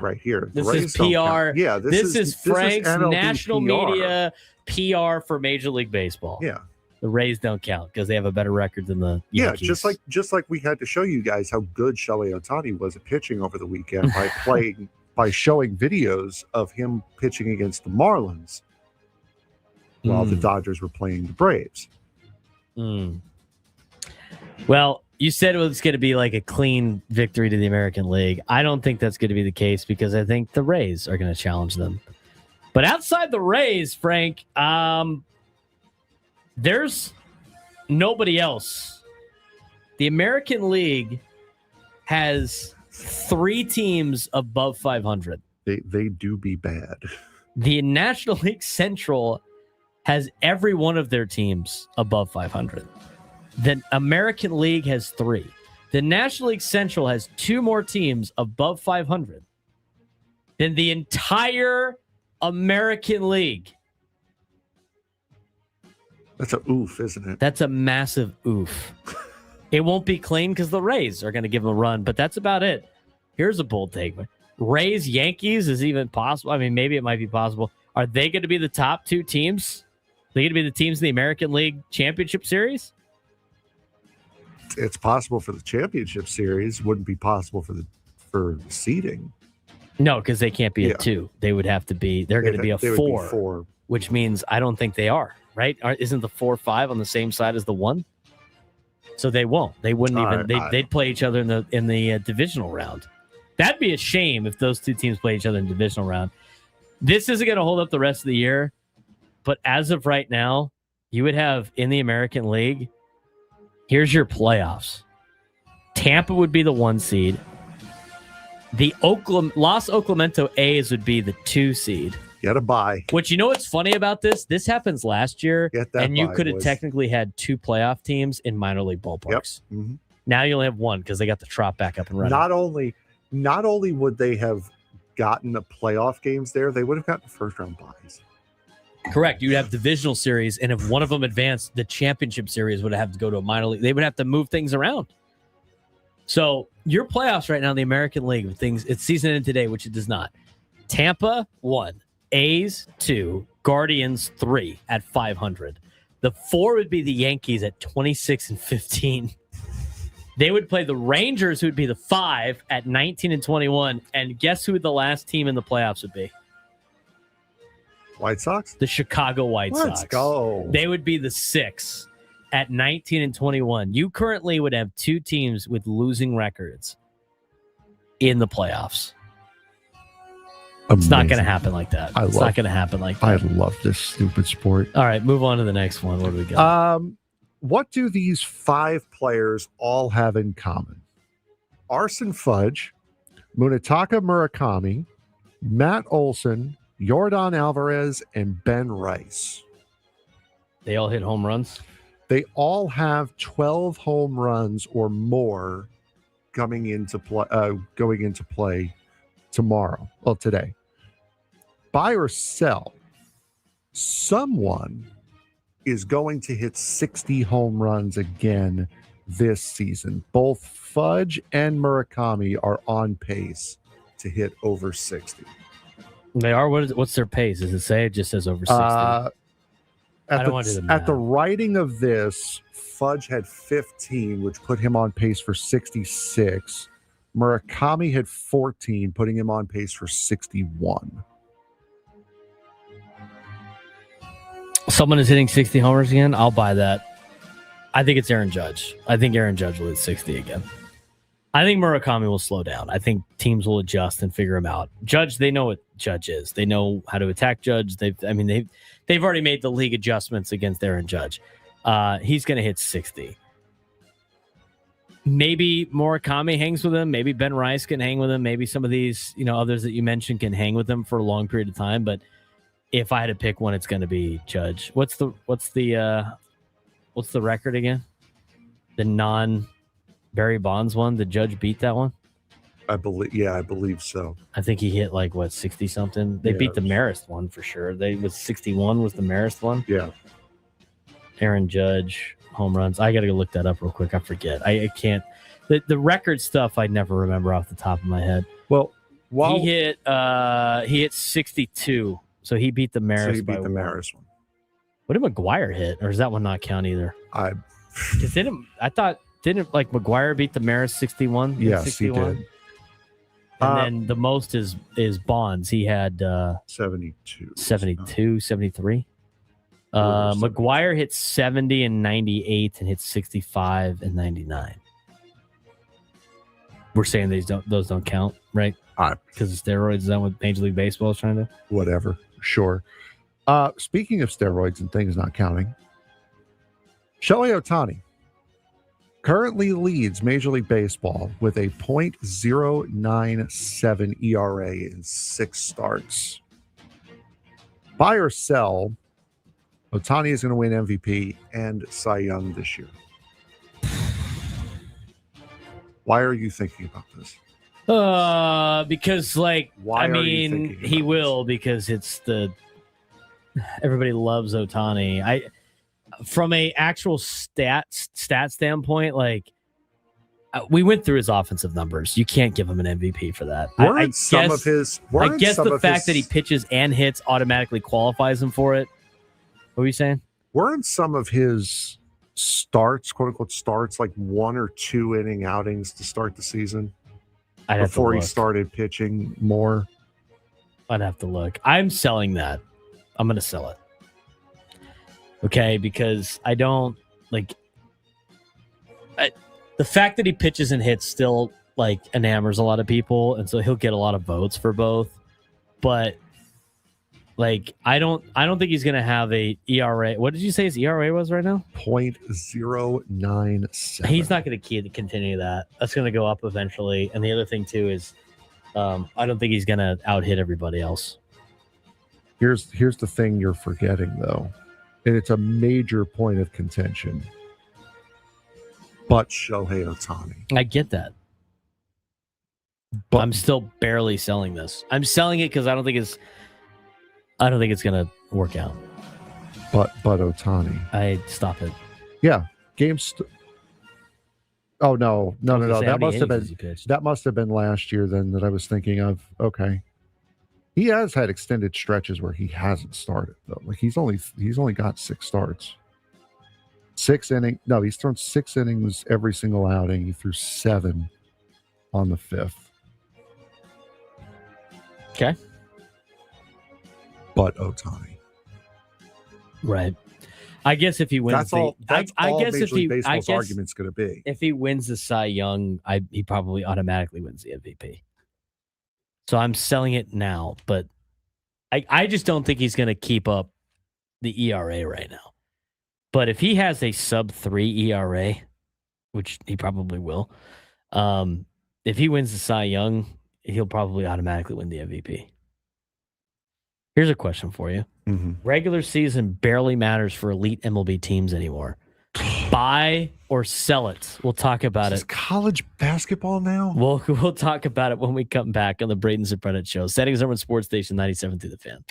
right here. This is PR. Yeah, this is Frank's NLD national PR. Media PR for Major League Baseball. Yeah. The Rays don't count because they have a better record than the Yankees. Yeah, just like we had to show you guys how good Shohei Ohtani was at pitching over the weekend by showing videos of him pitching against the Marlins while the Dodgers were playing the Braves. Well, you said it was going to be like a clean victory to the American League. I don't think that's going to be the case because I think the Rays are going to challenge them. But outside the Rays, Frank, there's nobody else. The American League has 3 teams above 500. They do be bad. The National League Central has every one of their teams above 500. The American League has 3. The National League Central has 2 more teams above 500 than the entire American League. That's a oof, isn't it? That's a massive oof. It won't be clean because the Rays are going to give them a run, but that's about it. Here's a bold take. Rays, Yankees is even possible. I mean, maybe it might be possible. Are they going to be the top 2 teams? Are they going to be the teams in the American League Championship Series? It's possible for the championship series. Wouldn't be possible for the seeding. No, because they can't be a 2. They would have to be. They're going to be a 4, which means I don't think they are. Right? Isn't the 4-5 on the same side as the 1? So they won't. They wouldn't even. They'd play each other in the divisional round. That'd be a shame if those 2 teams play each other in the divisional round. This isn't going to hold up the rest of the year, but as of right now, you would have in the American League. Here's your playoffs. Tampa would be the 1 seed. The Los Oklahoma A's would be the 2 seed. Get a bye. Which, you know what's funny about this? This happens last year, and you could have technically had 2 playoff teams in minor league ballparks. Yep. Mm-hmm. Now you only have 1 because they got the Trop back up and running. Not only would they have gotten the playoff games there, they would have gotten first-round buys. Correct. You'd have divisional series, and if one of them advanced, the championship series would have to go to a minor league. They would have to move things around. So your playoffs right now in the American League, it's season ended today, which it does not. Tampa 1, A's 2, Guardians 3 at 500. The 4 would be the Yankees at 26-15. They would play the Rangers, who would be the 5 at 19-21. And guess who the last team in the playoffs would be? White Sox? The Chicago White Sox. Let's go. They would be the 6 at 19-21. You currently would have 2 teams with losing records in the playoffs. It's not going to happen like that. It's not going to happen like that. I love this stupid sport. All right, move on to the next one. What do we got? What do these 5 players all have in common? Arson Fudge, Munetaka Murakami, Matt Olson, Yordan Alvarez, and Ben Rice. They all hit home runs? They all have 12 home runs or more going into play tomorrow. Well, today. Buy or sell. Someone is going to hit 60 home runs again this season. Both Fudge and Murakami are on pace to hit over 60. They are? What's their pace? Does it say? It just says over 60. At the writing of this, Fudge had 15, which put him on pace for 66. Murakami had 14, putting him on pace for 61. Someone is hitting 60 homers again. I'll buy that. I think it's Aaron Judge. I think Aaron Judge will hit 60 again. I think Murakami will slow down. I think teams will adjust and figure him out. Judge, they know what Judge is. They know how to attack Judge. They've already made the league adjustments against Aaron Judge. He's going to hit 60. Maybe Murakami hangs with him. Maybe Ben Rice can hang with him. Maybe some of these, others that you mentioned can hang with him for a long period of time. But if I had to pick one, it's going to be Judge. What's the record again? The non-Barry Bonds one? Did Judge beat that one? I believe so. I think he hit 60 something. They beat the Marist one for sure. 61 was the Marist one. Yeah. Aaron Judge home runs. I got to go look that up real quick. I forget. I can't. The record stuff I never remember off the top of my head. Well, he hit 62. So he beat the Marist. So he beat the Marist one. What did McGuire hit, or does that one not count either? Didn't McGuire beat the Marist 61? Yes, 61? he did. And then the most is Bonds. He had 72. 72, 73. McGuire hit 70 and 98 and hit 65 and 99. We're saying those don't count, right? Because steroids, is that what Major League Baseball is trying to do? Whatever. Sure. Speaking of steroids and things not counting, Shohei Ohtani currently leads Major League Baseball with a .097 ERA in 6 starts. Buy or sell, Ohtani is going to win MVP and Cy Young this year. Why are you thinking about this? Because he will, because it's everybody loves Ohtani. From a actual stat standpoint, we went through his offensive numbers. You can't give him an MVP for that. I guess the fact that he pitches and hits automatically qualifies him for it. What were you saying? Weren't some of his starts, quote unquote starts, 1 or 2 inning outings to start the season before he started pitching more? I'd have to look. I'm selling that. I'm going to sell it. Okay, because I don't the fact that he pitches and hits still enamors a lot of people, and so he'll get a lot of votes for both. But I don't think he's gonna have a ERA. What did you say his ERA was right now? .097. He's not gonna continue that. That's gonna go up eventually. And the other thing too is I don't think he's gonna out hit everybody else. Here's the thing you're forgetting though, and it's a major point of contention. But Shohei Ohtani. I get that. But I'm still barely selling this. I'm selling it because I don't think it's gonna work out. But Ohtani. I stop it. Yeah. Oh no. That must have been last year then that I was thinking of. Okay. He has had extended stretches where he hasn't started though. He's only got 6 starts. 6 innings. No, he's thrown 6 innings every single outing. He threw 7 on the 5th. Okay. But Ohtani. Right. I guess if he wins, that's all Major League Baseball's argument's going to be. If he wins the Cy Young, he probably automatically wins the MVP. So I'm selling it now, but I just don't think he's going to keep up the ERA right now. But if he has a sub-3 ERA, which he probably will, if he wins the Cy Young, he'll probably automatically win the MVP. Here's a question for you. Mm-hmm. Regular season barely matters for elite MLB teams anymore. Buy or sell it. We'll talk about it. College basketball now? We'll talk about it when we come back on the Braden Surprenant Show. Settings over on Sports Station 97 through the Fan.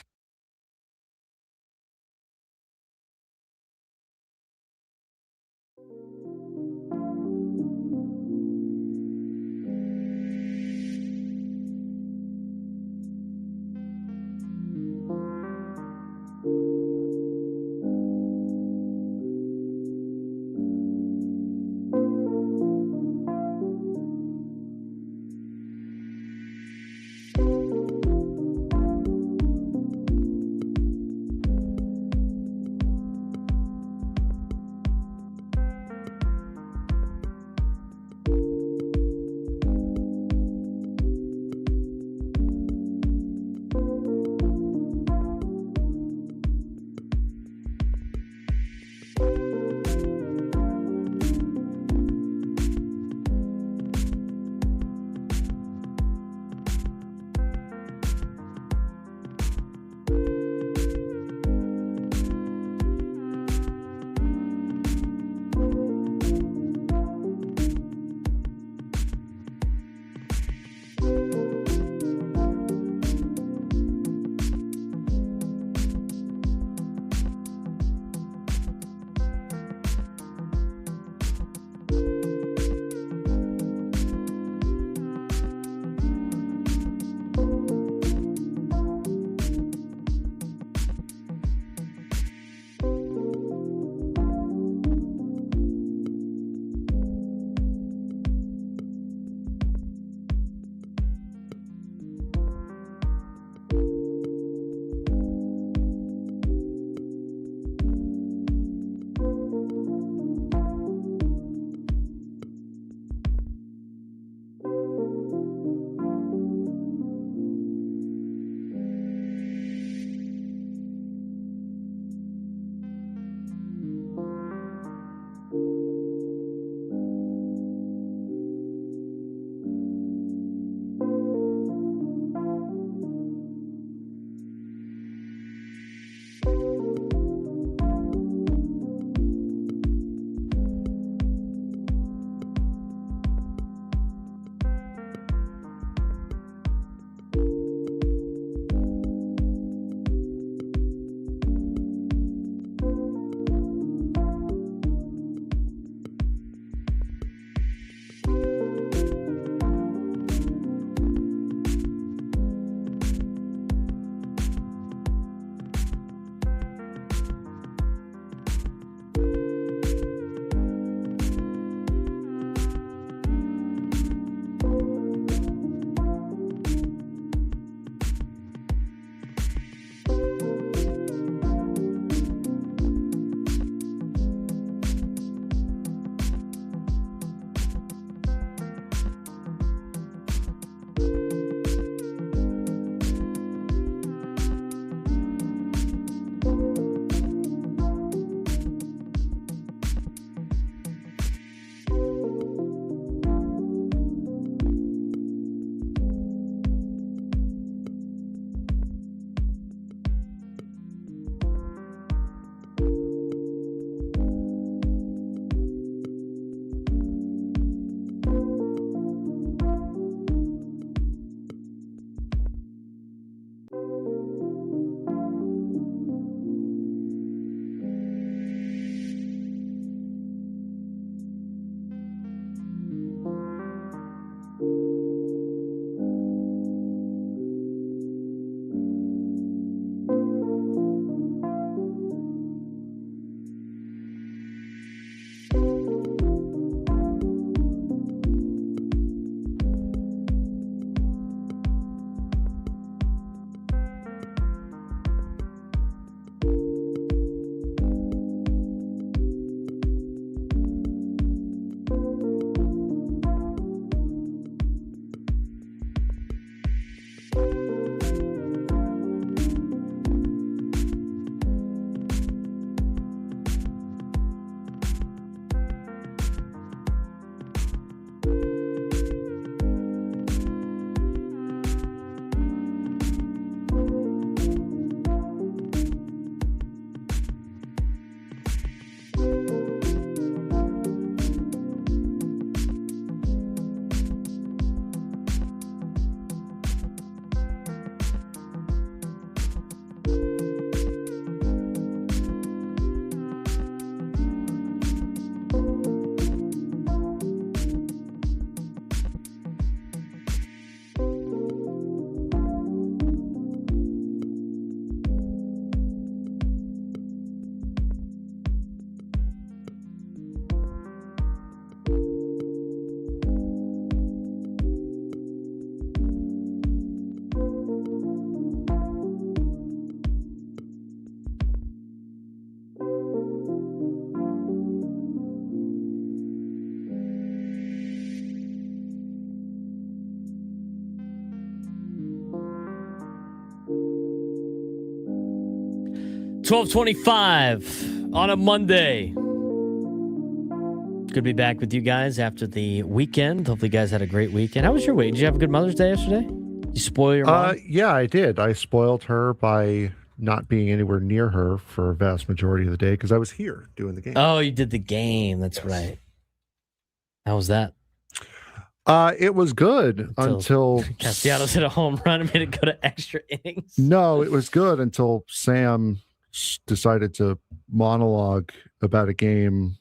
12:25 on a Monday. Good to be back with you guys after the weekend. Hopefully, you guys had a great weekend. How was your week? Did you have a good Mother's Day yesterday? Did you spoil your mom? Yeah, I did. I spoiled her by not being anywhere near her for a vast majority of the day because I was here doing the game. Oh, you did the game. That's right. How was that? It was good until Castanos hit a home run and made it go to extra innings. No, it was good until Sam decided to monologue about a game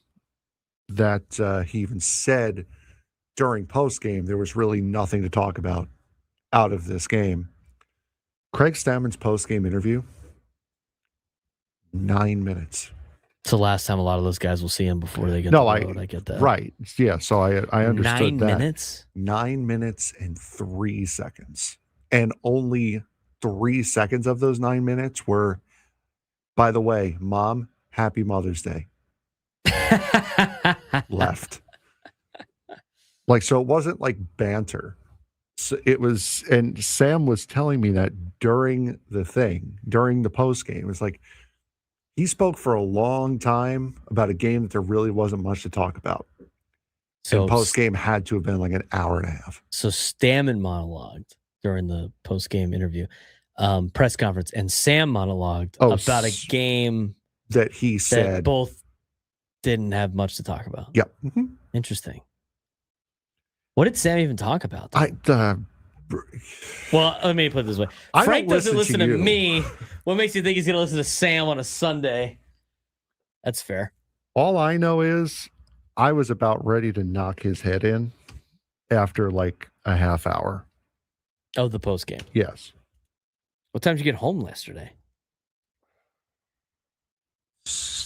that he even said during post game there was really nothing to talk about out of this game. Craig Stammen's post game interview, 9 minutes. It's the last time a lot of those guys will see him before they get to the road. I get that. Right. Yeah. So I understood 9 that. 9 minutes? 9 minutes and 3 seconds. And only 3 seconds of those 9 minutes were, by the way, Mom, happy Mother's Day. Left. Like, so it wasn't like banter. So it was, and Sam was telling me that during the post game. It's like, he spoke for a long time about a game that there really wasn't much to talk about. So and post game had to have been like an hour and a half. So Stammen monologued during the post game interview, press conference, and Sam monologued about a game that he said both didn't have much to talk about. Yep. Mm-hmm. Interesting. What did Sam even talk about? Well, let me put it this way. Frank doesn't listen to me. What makes you think he's going to listen to Sam on a Sunday? That's fair. All I know is I was about ready to knock his head in after like a half hour. Oh, the post game. Yes. What time did you get home yesterday?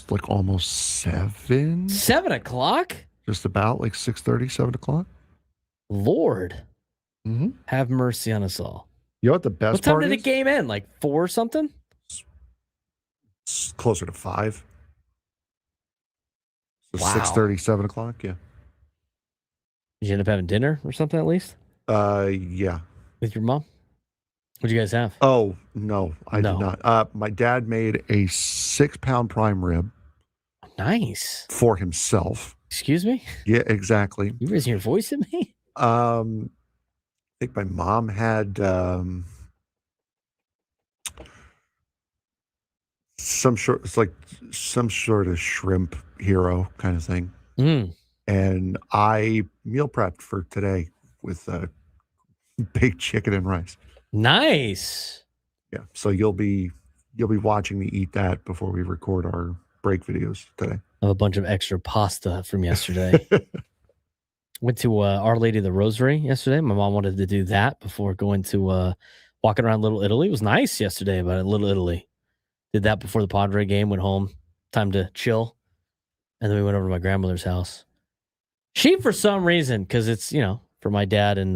Like almost 7. 7 o'clock? Just about like 6:30, 7 o'clock. Lord. Mm-hmm. Have mercy on us all. You know what the best part is? What time did the game end? Like 4 or something? It's closer to 5. So wow. 6:30, 7 o'clock, yeah. Did you end up having dinner or something at least? Yeah. With your mom? What'd you guys have? Oh, no, I did not. My dad made a 6-pound prime rib. Nice. For himself. Excuse me? Yeah, exactly. You raising your voice at me? I think my mom had some sort of shrimp hero kind of thing. And I meal prepped for today with baked chicken and rice. Nice. Yeah. So you'll be watching me eat that before we record our break videos today. I have a bunch of extra pasta from yesterday. Went to Our Lady of the Rosary yesterday. My mom wanted to do that before going to walking around Little Italy. It was nice yesterday about Little Italy. Did that before the Padre game, went home, time to chill. And then we went over to my grandmother's house. She, for some reason, because it's, for my dad and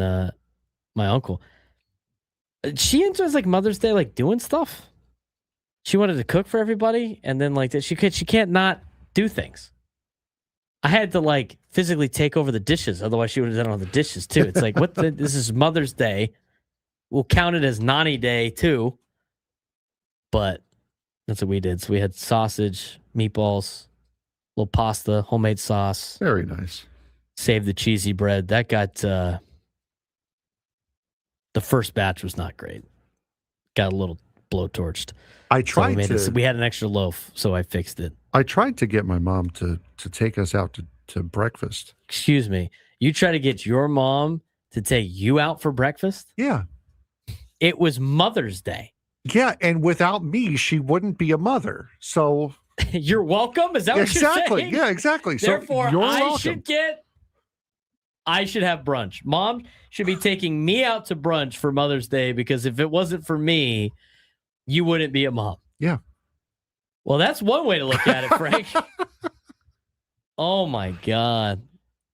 my uncle, she enjoys like Mother's Day, like doing stuff. She wanted to cook for everybody. And then like that, she can't not do things. I had to like physically take over the dishes. Otherwise she would have done all the dishes too. It's like, this is Mother's Day. We'll count it as Nani Day too. But that's what we did. So we had sausage, meatballs, little pasta, homemade sauce. Very nice. Saved the cheesy bread. That got, the first batch was not great. Got a little blowtorched. I tried we had an extra loaf, so I fixed it. I tried to get my mom to take us out to breakfast. Excuse me. You try to get your mom to take you out for breakfast? Yeah. It was Mother's Day. Yeah, and without me, she wouldn't be a mother. So you're welcome? Is that what you're saying? Yeah, exactly. Therefore, so I should have brunch. Mom should be taking me out to brunch for Mother's Day because if it wasn't for me, you wouldn't be a mom. Yeah. Well, that's one way to look at it, Frank. Oh, my God.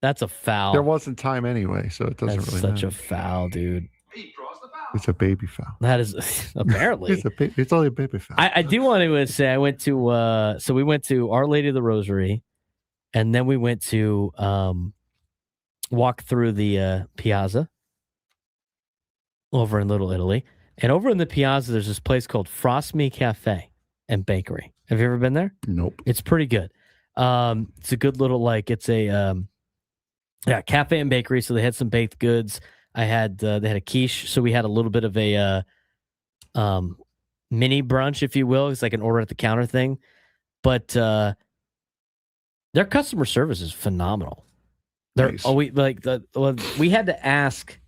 That's a foul. There wasn't time anyway, so it doesn't really matter. Such a foul, dude. It's a baby foul. That is apparently. It's only a baby foul. I do want to say I went to so we went to Our Lady of the Rosary, and then we went to walk through the Piazza over in Little Italy. And over in the Piazza, there's this place called Frost Me Cafe and Bakery. Have you ever been there? Nope. It's pretty good. It's a good little it's a cafe and bakery. So they had some baked goods. They had a quiche, so we had a little bit of a mini brunch, if you will. It's like an order at the counter thing, but their customer service is phenomenal. Nice. We had to ask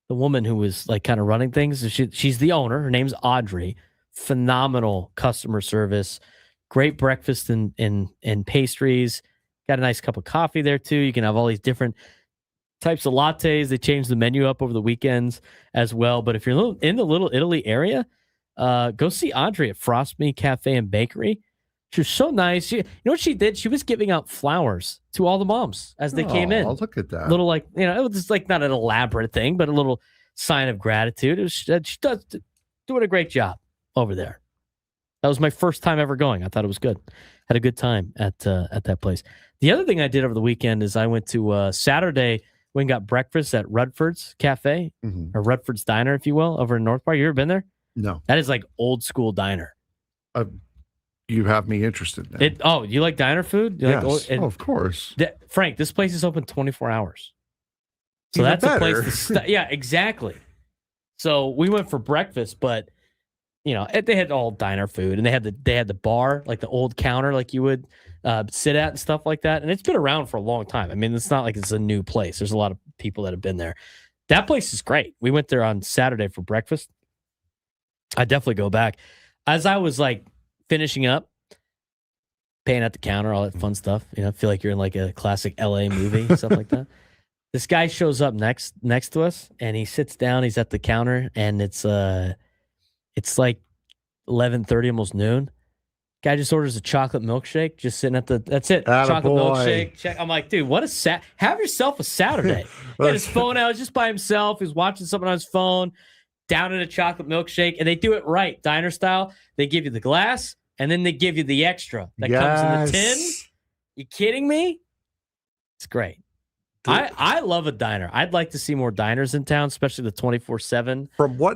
the woman who was like kind of running things. She's the owner. Her name's Audrey. Phenomenal customer service. Great breakfast and pastries. Got a nice cup of coffee there too. You can have all these different types of lattes. They changed the menu up over the weekends as well. But if you're in the Little Italy area, go see Audrey at Frost Me Cafe and Bakery. She was so nice. You know what she did? She was giving out flowers to all the moms as they came in. Look at that. Little it was just like not an elaborate thing, but a little sign of gratitude. She does doing a great job over there. That was my first time ever going. I thought it was good. Had a good time at that place. The other thing I did over the weekend is I went to Saturday. We got breakfast at Rutford's Cafe, or Rutford's Diner, if you will, over in North Park. You ever been there? No. That is like old school diner. You have me interested now. You like diner food? Yes. Of course. Frank, this place is open 24 hours. So Even that's better. a place to yeah, exactly. So we went for breakfast, but they had all diner food, and they had the bar, like the old counter, like you would sit at and stuff like that. And it's been around for a long time. I mean, it's not like it's a new place. There's a lot of people that have been there. That place is great. We went there on Saturday for breakfast. I definitely go back. As I was like finishing up, paying at the counter, all that fun stuff. Feel like you're in like a classic LA movie, stuff like that. This guy shows up next to us, and he sits down. He's at the counter, and it's like 11:30, almost noon. Guy just orders a chocolate milkshake, just sitting at that's it. Chocolate milkshake. Check. I'm like, dude, what have yourself a Saturday. He had his phone out, just by himself. He's watching something on his phone, down in a chocolate milkshake, and they do it right, diner style. They give you the glass, and then they give you the extra that comes in the tin. You kidding me? It's great. I love a diner. I'd like to see more diners in town, especially the 24/7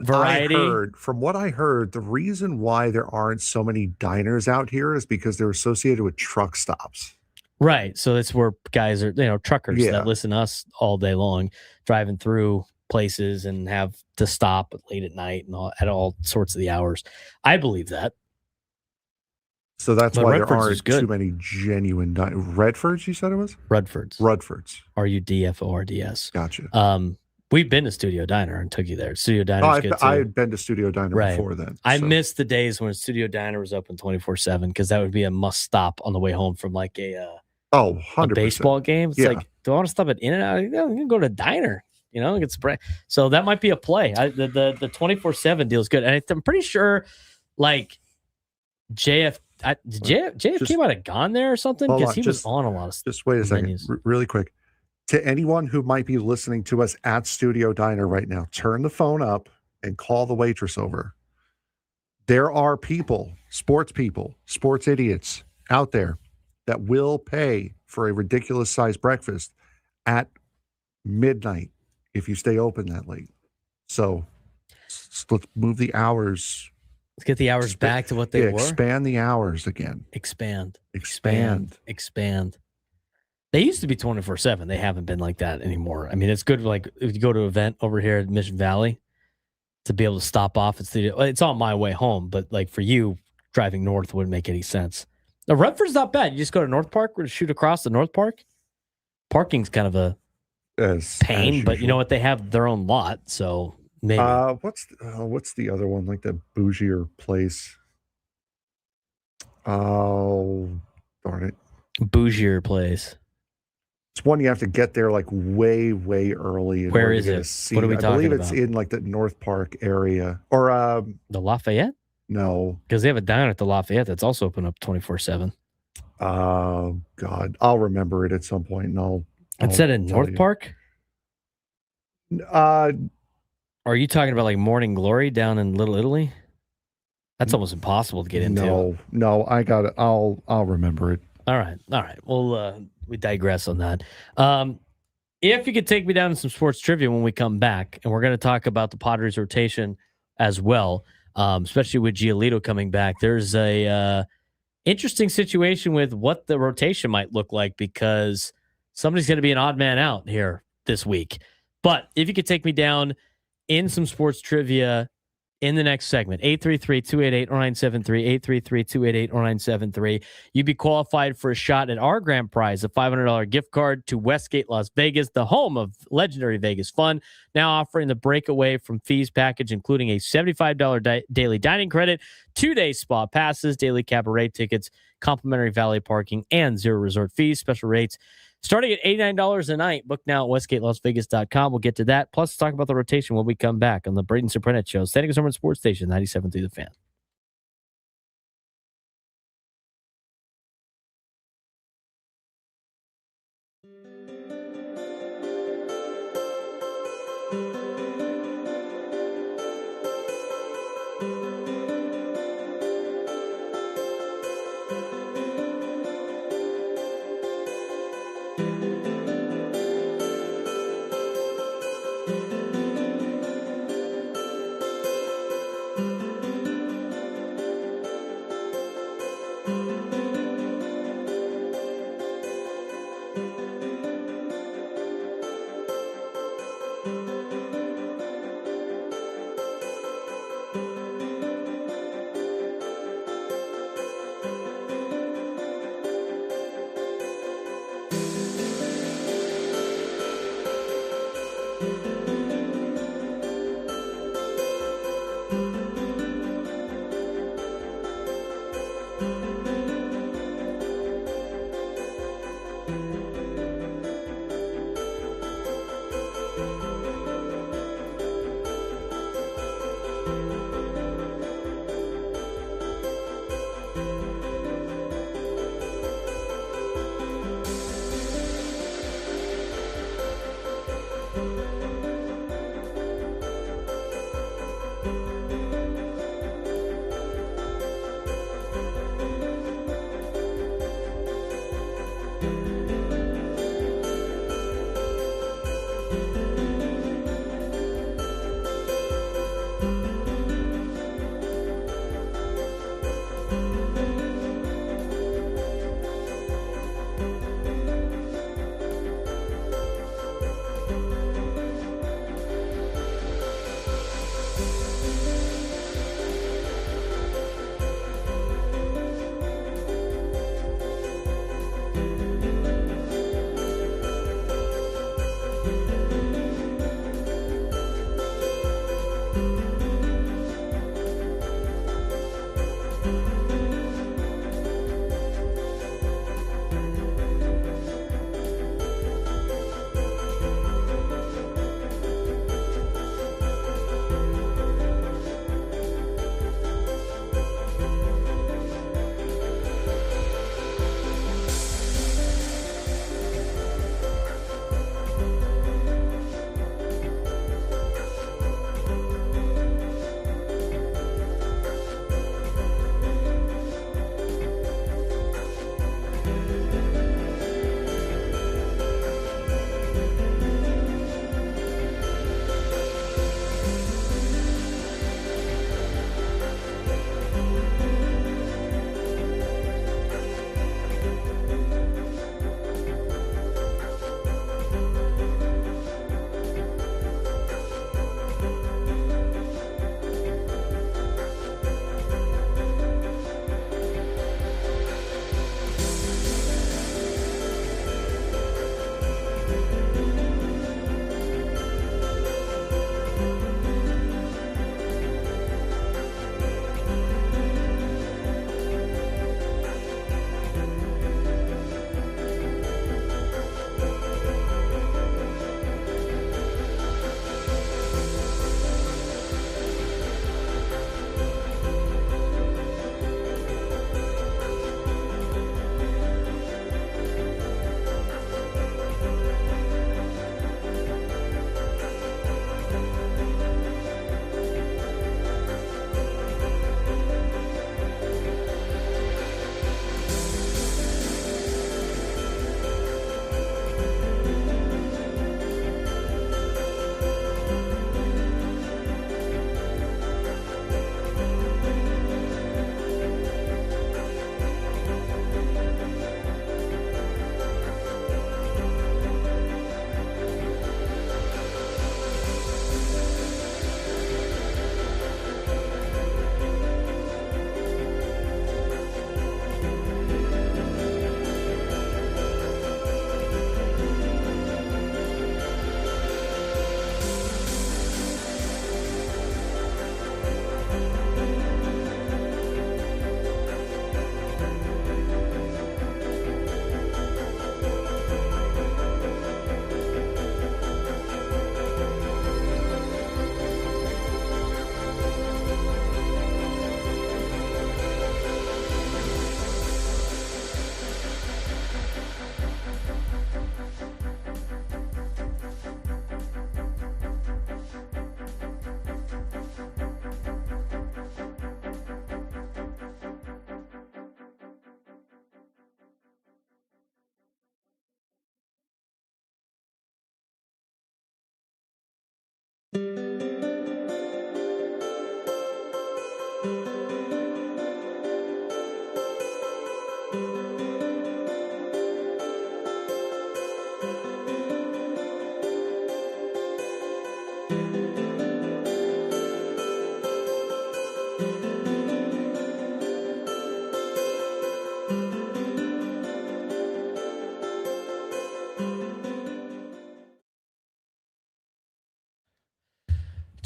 variety. From what I heard, the reason why there aren't so many diners out here is because they're associated with truck stops. Right. So that's where guys are, truckers that listen to us all day long, driving through places and have to stop late at night and at all sorts of the hours. I believe that. So that's why Redford's there aren't too many genuine Redfords, you said it was? Rudford's. RUDFORDS. Gotcha. We've been to Studio Diner and took you there. Studio Diner good too. I had been to Studio Diner before then. I missed the days when Studio Diner was open 24/7 because that would be a must stop on the way home from like a 100%. baseball game. It's like, do I want to stop at In-N-Out? You can go to a diner. Get some so that might be a play. The 24/7 deal is good, and I'm pretty sure like JFK might have gone there or something because he was on a lot of stuff. Just wait a second, really quick. To anyone who might be listening to us at Studio Diner right now, turn the phone up and call the waitress over. There are sports idiots out there that will pay for a ridiculous sized breakfast at midnight if you stay open that late. So let's move the hours. Let's get the hours back to what they were. Expand the hours again. Expand. They used to be 24/7. They haven't been like that anymore. I mean, it's good. Like if you go to an event over here at Mission Valley, to be able to stop off at Studio. It's on my way home, but like for you driving north wouldn't make any sense. Now, Rutford's not bad. You just go to North Park or shoot across the North Park. Parking's kind of a pain, but you know what? They have their own lot, so. Maybe. What's the other one, like the bougier place? Oh, darn it. Bougier place. It's one you have to get there like way early. Where is it? What are we talking about? I believe it's in like the North Park area. Or the Lafayette? No. Because they have a diner at the Lafayette that's also open up 24/7. Oh, God. I'll remember it at some point. And It's at in North Park? Are you talking about like Morning Glory down in Little Italy? That's almost impossible to get into. No, I got it. I'll remember it. All right. Well, we digress on that. If you could take me down to some sports trivia when we come back, and we're going to talk about the Padres rotation as well, especially with Gilito coming back. There's a interesting situation with what the rotation might look like because somebody's going to be an odd man out here this week. But if you could take me down in some sports trivia in the next segment, 833-288-0973, 833-288-0973, you'd be qualified for a shot at our grand prize, a $500 gift card to Westgate, Las Vegas, the home of legendary Vegas fun, now offering the breakaway from fees package, including a $75 daily dining credit, 2-day spa passes, daily cabaret tickets, complimentary valet parking, and zero resort fees. Special rates starting at $89 a night. Book now at westgatelasvegas.com. We'll get to that. Plus, let's talk about the rotation when we come back on the Braden Surprenant Show. Standing Number Sports Station, 97.3 The Fan.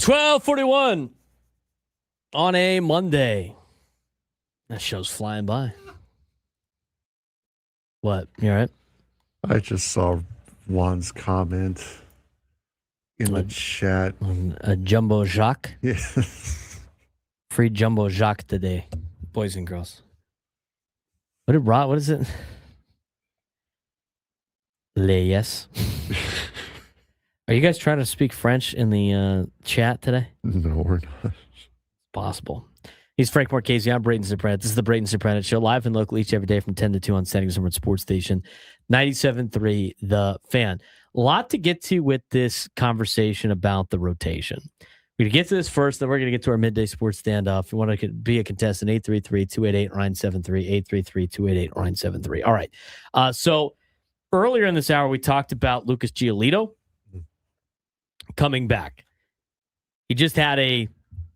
12:41 on a Monday. That show's flying by. What? You all right? I just saw Juan's comment in the chat. A Jumbo Jacques. Yes. Free Jumbo Jacques today, boys and girls. What is it? Yes. Are you guys trying to speak French in the chat today? No, we're not. Possible. He's Frank Marchese. I'm Braden Surprenant. This is the Braden Surprenant Show, live and local each every day from 10 to 2 on Standing Summer Sports Station 97.3 The Fan. A lot to get to with this conversation about the rotation. We're going to get to this first, then we're going to get to our midday sports standoff. If you want to be a contestant, 833-288-973, 833-288-973. All right. So earlier in this hour, we talked about Lucas Goilito coming back. He just had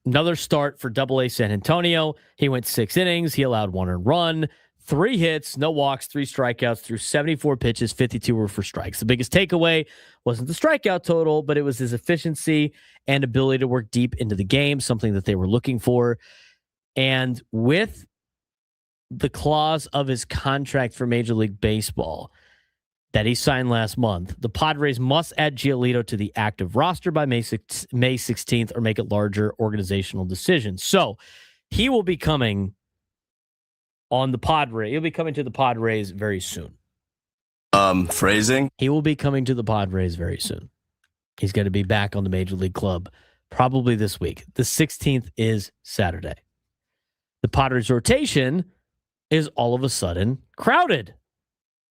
another start for Double-A San Antonio. He went 6 innings. He allowed 1 earned run, 3 hits, no walks, 3 strikeouts through 74 pitches, 52 were for strikes. The biggest takeaway wasn't the strikeout total, but it was his efficiency and ability to work deep into the game, something that they were looking for. And with the clause of his contract for Major League Baseball that he signed last month, the Padres must add Gilito to the active roster by May 16th or make it larger organizational decisions. So he will be coming on the Padres. He'll be coming to the Padres very soon. Phrasing? He will be coming to the Padres very soon. He's going to be back on the Major League Club probably this week. The 16th is Saturday. The Padres rotation is all of a sudden crowded.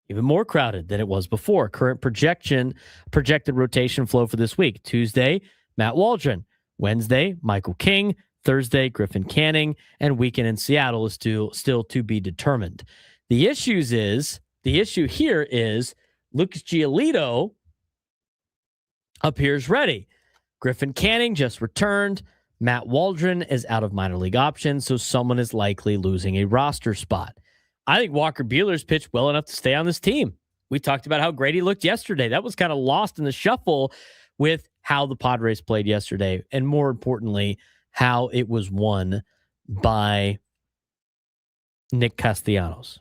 Even more crowded than it was before. Current projected rotation flow for this week. Tuesday, Matt Waldron. Wednesday, Michael King. Thursday, Griffin Canning. And weekend in Seattle is still to be determined. The issue here is Lucas Goilito appears ready. Griffin Canning just returned. Matt Waldron is out of minor league options, so someone is likely losing a roster spot. I think Walker Buehler's pitched well enough to stay on this team. We talked about how great he looked yesterday. That was kind of lost in the shuffle with how the Padres played yesterday, and more importantly, how it was won by Nick Castanos.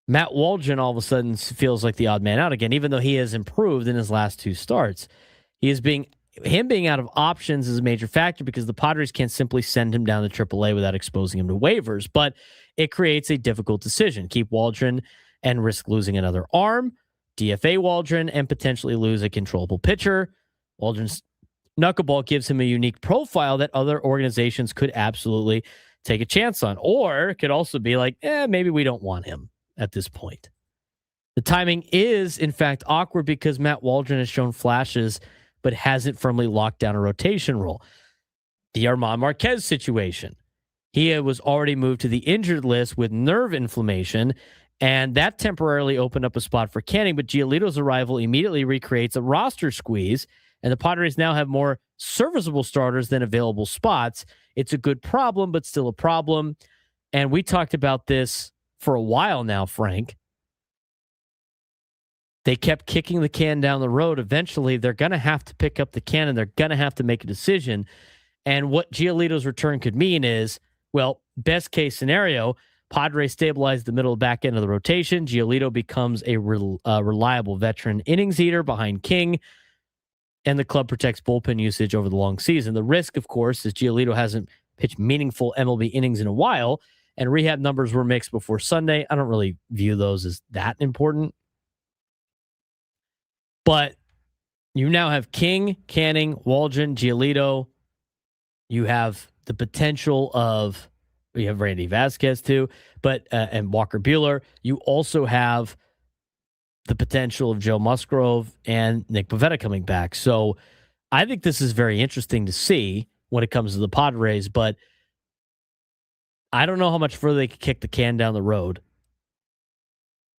Matt Waldron all of a sudden feels like the odd man out again, even though he has improved in his last 2 starts. Him being out of options is a major factor because the Padres can't simply send him down to AAA without exposing him to waivers, but it creates a difficult decision. Keep Waldron and risk losing another arm, DFA Waldron, and potentially lose a controllable pitcher. Waldron's knuckleball gives him a unique profile that other organizations could absolutely take a chance on, or it could also be like, maybe we don't want him at this point. The timing is, in fact, awkward because Matt Waldron has shown flashes but hasn't firmly locked down a rotation role. The Armand Marquez situation. He was already moved to the injured list with nerve inflammation, and that temporarily opened up a spot for Canning, but Giolito's arrival immediately recreates a roster squeeze, and the Padres now have more serviceable starters than available spots. It's a good problem, but still a problem. And we talked about this for a while now, Frank. They kept kicking the can down the road. Eventually, they're going to have to pick up the can and they're going to have to make a decision. And what Giolito's return could mean is, well, best case scenario, Padres stabilize the middle back end of the rotation. Gilito becomes a reliable veteran innings eater behind King, and the club protects bullpen usage over the long season. The risk, of course, is Gilito hasn't pitched meaningful MLB innings in a while, and rehab numbers were mixed before Sunday. I don't really view those as that important. But you now have King, Canning, Waldron, Gilito. You have the potential of, you have Randy Vasquez too, but and Walker Buehler. You also have the potential of Joe Musgrove and Nick Pivetta coming back. So I think this is very interesting to see when it comes to the Padres, but I don't know how much further they could kick the can down the road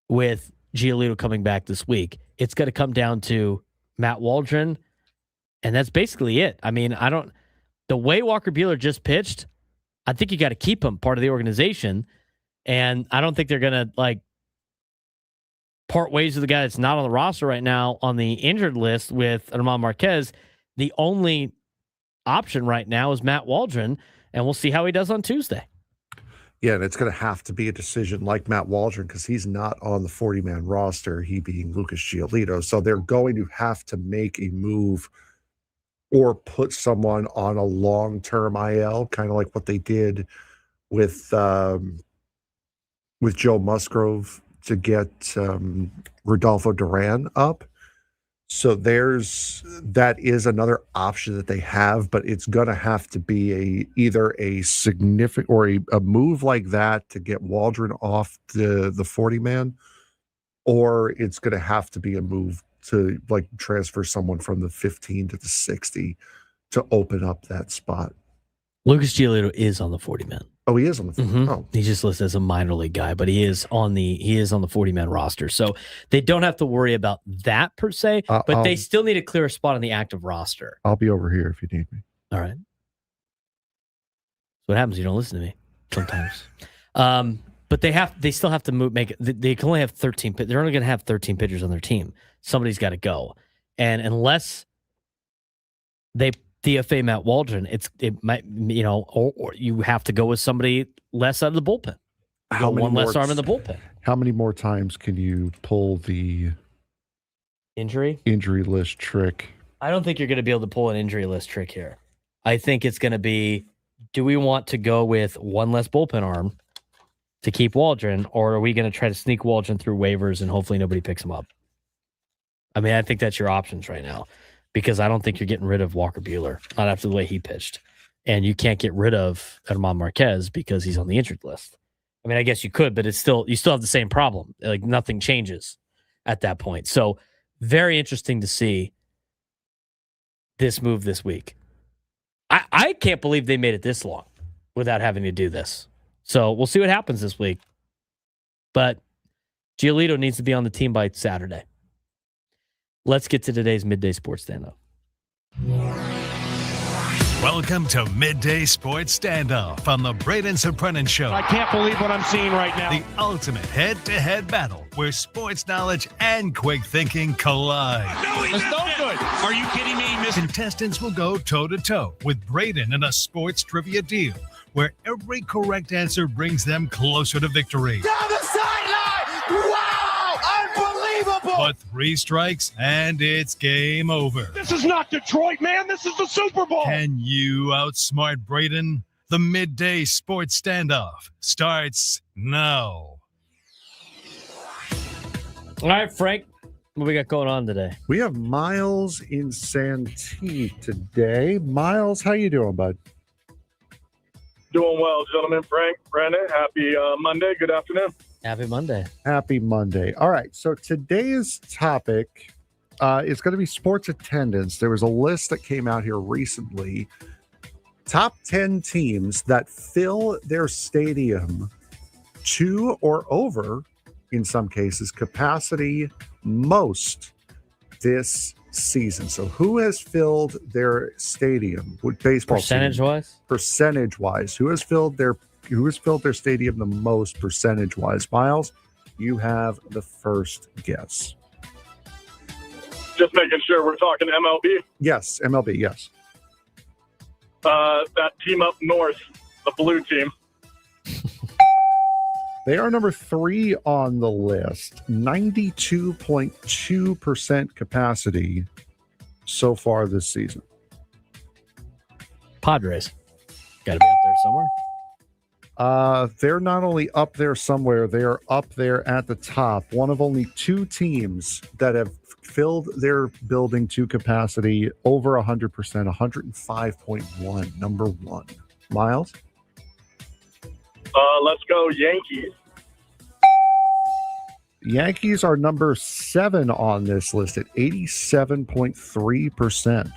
with Gilito coming back this week. It's going to come down to Matt Waldron, and that's basically it. I mean, the way Walker Buehler just pitched, I think you got to keep him part of the organization, and I don't think they're going to part ways with the guy that's not on the roster right now on the injured list with Armand Marquez. The only option right now is Matt Waldron, and we'll see how he does on Tuesday. Yeah, and it's going to have to be a decision like Matt Waldron because he's not on the 40-man roster, he being Lucas Goilito. So they're going to have to make a move or put someone on a long-term IL, kind of like what they did with Joe Musgrove to get Rodolfo Duran up. So that is another option that they have, but it's going to have to be either a significant or a move like that to get Waldron off the 40-man, or it's going to have to be a move to like transfer someone from the 15 to the 60 to open up that spot. Lucas Gilito is on the 40-man. Oh, he is on the 40. Mm-hmm. Oh. He's just listed as a minor league guy, but he is on the 40-man roster. So they don't have to worry about that per se, but they still need to clear a spot on the active roster. I'll be over here if you need me. All right. So what happens? You don't listen to me sometimes. But they still have to they can only have 13. They're only going to have 13 pitchers on their team. Somebody's got to go. And unless they DFA Matt Waldron, it might, or you have to go with somebody less out of the bullpen. One less arm in the bullpen. How many more times can you pull the injury list trick? I don't think you're going to be able to pull an injury list trick here. I think it's going to be, do we want to go with one less bullpen arm to keep Waldron, or are we going to try to sneak Waldron through waivers and hopefully nobody picks him up? I mean, I think that's your options right now. Because I don't think you're getting rid of Walker Buehler, not after the way he pitched. And you can't get rid of Herman Marquez because he's on the injured list. I mean, I guess you could, but you still have the same problem. Like, nothing changes at that point. So very interesting to see this move this week. I can't believe they made it this long without having to do this. So we'll see what happens this week. But Gilito needs to be on the team by Saturday. Let's get to today's Midday Sports Standoff. Welcome to Midday Sports Standoff on the Braden Surprenant Show. I can't believe what I'm seeing right now. The ultimate head-to-head battle where sports knowledge and quick thinking collide. No, he's no good. Are you kidding me? Contestants will go toe-to-toe with Braden in a sports trivia deal where every correct answer brings them closer to victory. Down the sideline! Wow! Unbelievable! But 3 strikes and it's game over. This is not Detroit, man. This is the Super Bowl. Can you outsmart Braden? The Midday Sports Standoff starts now. All right, Frank, what we got going on today? We have Miles in Santee today. Miles, how you doing, bud? Doing well, gentlemen. Frank, Brandon, happy Monday. Good afternoon. Happy Monday. Happy Monday. All right, so today's topic is going to be sports attendance. There was a list that came out here recently. Top 10 teams that fill their stadium to or over, in some cases, capacity most this season. So who has filled their stadium with baseball percentage-wise? Who has filled their stadium the most percentage-wise? Miles, you have the first guess. Just making sure we're talking MLB. Yes, MLB, yes. That team up north, the blue team. They are number 3 on the list. 92.2% capacity so far this season. Padres. Got to be up there somewhere. They're not only up there somewhere, they are up there at the top. One of only 2 teams that have filled their building to capacity over 100%, 105.1, number 1. Miles? Let's go Yankees. Yankees are number 7 on this list at 87.3%.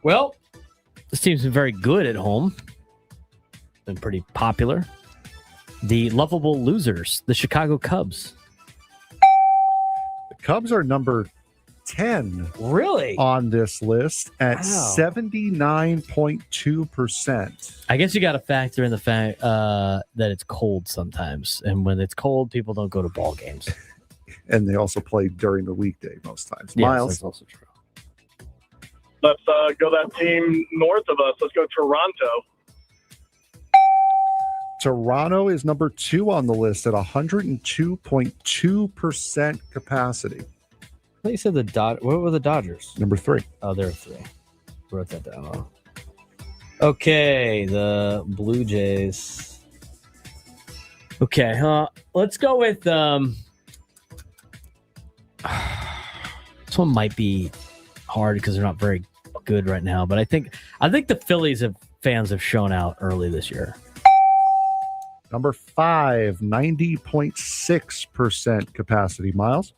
Well, this team's been very good at home. Been pretty popular. The lovable losers, the Chicago Cubs. The Cubs are number 10 really on this list at 79.2%. I guess you got to factor in the fact that it's cold sometimes, and when it's cold, people don't go to ball games. And they also play during the weekday most times. Yes, Miles, that's also true. Let's go that team north of us. Let's go Toronto. Toronto is number 2 on the list at 102.2% capacity. I thought you said what were the Dodgers? Number 3. Oh, there are 3. Wrote that down. Okay, the Blue Jays. Okay, let's go with this one might be hard because they're not very good right now, but I think the Phillies fans have shown out early this year. Number 5, 90.6% capacity. Miles?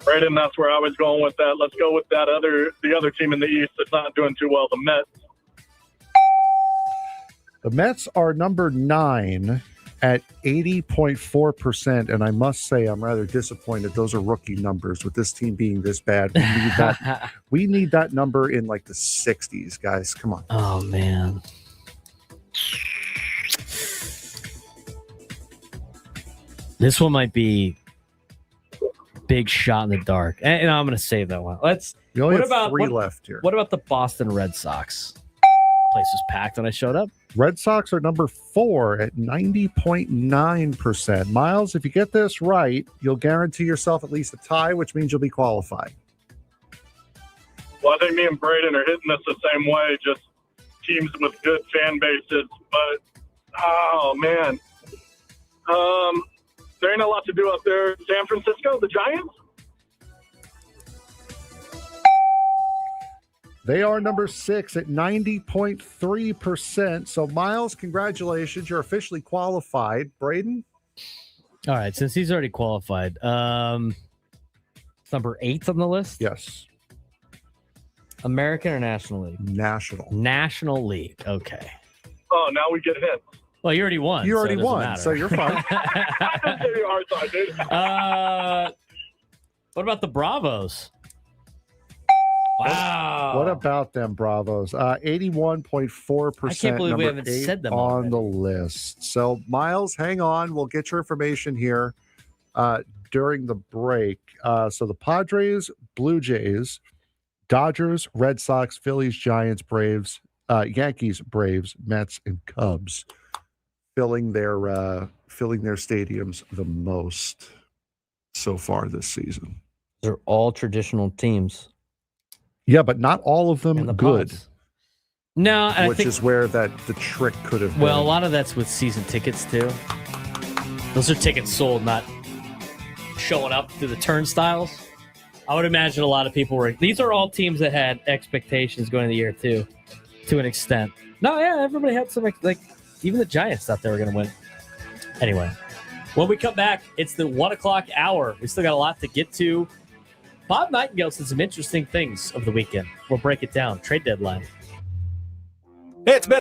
Braden, that's where I was going with that. Let's go with the other team in the East that's not doing too well, the Mets. The Mets are number 9 at 80.4%, and I must say I'm rather disappointed. Those are rookie numbers with this team being this bad. We need that number in like the 60s, guys. Come on. Oh, man. This one might be big shot in the dark. And I'm going to save that one. You only have 3 left here. What about the Boston Red Sox? Place was packed when I showed up. Red Sox are number 4 at 90.9%. Miles, if you get this right, you'll guarantee yourself at least a tie, which means you'll be qualified. Well, I think me and Braden are hitting this the same way, just teams with good fan bases. But, oh, man. There ain't a lot to do out there. San Francisco, the Giants? They are number 6 at 90.3%. So, Miles, congratulations. You're officially qualified. Braden? All right, since he's already qualified. Number 8 on the list? Yes. American or National League? National League. Okay. Oh, now we get hits. Well, you already won. You already won, so you're fine. What about the Bravos? Wow. What about them Bravos? 81.4%. I can't believe we haven't said them already on the list. So, Miles, hang on. We'll get your information here during the break. So the Padres, Blue Jays, Dodgers, Red Sox, Phillies, Giants, Braves, Yankees, Braves, Mets, and Cubs filling their stadiums the most so far this season. They're all traditional teams. Yeah, but not all of them good. Pods. No, and which is where the trick could have been. Well, a lot of that's with season tickets too. Those are tickets sold, not showing up through the turnstiles. I would imagine a lot of people were. These are all teams that had expectations going into the year too, to an extent. No, yeah, everybody had some even the Giants thought they were going to win. Anyway, when we come back, it's the 1 o'clock hour. We still got a lot to get to. Bob Nightingale said some interesting things of the weekend. We'll break it down. Trade deadline. It's been.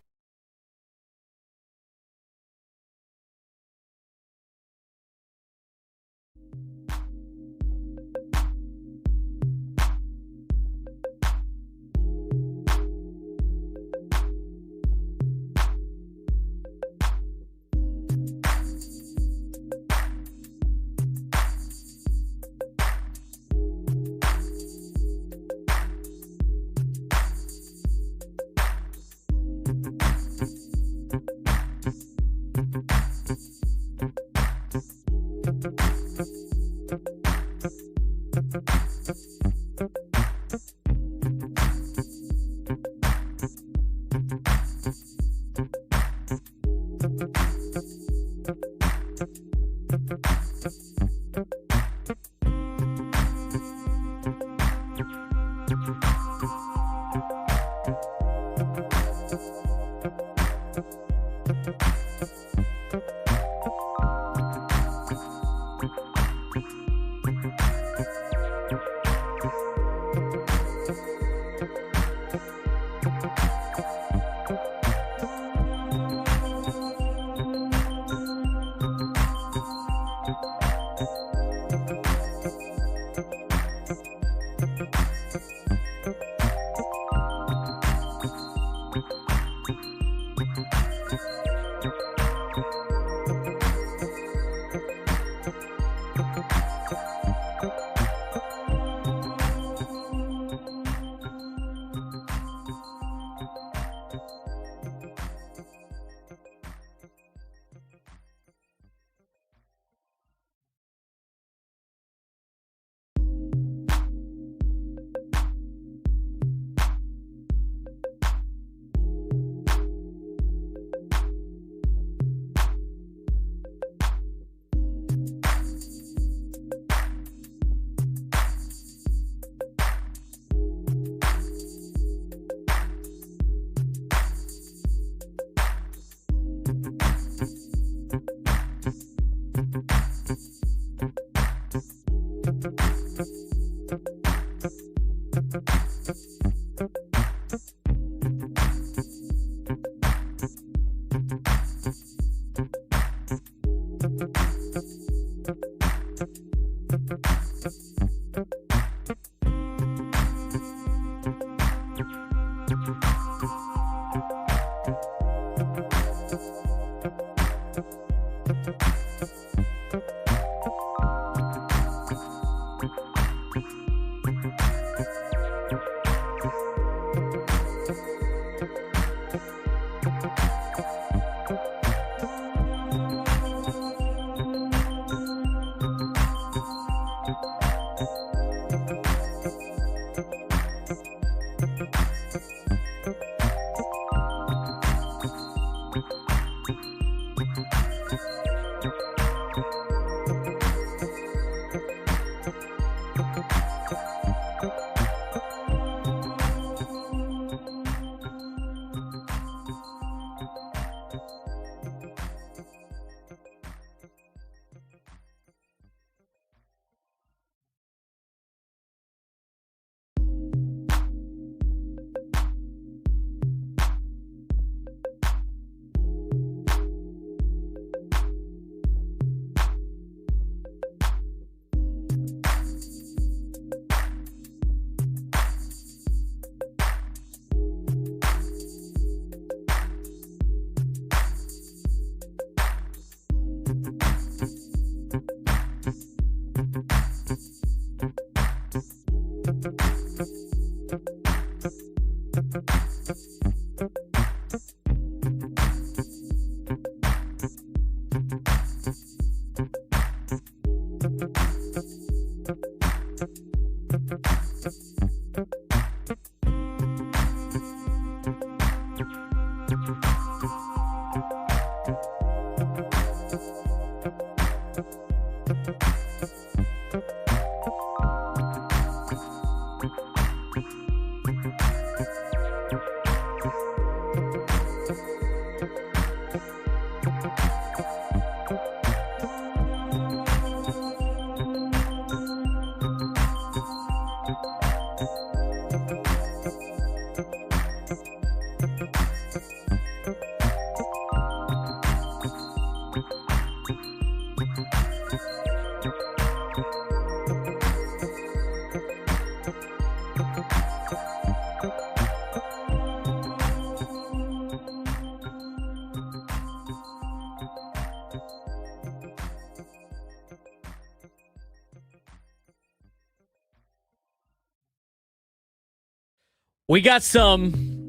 We got some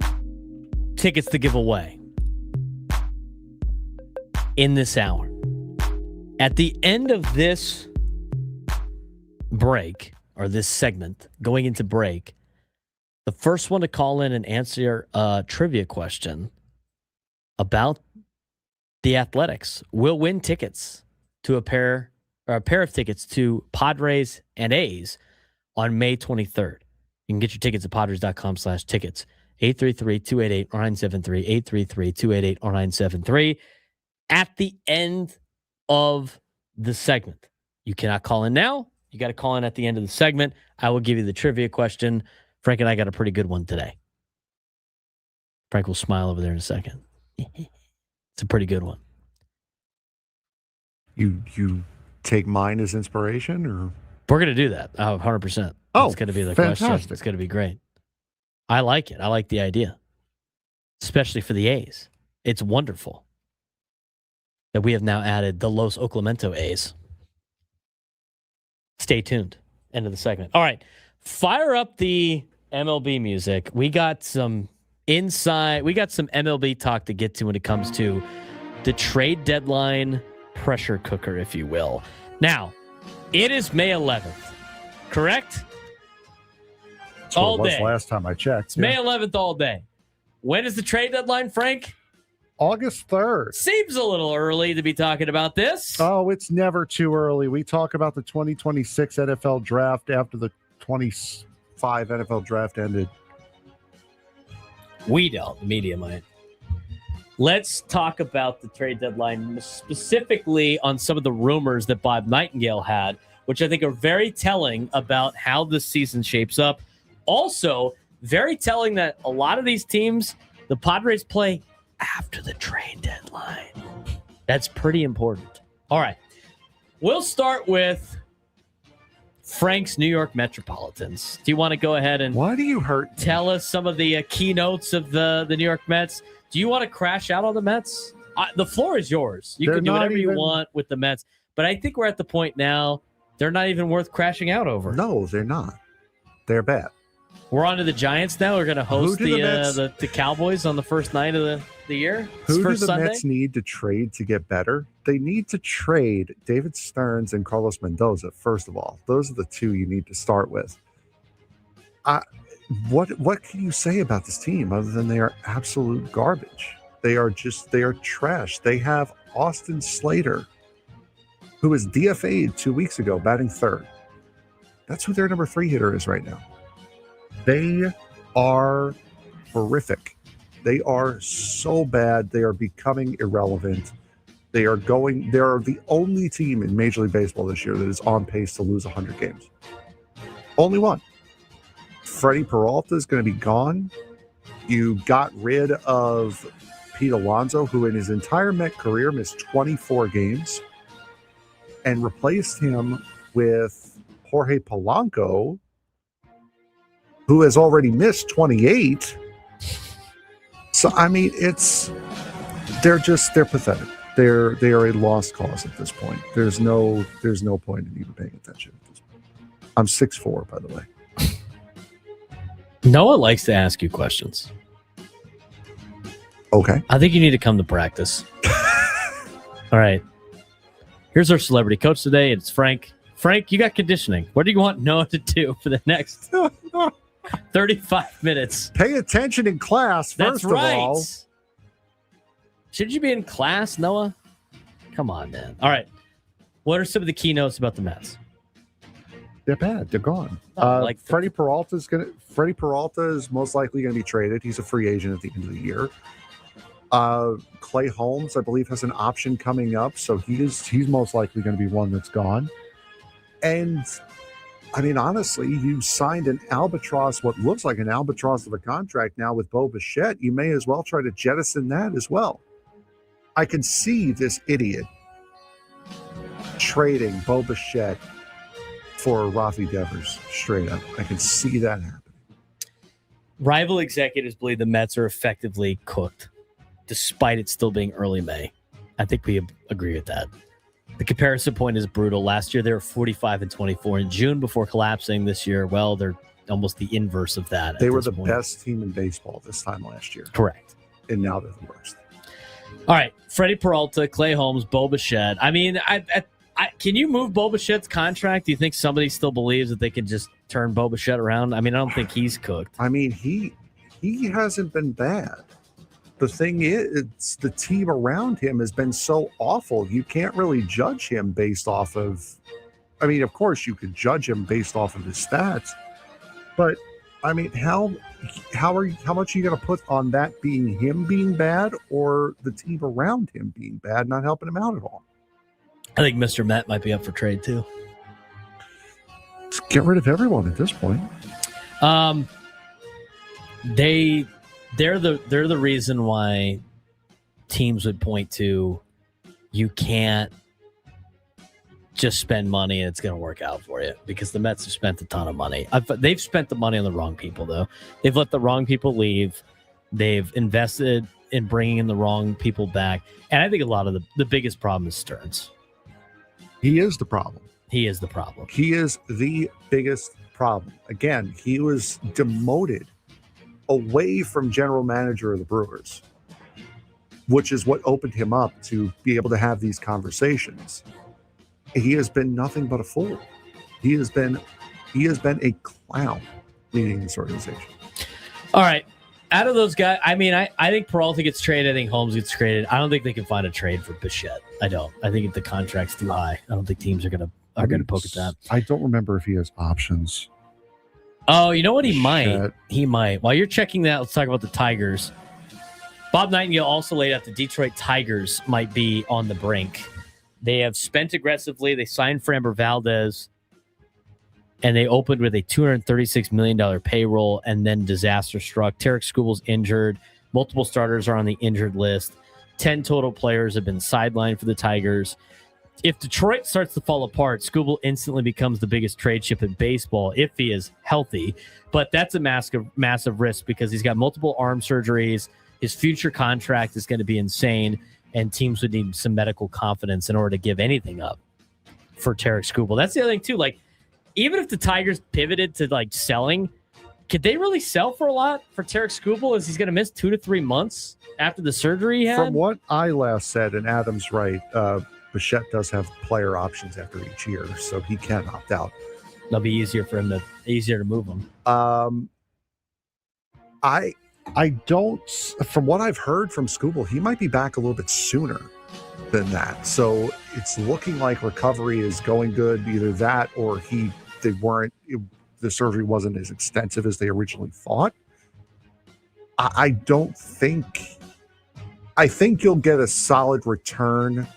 tickets to give away in this hour. At the end of this break, or this segment, going into break, the first one to call in and answer a trivia question about the Athletics will win tickets to a pair of tickets to Padres and A's on May 23rd. You can get your tickets at Padres.com/tickets. 833-288-0973. 833-288-0973. At the end of the segment. You cannot call in now. You got to call in at the end of the segment. I will give you the trivia question. Frank and I got a pretty good one today. Frank will smile over there in a second. It's a pretty good one. You take mine as inspiration, or we're going to do that. 100%. Oh, it's going to be the fantastic. question. It's going to be great. I like it. I like the idea, especially for the A's. It's wonderful that we have now added the Los Oclamento A's. Stay tuned. End of the segment. All right. Fire up the MLB music. We got some MLB talk to get to when it comes to the trade deadline pressure cooker, if you will. Now, it is May 11th, correct? That's what it was last time I checked. It's May 11th all day. When is the trade deadline, Frank? August 3rd. Seems a little early to be talking about this. Oh, it's never too early. We talk about the 2026 NFL draft after the 25 NFL draft ended. We don't. The media might. Let's talk about the trade deadline, specifically on some of the rumors that Bob Nightingale had, which I think are very telling about how this season shapes up. Also, very telling that a lot of these teams, the Padres play after the trade deadline. That's pretty important. All right. We'll start with Frank's New York Metropolitans. Do you want to go ahead and why do you hurt? Tell us some of the keynotes of the New York Mets. Do you want to crash out on the Mets? The floor is yours. You can do whatever you want with the Mets. But I think we're at the point now they're not even worth crashing out over. No, they're not. They're bad. We're on to the Giants now. We're going to host the Cowboys on the first night of the year. Who do the Sunday? Mets need to trade to get better? They need to trade David Stearns and Carlos Mendoza, first of all. Those are the two you need to start with. What can you say about this team other than they are absolute garbage? They are trash. They have Austin Slater, who was DFA'd 2 weeks ago, batting third. That's who their number 3 hitter is right now. They are horrific. They are so bad. They are becoming irrelevant. They are the only team in Major League Baseball this year that is on pace to lose 100 games. Only one. Freddie Peralta is going to be gone. You got rid of Pete Alonso, who in his entire Met career missed 24 games, and replaced him with Jorge Polanco, who has already missed 28. So, I mean, they're pathetic. They are a lost cause at this point. There's no point in even paying attention at this point. I'm 6'4", by the way. Noah likes to ask you questions. Okay. I think you need to come to practice. All right. Here's our celebrity coach today. It's Frank. Frank, you got conditioning. What do you want Noah to do for the next 35 minutes? Pay attention in class, first of all. Should you be in class, Noah? Come on, man. All right. What are some of the keynotes about the Mets? They're bad. They're gone. Freddie Peralta is most likely going to be traded. He's a free agent at the end of the year. Clay Holmes, I believe, has an option coming up, so he's most likely going to be one that's gone. And I mean, honestly, you signed an albatross, what looks like an albatross of a contract now with Bo Bichette. You may as well try to jettison that as well. I can see this idiot trading Bo Bichette for Rafi Devers straight up. I can see that happening. Rival executives believe the Mets are effectively cooked, despite it still being early May. I think we agree with that. The comparison point is brutal. Last year, they were 45-24 in June before collapsing. This year, well, they're almost the inverse of that. They were the best team in baseball this time last year. Correct. And now they're the worst. All right. Freddie Peralta, Clay Holmes, Bo Bichette. I mean, can you move Bo Bichette's contract? Do you think somebody still believes that they can just turn Bo Bichette around? I mean, I don't think he's cooked. I mean, he hasn't been bad. The thing is, the team around him has been so awful. You can't really judge him based off of, I mean, of course you could judge him based off of his stats, but I mean, how much are you going to put on that being him being bad or the team around him being bad, not helping him out at all? I think Mr. Met might be up for trade too. Let's get rid of everyone at this point. They're the reason why teams would point to you can't just spend money and it's going to work out for you, because the Mets have spent a ton of money. They've spent the money on the wrong people, though. They've let the wrong people leave. They've invested in bringing in the wrong people back. And I think a lot of the biggest problem is Stearns. He is the problem. He is the problem. He is the biggest problem. Again, he was demoted away from general manager of the Brewers, which is what opened him up to be able to have these conversations. He has been nothing but a fool. He has been a clown leading this organization. All right. Out of those guys, I mean, I think Peralta gets traded. I think Holmes gets traded. I don't think they can find a trade for Bichette. I don't. I think the contract's too high. I don't think teams are gonna poke at that. I don't remember if he has options. Oh, you know what? He Shit. might. He might. While you're checking that, let's talk about the Tigers. Bob Nightingale also laid out the Detroit Tigers might be on the brink. They have spent aggressively. They signed Framber Valdez, and they opened with a $236 million payroll, and then disaster struck. Tarek Skubal's injured. Multiple starters are on the injured list. 10 total players have been sidelined for the Tigers. if Detroit starts to fall apart, Skubal instantly becomes the biggest trade chip in baseball if he is healthy. But that's a massive risk because he's got multiple arm surgeries. His future contract is going to be insane, and teams would need some medical confidence in order to give anything up for Tarik Skubal. That's the other thing, too. Like, even if the Tigers pivoted to, like, selling, could they really sell for a lot for Tarik Skubal as he's going to miss 2 to 3 months after the surgery he had? From what I last said, and Adam's right, Bichette does have player options after each year, so he can opt out. That'll be easier for him to move him. I don't, from what I've heard from Skubal, he might be back a little bit sooner than that. So it's looking like recovery is going good. Either that or the surgery wasn't as extensive as they originally thought. I think you'll get a solid return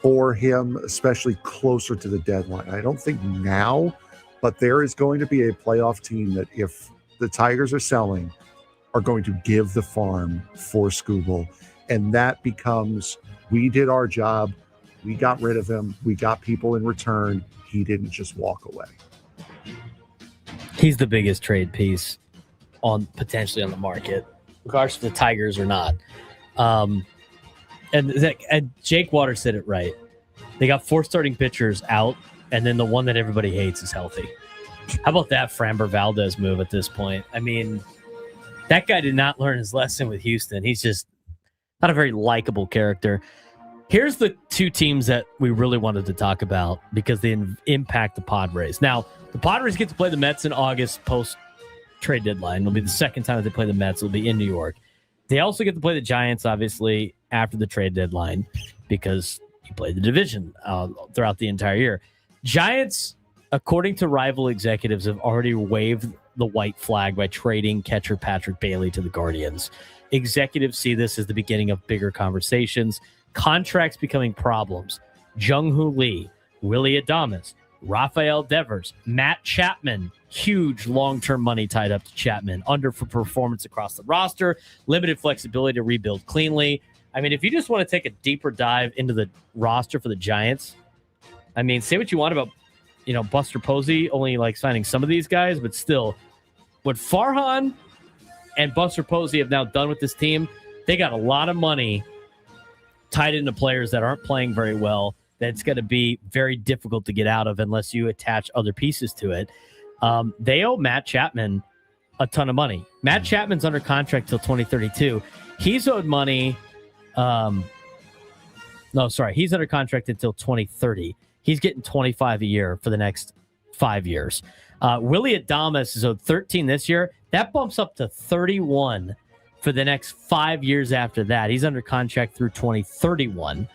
for him, especially closer to the deadline. I don't think now, but there is going to be a playoff team that, if the Tigers are selling, are going to give the farm for Skubal. And that becomes, we did our job. We got rid of him. We got people in return. He didn't just walk away. He's the biggest trade piece potentially on the market, regardless if the Tigers or not. And Jake Waters said it right. They got 4 starting pitchers out, and then the one that everybody hates is healthy. How about that Framber Valdez move at this point? I mean, that guy did not learn his lesson with Houston. He's just not a very likable character. Here's the 2 teams that we really wanted to talk about because they impact the Padres. Now, the Padres get to play the Mets in August post-trade deadline. It'll be the second time that they play the Mets. It'll be in New York. They also get to play the Giants, obviously, after the trade deadline because you play the division throughout the entire year. Giants, according to rival executives, have already waved the white flag by trading catcher Patrick Bailey to the Guardians. Executives see this as the beginning of bigger conversations, contracts becoming problems. Jung-Hoo Lee, Willie Adames, Rafael Devers, Matt Chapman, huge long-term money tied up to Chapman, under for performance across the roster, limited flexibility to rebuild cleanly. I mean, if you just want to take a deeper dive into the roster for the Giants, I mean, say what you want about, Buster Posey only like signing some of these guys, but still, what Farhan and Buster Posey have now done with this team, they got a lot of money tied into players that aren't playing very well. That's going to be very difficult to get out of unless you attach other pieces to it. They owe Matt Chapman a ton of money. Matt Chapman's under contract till 2032. He's owed money. He's under contract until 2030. He's getting $25 a year for the next 5 years. Willie Adames is owed 13 this year. That bumps up to 31 for the next 5 years after that. He's under contract through 2031.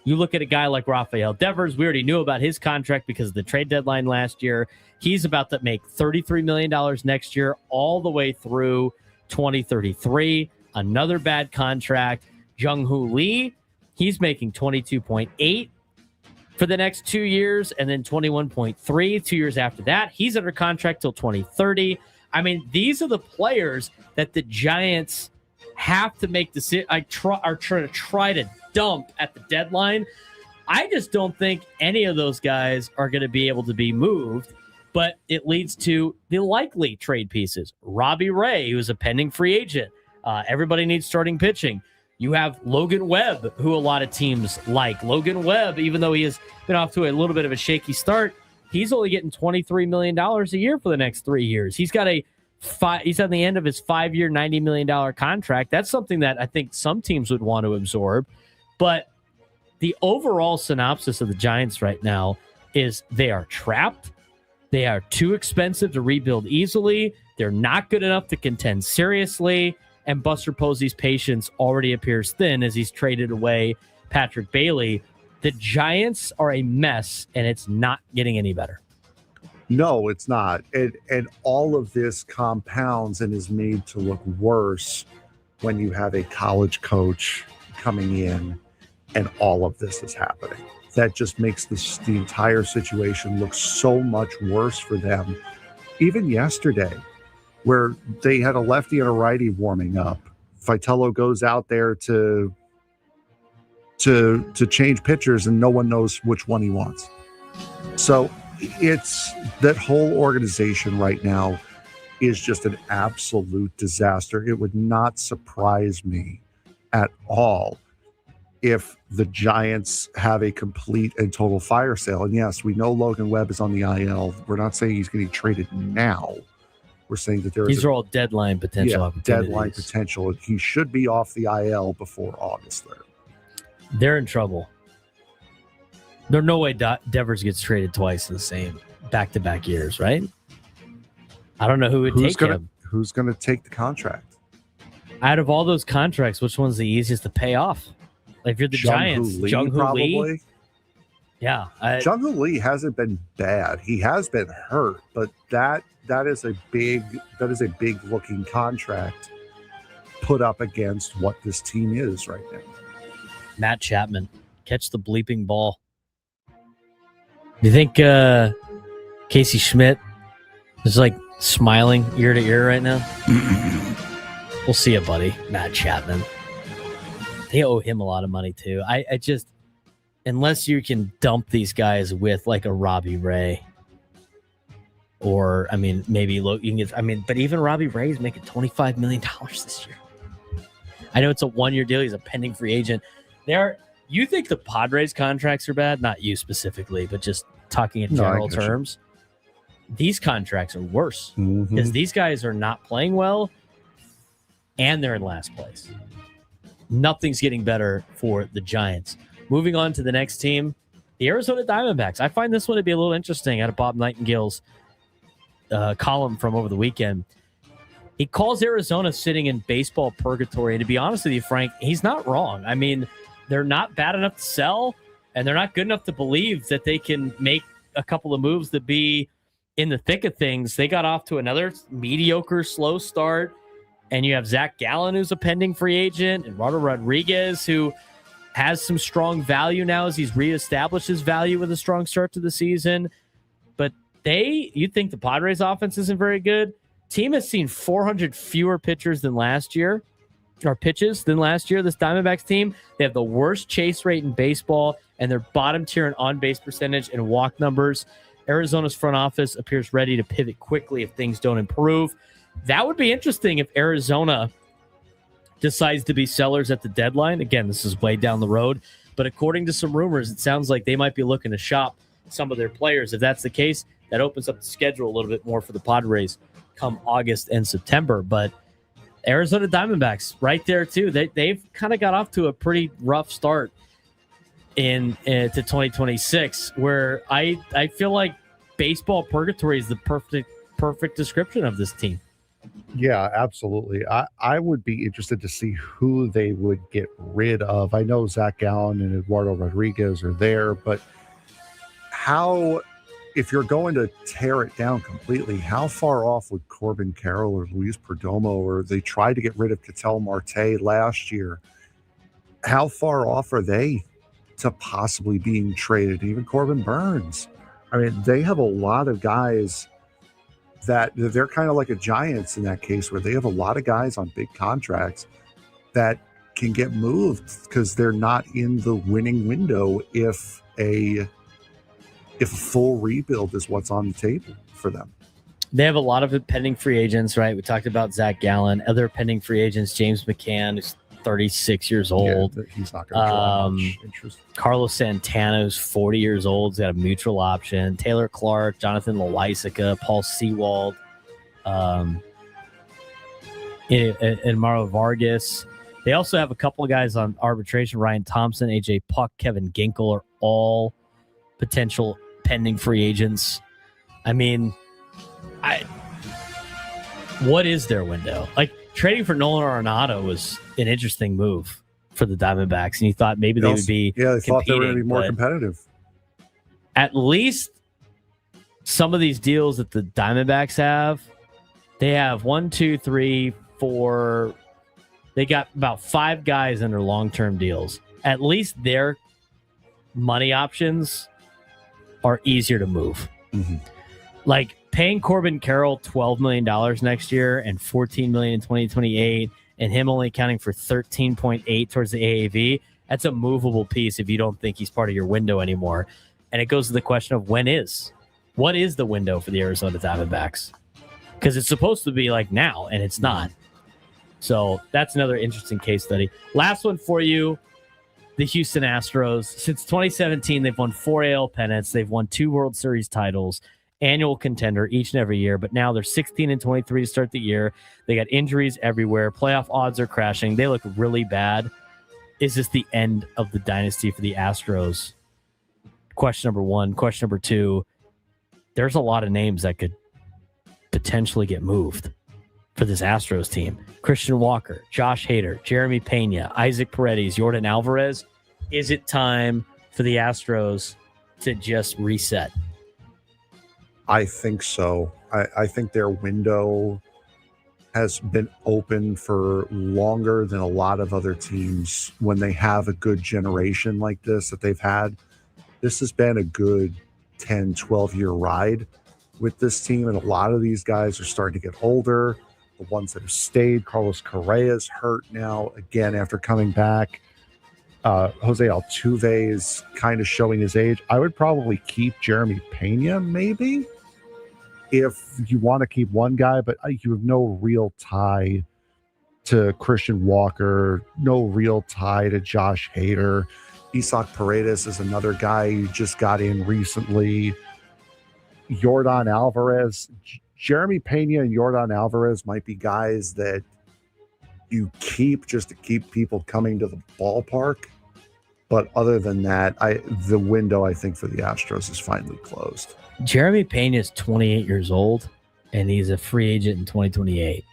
You look at a guy like Rafael Devers. We already knew about his contract because of the trade deadline last year. He's about to make $33 million next year, all the way through 2033. Another bad contract. Jung-Hoo Lee, he's making 22.8 for the next 2 years, and then 21.3 2 years after that. He's under contract till 2030. I mean, these are the players that the Giants have to make are try to dump at the deadline. I just don't think any of those guys are going to be able to be moved, but it leads to the likely trade pieces. Robbie Ray, who's a pending free agent. Everybody needs starting pitching. You have Logan Webb, who a lot of teams like. Logan Webb, even though he has been off to a little bit of a shaky start, he's only getting $23 million a year for the next 3 years. He's got he's on the end of his 5-year, $90 million contract. That's something that I think some teams would want to absorb. But the overall synopsis of the Giants right now is they are trapped. They are too expensive to rebuild easily. They're not good enough to contend seriously. And Buster Posey's patience already appears thin as he's traded away Patrick Bailey. The Giants are a mess, and it's not getting any better. No, it's not. And all of this compounds and is made to look worse when you have a college coach coming in and all of this is happening. That just makes the entire situation look so much worse for them. Even yesterday, where they had a lefty and a righty warming up, Vitello goes out there to to change pitchers, and no one knows which one he wants. So it's that whole organization right now is just an absolute disaster. It would not surprise me at all if the Giants have a complete and total fire sale. And yes, we know Logan Webb is on the IL. We're not saying he's getting traded now. We're saying that these are all deadline potential opportunities. Deadline potential. He should be off the IL before August 3rd. They're in trouble. There's no way Devers gets traded twice in the same back-to-back years, right? I don't know who would take him. Who's going to take the contract? Out of all those contracts, which one's the easiest to pay off? Like if you're the Giants, Jung-Hoo Lee? Yeah. Jung-Hoo Lee hasn't been bad. He has been hurt, but that is a big looking contract put up against what this team is right now. Matt Chapman, catch the bleeping ball. You think Casey Schmidt is like smiling ear to ear right now? We'll see you, buddy. Matt Chapman. They owe him a lot of money too. I just, unless you can dump these guys with like a Robbie Ray, or I mean, maybe you can get. I mean, but even Robbie Ray is making $25 million this year. I know it's a 1-year deal. He's a pending free agent. You think the Padres contracts are bad? Not you specifically, but just talking in general terms. These contracts are worse because these guys are not playing well and they're in last place. Nothing's getting better for the Giants. Moving on to the next team, the Arizona Diamondbacks. I find this one to be a little interesting out of Bob Nightingale's column from over the weekend. He calls Arizona sitting in baseball purgatory. And to be honest with you, Frank, he's not wrong. I mean, they're not bad enough to sell, and they're not good enough to believe that they can make a couple of moves to be in the thick of things. They got off to another mediocre, slow start, and you have Zach Gallen, who's a pending free agent, and Eduardo Rodriguez, who has some strong value now as he's reestablished his value with a strong start to the season. But you think the Padres offense isn't very good? Team has seen 400 fewer pitchers than last year. Or pitches than last year. This Diamondbacks team, they have the worst chase rate in baseball, and they're bottom tier in on-base percentage and walk numbers. Arizona's front office appears ready to pivot quickly if things don't improve. That would be interesting if Arizona decides to be sellers at the deadline. Again, this is way down the road, but according to some rumors, it sounds like they might be looking to shop some of their players. If that's the case, that opens up the schedule a little bit more for the Padres come August and September. But Arizona Diamondbacks right there too. They've kind of got off to a pretty rough start to 2026, where I feel like baseball purgatory is the perfect description of this team. Yeah, absolutely. I would be interested to see who they would get rid of. I know Zach Gallen and Eduardo Rodriguez are there, but if you're going to tear it down completely, how far off would Corbin Carroll or Luis Perdomo, or they tried to get rid of Ketel Marte last year, how far off are they to possibly being traded? Even Corbin Burns. I mean, they have a lot of guys that they're kind of like a Giants in that case, where they have a lot of guys on big contracts that can get moved because they're not in the winning window if a full rebuild is what's on the table for them. They have a lot of pending free agents, right? We talked about Zach Gallen, other pending free agents, James McCann, who's 36 years old. Yeah, he's not going to draw much interest. Carlos Santana, who's 40 years old, has got a mutual option. Taylor Clark, Jonathan Loaisiga, Paul Sewald, and Mauro Vargas. They also have a couple of guys on arbitration. Ryan Thompson, AJ Puck, Kevin Ginkel are all potential pending free agents. I mean, what is their window? Like, trading for Nolan Arenado was an interesting move for the Diamondbacks, and you thought maybe they would be they thought they were going to be more competitive. At least some of these deals that the Diamondbacks have, they have 1, 2, 3, 4. They got about 5 guys under long-term deals. At least their money options are easier to move. Mm-hmm. Like paying Corbin Carroll $12 million next year and $14 million in 2028, and him only accounting for 13.8 towards the AAV. That's a movable piece if you don't think he's part of your window anymore. And it goes to the question of what is the window for the Arizona Diamondbacks? Because it's supposed to be like now, and it's not. So that's another interesting case study. Last one for you, the Houston Astros. Since 2017, they've won 4 AL pennants. They've won 2 World Series titles, annual contender each and every year. But now they're 16-23 to start the year. They got injuries everywhere. Playoff odds are crashing. They look really bad. Is this the end of the dynasty for the Astros? Question number 1. Question number 2, there's a lot of names that could potentially get moved for this Astros team. Christian Walker, Josh Hader, Jeremy Pena, Isaac Paredes, Yordan Alvarez. Is it time for the Astros to just reset? I think so. I think their window has been open for longer than a lot of other teams when they have a good generation like this that they've had. This has been a good 10, 12-year ride with this team, and a lot of these guys are starting to get older. The ones that have stayed, Carlos Correa's hurt now again after coming back. Jose Altuve is kind of showing his age. I would probably keep Jeremy Pena maybe if you want to keep one guy, but you have no real tie to Christian Walker, no real tie to Josh Hader. Isaac Paredes is another guy who just got in recently. Yordan Alvarez, Jeremy Pena and Yordan Alvarez might be guys that you keep just to keep people coming to the ballpark. But other than that, the window, I think, for the Astros is finally closed. Jeremy Pena is 28 years old, and he's a free agent in 2028.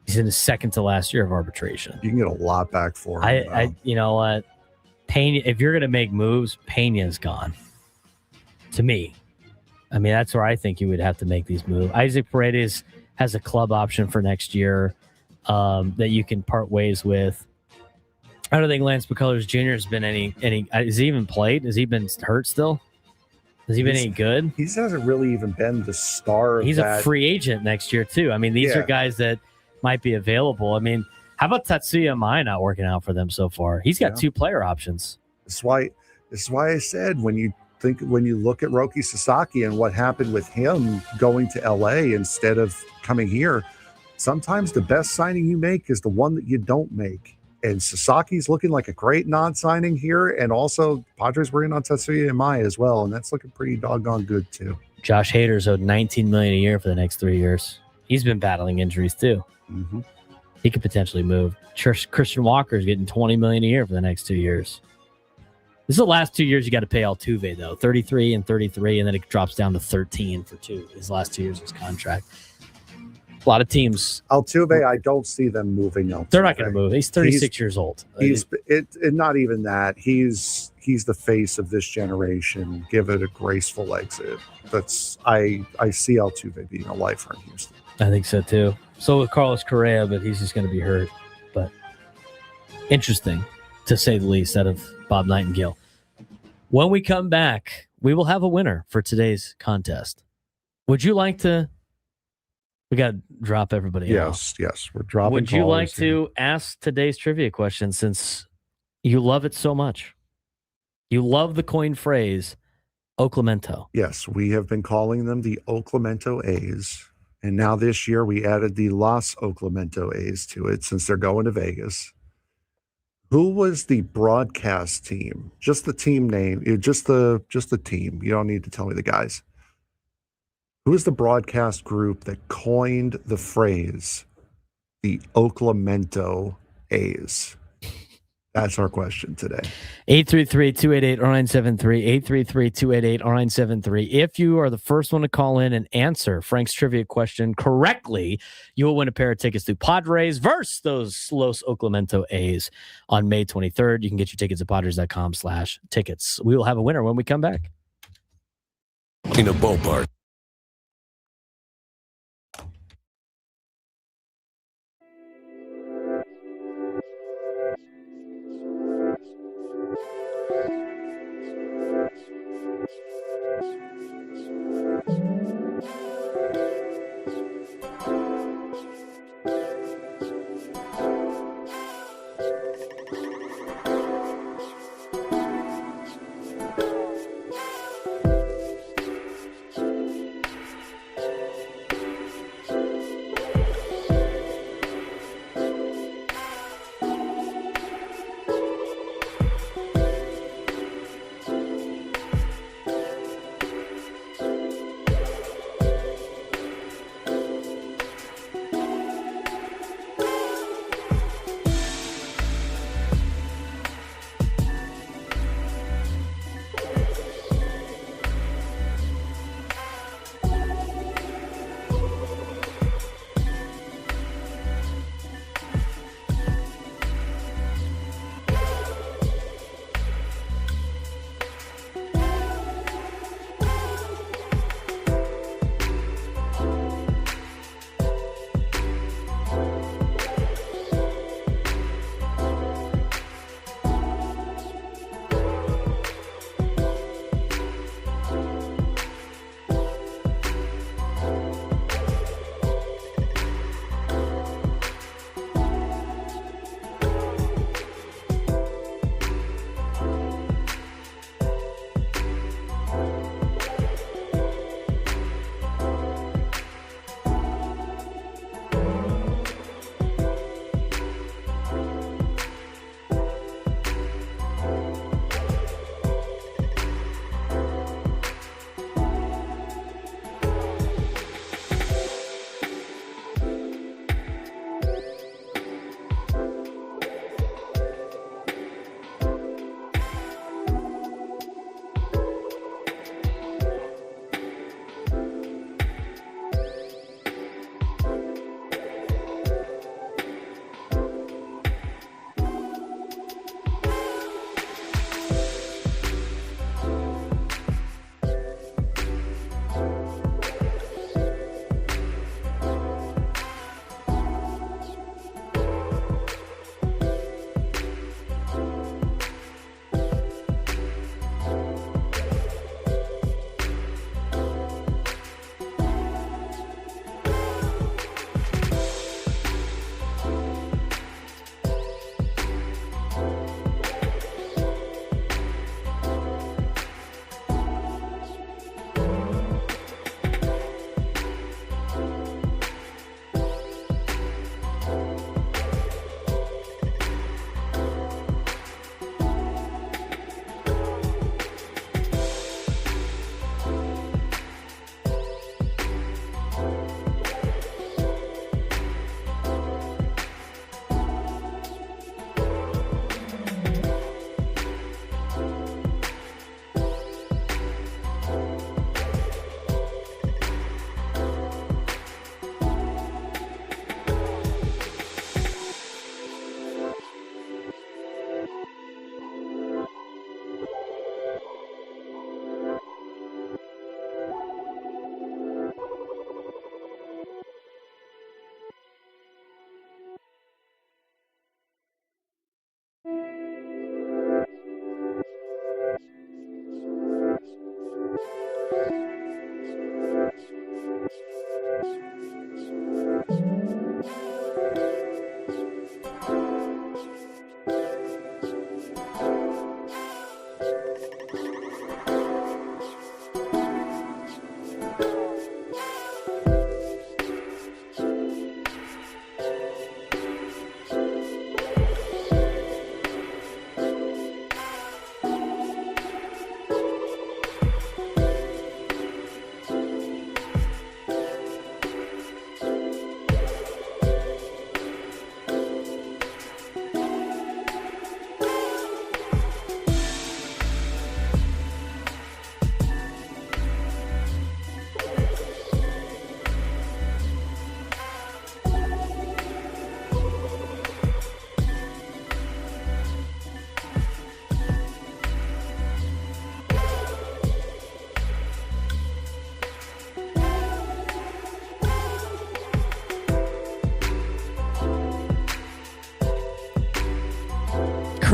He's in his second to last year of arbitration. You can get a lot back for him. You know what? Pena, if you're going to make moves, Pena's gone. To me. I mean, that's where I think you would have to make these moves. Isaac Paredes has a club option for next year that you can part ways with. I don't think Lance McCullers Jr. has been any. Has he even played? Has he been hurt still? Has he been any good? He hasn't really even been the star of He's a free agent next year, too. I mean, these are guys that might be available. I mean, how about Tatsuya Mai not working out for them so far? He's got 2 player options. This is why I said when you look at Roki Sasaki and what happened with him going to LA instead of coming here, sometimes the best signing you make is the one that you don't make. And Sasaki's looking like a great non-signing here. And also, Padres were in on Tatsuya Mai as well. And that's looking pretty doggone good, too. Josh Hader's owed $19 million a year for the next 3 years. He's been battling injuries, too. Mm-hmm. He could potentially move. Christian Walker's getting $20 million a year for the next 2 years. This is the last 2 years you got to pay Altuve, though. 33 and 33, and then it drops down to 13 for 2. His last 2 years of his contract. A lot of teams. Altuve, I don't see them moving Altuve. They're not going to move. He's 36 years old. He's not even that. He's the face of this generation. Give it a graceful exit. I see Altuve being a lifer in Houston. I think so too. So with Carlos Correa, but he's just going to be hurt. But interesting, to say the least, out of Bob Nightingale. When we come back, we will have a winner for today's contest. Would you like to? We got to drop everybody out. Yes, we're dropping. Would you like to ask today's trivia question since you love it so much? You love the coin phrase, Oclemento. Yes, we have been calling them the Oclemento A's. And now this year we added the Los Oclemento A's to it since they're going to Vegas. Who was the broadcast team? Just the team name, just the team. You don't need to tell me the guys. Who is the broadcast group that coined the phrase the Oclemento A's? That's our question today. 833-288-0973, 833-288-0973. If you are the first one to call in and answer Frank's trivia question correctly, you will win a pair of tickets to Padres versus those Los Oclemento A's on May 23rd. You can get your tickets at padres.com/tickets. We will have a winner when we come back. In a ballpark.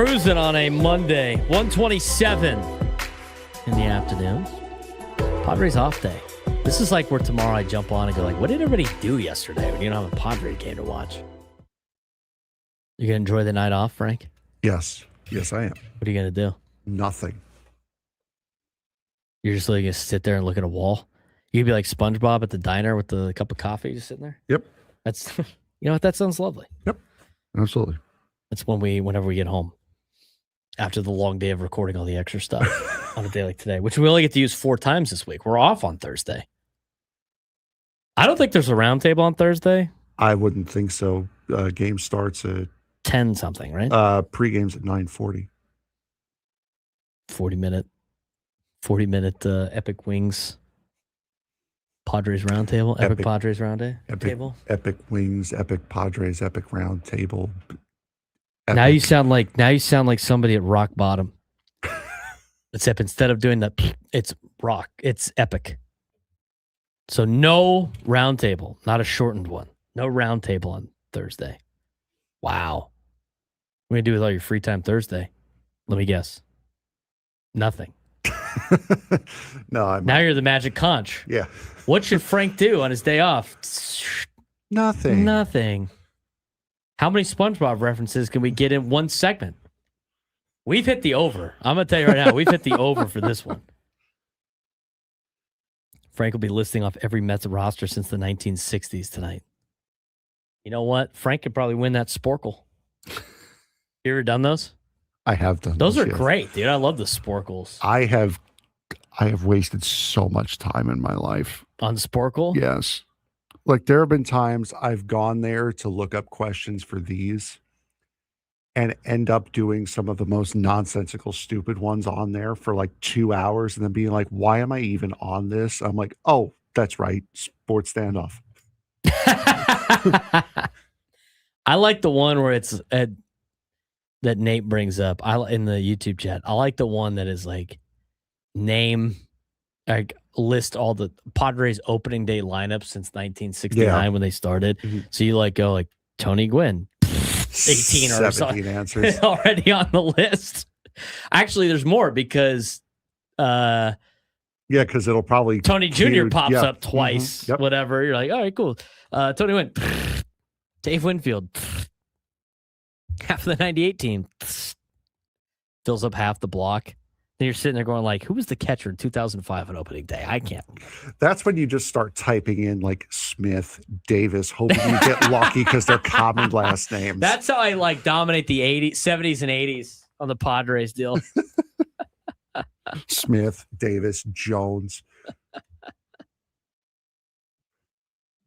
cruising on a Monday, 1:27 in the afternoon. Padres off day. This is like where tomorrow I jump on and go like, what did everybody do yesterday when you don't have a Padre game to watch? You gonna enjoy the night off, Frank? Yes. Yes, I am. What are you gonna do? Nothing. You're just like gonna sit there and look at a wall? You'd be like SpongeBob at the diner with the cup of coffee just sitting there? Yep. That's, you know what? That sounds lovely. Yep. Absolutely. That's whenever we get home after the long day of recording all the extra stuff on a day like today, which we only get to use 4 times this week. We're off on Thursday. I don't think there's a roundtable on Thursday. I wouldn't think so. Game starts at 10 something, right? Pre-game's at 9:40. 40 minute Epic Wings Padres roundtable. Epic Padres roundtable. Epic Wings, Epic Padres, Epic Roundtable. Now you sound like somebody at rock bottom. Except instead of doing it's rock, it's epic. So no roundtable, not a shortened one. No roundtable on Thursday. Wow. What are you gonna do with all your free time Thursday? Let me guess. Nothing. No, now you're the magic conch. Yeah. What should Frank do on his day off? Nothing. How many SpongeBob references can we get in one segment? We've hit the over. I'm going to tell you right now, we've hit the over for this one. Frank will be listing off every Mets roster since the 1960s tonight. You know what? Frank could probably win that Sporkle. You ever done those? I have done those. Those are yes. great, dude. I love the Sporkles. I have wasted so much time in my life. On Sporkle? Yes. Like there have been times I've gone there to look up questions for these and end up doing some of the most nonsensical, stupid ones on there for like 2 hours and then being like, why am I even on this? I'm like, oh, that's right. Sports standoff. I like the one where it's that Nate brings up in the YouTube chat. I like the one that is like list all the Padres opening day lineups since 1969 when they started. Mm-hmm. So you like go like Tony Gwynn, 18 or 17 answers already on the list. Actually, there's more because because it'll probably Tony Jr. pops up twice. Mm-hmm. Yep. Whatever. You're like, all right, cool. Tony Gwynn, Dave Winfield, half of the 98 team fills up half the block. Then you're sitting there going like, who was the catcher in 2005 on opening day? I can't. That's when you just start typing in like Smith, Davis, hoping you get lucky because they're common last names. That's how I like dominate the 80s, 70s and 80s on the Padres deal. Smith, Davis, Jones.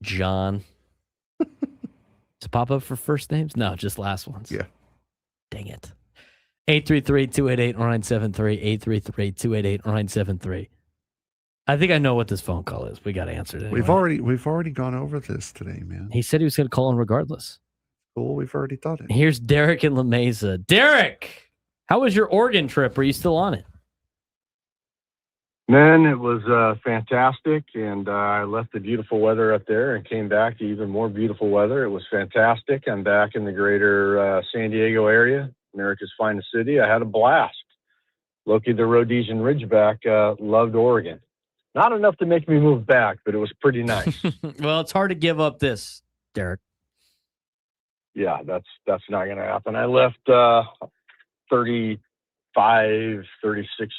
John. Does it pop up for first names? No, just last ones. Yeah. Dang it. 833-288-0973, 833-288-0973. I think I know what this phone call is. We got to answer it anyway. We've already gone over this today, man. He said he was going to call in regardless. Cool, we've already done it. Here's Derek in La Mesa. Derek, how was your Oregon trip? Are you still on it? Man, it was fantastic, and I left the beautiful weather up there and came back to even more beautiful weather. It was fantastic. I'm back in the greater San Diego area, America's finest city. I had a blast. Located the Rhodesian Ridgeback, loved Oregon. Not enough to make me move back, but it was pretty nice. Well, it's hard to give up this, Derek. Yeah, that's not going to happen. I left 36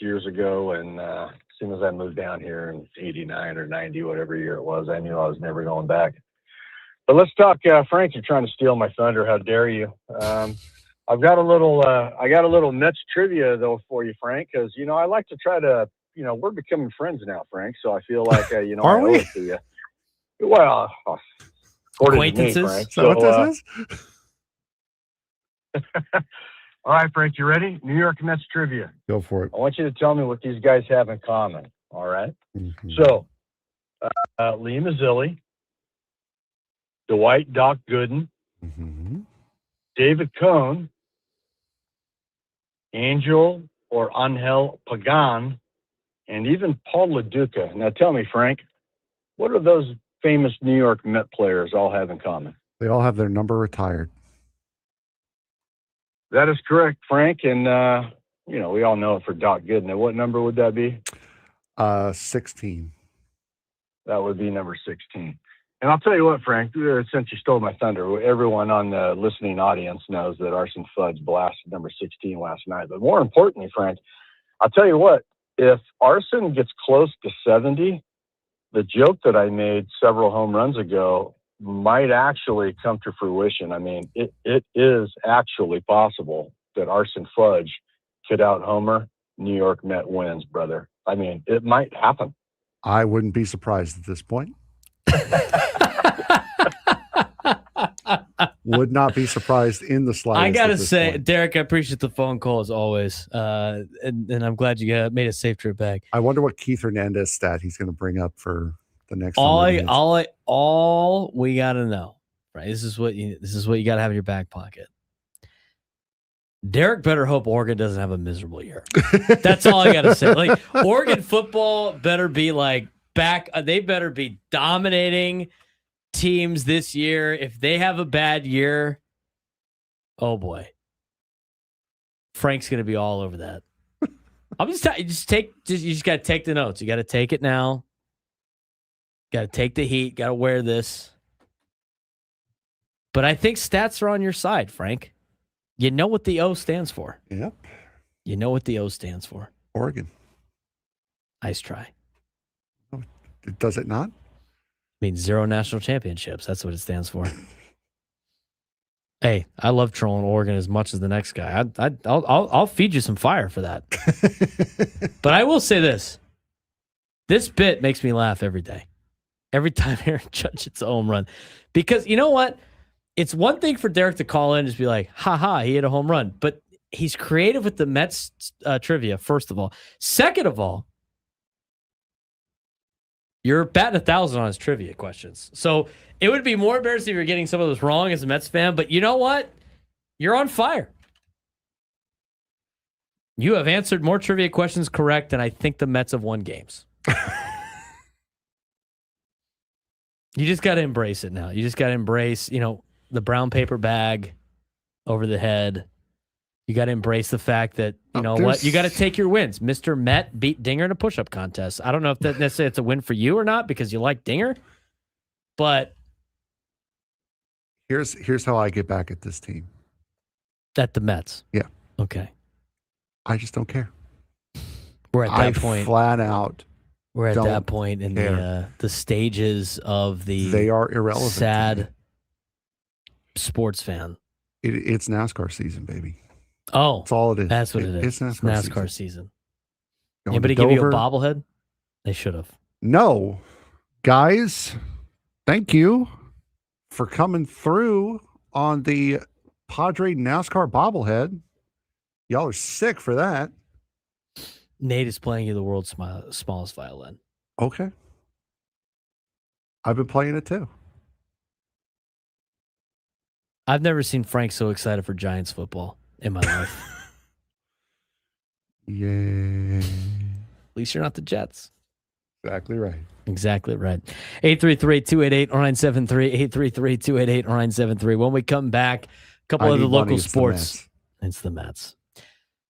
years ago, and as soon as I moved down here in 89 or 90, whatever year it was, I knew I was never going back. But let's talk, Frank, you're trying to steal my thunder. How dare you? I've got a little Mets trivia though for you, Frank, because I like to try to, we're becoming friends now, Frank. So I feel like I owe it to you. Well, acquaintances. Me, Frank. Is that what this is? All right, Frank, you ready? New York Mets trivia. Go for it. I want you to tell me what these guys have in common. All right. Mm-hmm. So, Lee Mazzilli, Dwight Doc Gooden, mm-hmm. David Cohn, Angel or Angel Pagan, and even Paul LaDuca. Now tell me, Frank, what do those famous New York Met players all have in common? They all have their number retired. That is correct, Frank. And, we all know it for Doc Goodman. What number would that be? 16. That would be number 16. And I'll tell you what, Frank, since you stole my thunder, everyone on the listening audience knows that Arson Fudge blasted number 16 last night. But more importantly, Frank, I'll tell you what, if Arson gets close to 70, the joke that I made several home runs ago might actually come to fruition. I mean, it is actually possible that Arson Fudge could out-homer New York Met wins, brother. I mean, it might happen. I wouldn't be surprised at this point. Would not be surprised in the slightest. I gotta say, point. Derek, I appreciate the phone call as always, and I'm glad you made a safe trip back. I wonder what Keith Hernandez stat he's going to bring up for the next. All we gotta know, right? This is what you gotta have in your back pocket. Derek better hope Oregon doesn't have a miserable year. That's all I gotta say. Like, Oregon football better be like back. They better be dominating teams this year. If they have a bad year, oh boy, Frank's gonna be all over that. I'm you just gotta take the notes. You gotta take it now. Gotta take the heat. Gotta wear this. But I think stats are on your side, Frank. You know what the O stands for. Yep. You know what the O stands for. Oregon. Nice try. Does it not? Means 0 national championships. That's what it stands for. Hey, I love trolling Oregon as much as the next guy. I'll feed you some fire for that. But I will say this. This bit makes me laugh every day. Every time Aaron Judge hits a home run. Because you know what? It's one thing for Derek to call in and just be like, ha, he hit a home run. But he's creative with the Mets trivia, first of all. Second of all, you're batting 1,000 on his trivia questions. So it would be more embarrassing if you're getting some of those wrong as a Mets fan. But you know what? You're on fire. You have answered more trivia questions correct than I think the Mets have won games. You just got to embrace it now. You just got to embrace, the brown paper bag over the head. You got to embrace the fact that, you know what? You got to take your wins. Mr. Met beat Dinger in a push-up contest. I don't know if that necessarily it's a win for you or not because you like Dinger, but here's how I get back at this team. At the Mets. Yeah. Okay. I just don't care. We're at that point. Flat out. We're at that point in the stages of the they are irrelevant. Sad sports fan. It's NASCAR season, baby. Oh, that's all it is. That's what it is. It's NASCAR season. Anybody give you a bobblehead? They should have. No. Guys, thank you for coming through on the Padre NASCAR bobblehead. Y'all are sick for that. Nate is playing you the world's smallest violin. Okay. I've been playing it too. I've never seen Frank so excited for Giants football in my life. Yay. At least you're not the Jets. Exactly right. Exactly right. 833-288-0973. 833-288-0973. When we come back, a couple of the local sports. It's the Mets.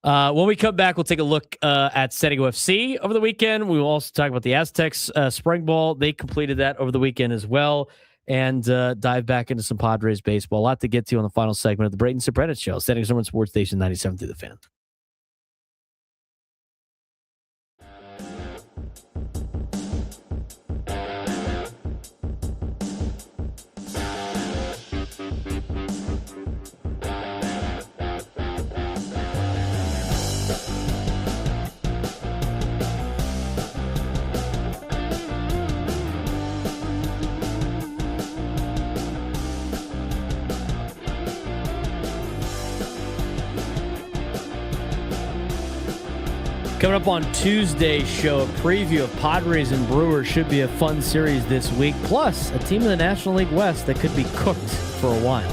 When we come back, we'll take a look at Setting UFC over the weekend. We will also talk about the Aztecs spring ball. They completed that over the weekend as well. And dive back into some Padres baseball. A lot to get to on the final segment of the Braden Surprenant Show. Setting Number One Sports Station 97 through the Fan. Coming up on Tuesday's show, a preview of Padres and Brewers. Should be a fun series this week. Plus, a team in the National League West that could be cooked for a while.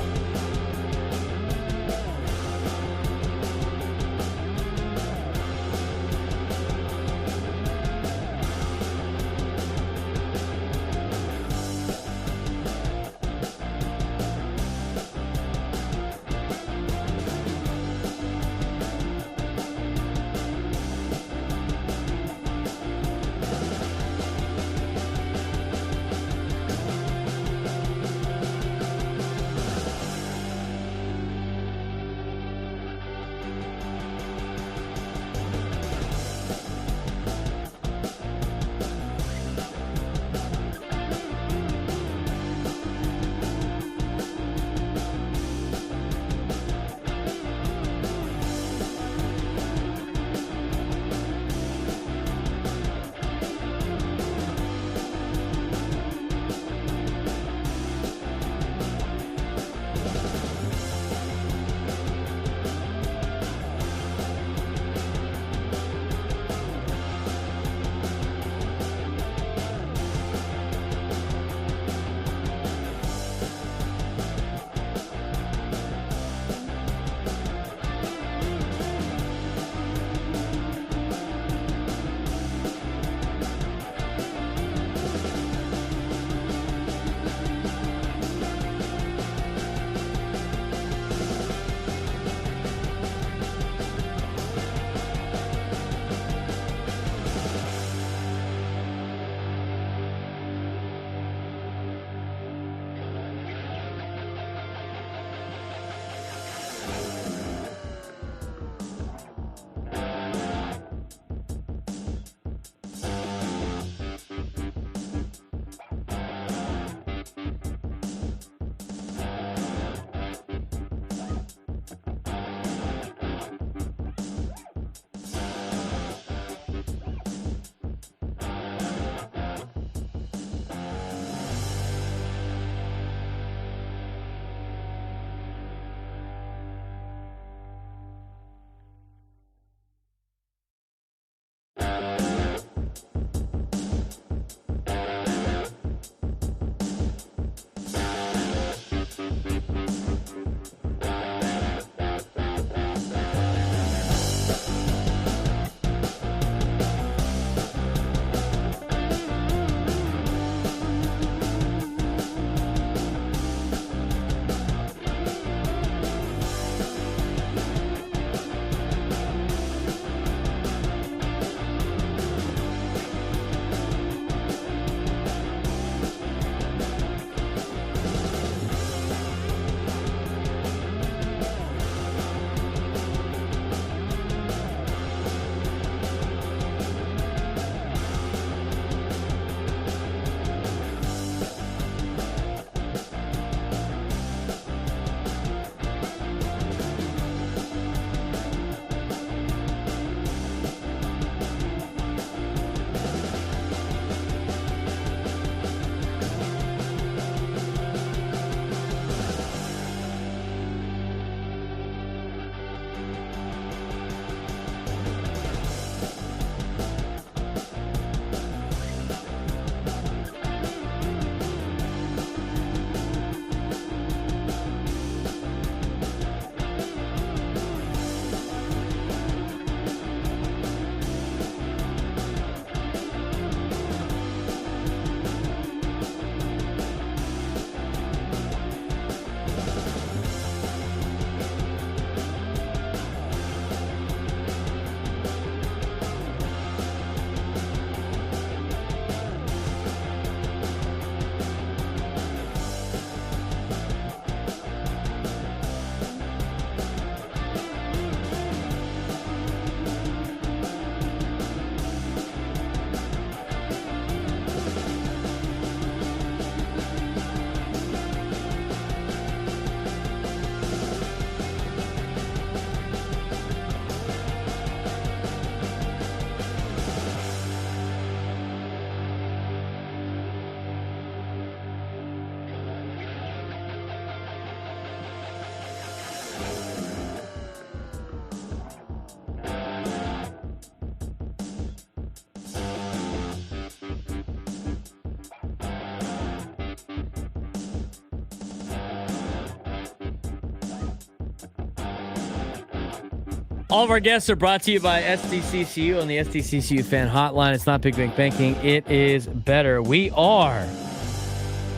All of our guests are brought to you by SDCCU on the SDCCU fan hotline. It's not Big Bank Banking. It is better. We are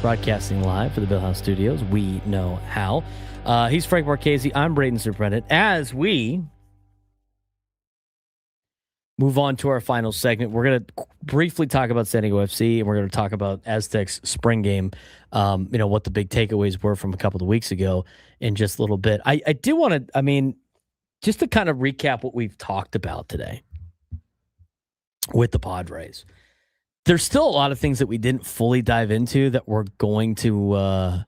broadcasting live for the Bill House Studios. We know how. He's Frank Marchese. I'm Braden Surprenant. As we move on to our final segment, we're going to briefly talk about San Diego FC, and we're going to talk about Aztecs spring game, what the big takeaways were from a couple of weeks ago in just a little bit. I do want to, just to kind of recap what we've talked about today with the Padres, there's still a lot of things that we didn't fully dive into that we're going to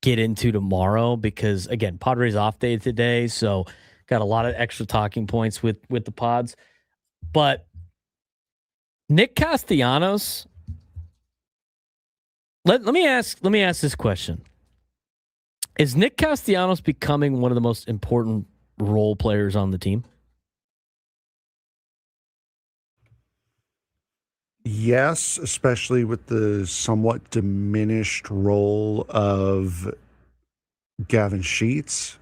get into tomorrow because, again, Padres off day today, so got a lot of extra talking points with the Pods. But Nick Castellanos, let me ask this question. Is Nick Castellanos becoming one of the most important role players on the team? Yes, especially with the somewhat diminished role of Gavin Sheets.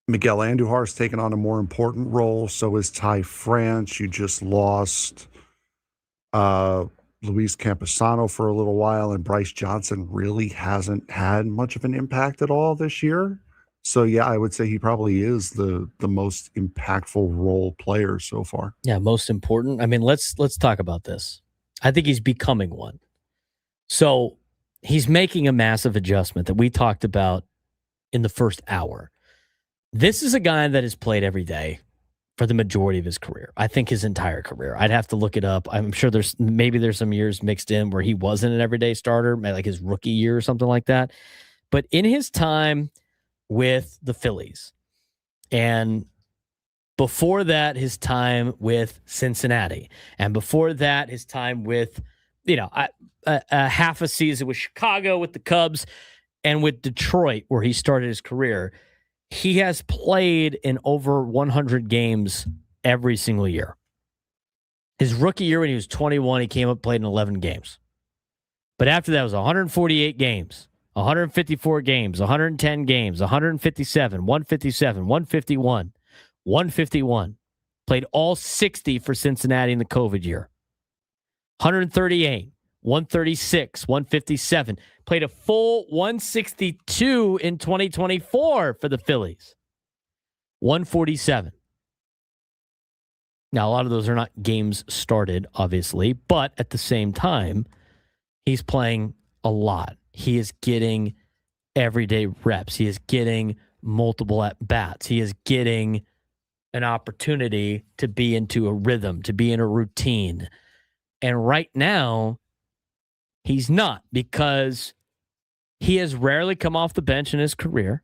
Miguel Andujar's taken on a more important role. So is Ty France. You just lost Luis Camposano for a little while, and Bryce Johnson really hasn't had much of an impact at all this year. So, yeah, I would say he probably is the most impactful role player so far. Yeah, most important. I mean, let's talk about this. I think he's becoming one. So he's making a massive adjustment that we talked about in the first hour. This is a guy that has played every day for the majority of his career. I think his entire career. I'd have to look it up. I'm sure there's some years mixed in where he wasn't an everyday starter, like his rookie year or something like that. But in his time with the Phillies, and before that, his time with Cincinnati, and before that, his time with, a half a season with Chicago, with the Cubs, and with Detroit, where he started his career. He has played in over 100 games every single year. His rookie year when he was 21, he came up, played in 11 games. But after that, it was 148 games, 154 games, 110 games, 157, 157, 151, 151. Played all 60 for Cincinnati in the COVID year. 138, 136, 157. Played a full 162 in 2024 for the Phillies. 147. Now, a lot of those are not games started, obviously, but at the same time, he's playing a lot. He is getting everyday reps. He is getting multiple at-bats. He is getting an opportunity to be into a rhythm, to be in a routine. And right now, he's not, because he has rarely come off the bench in his career.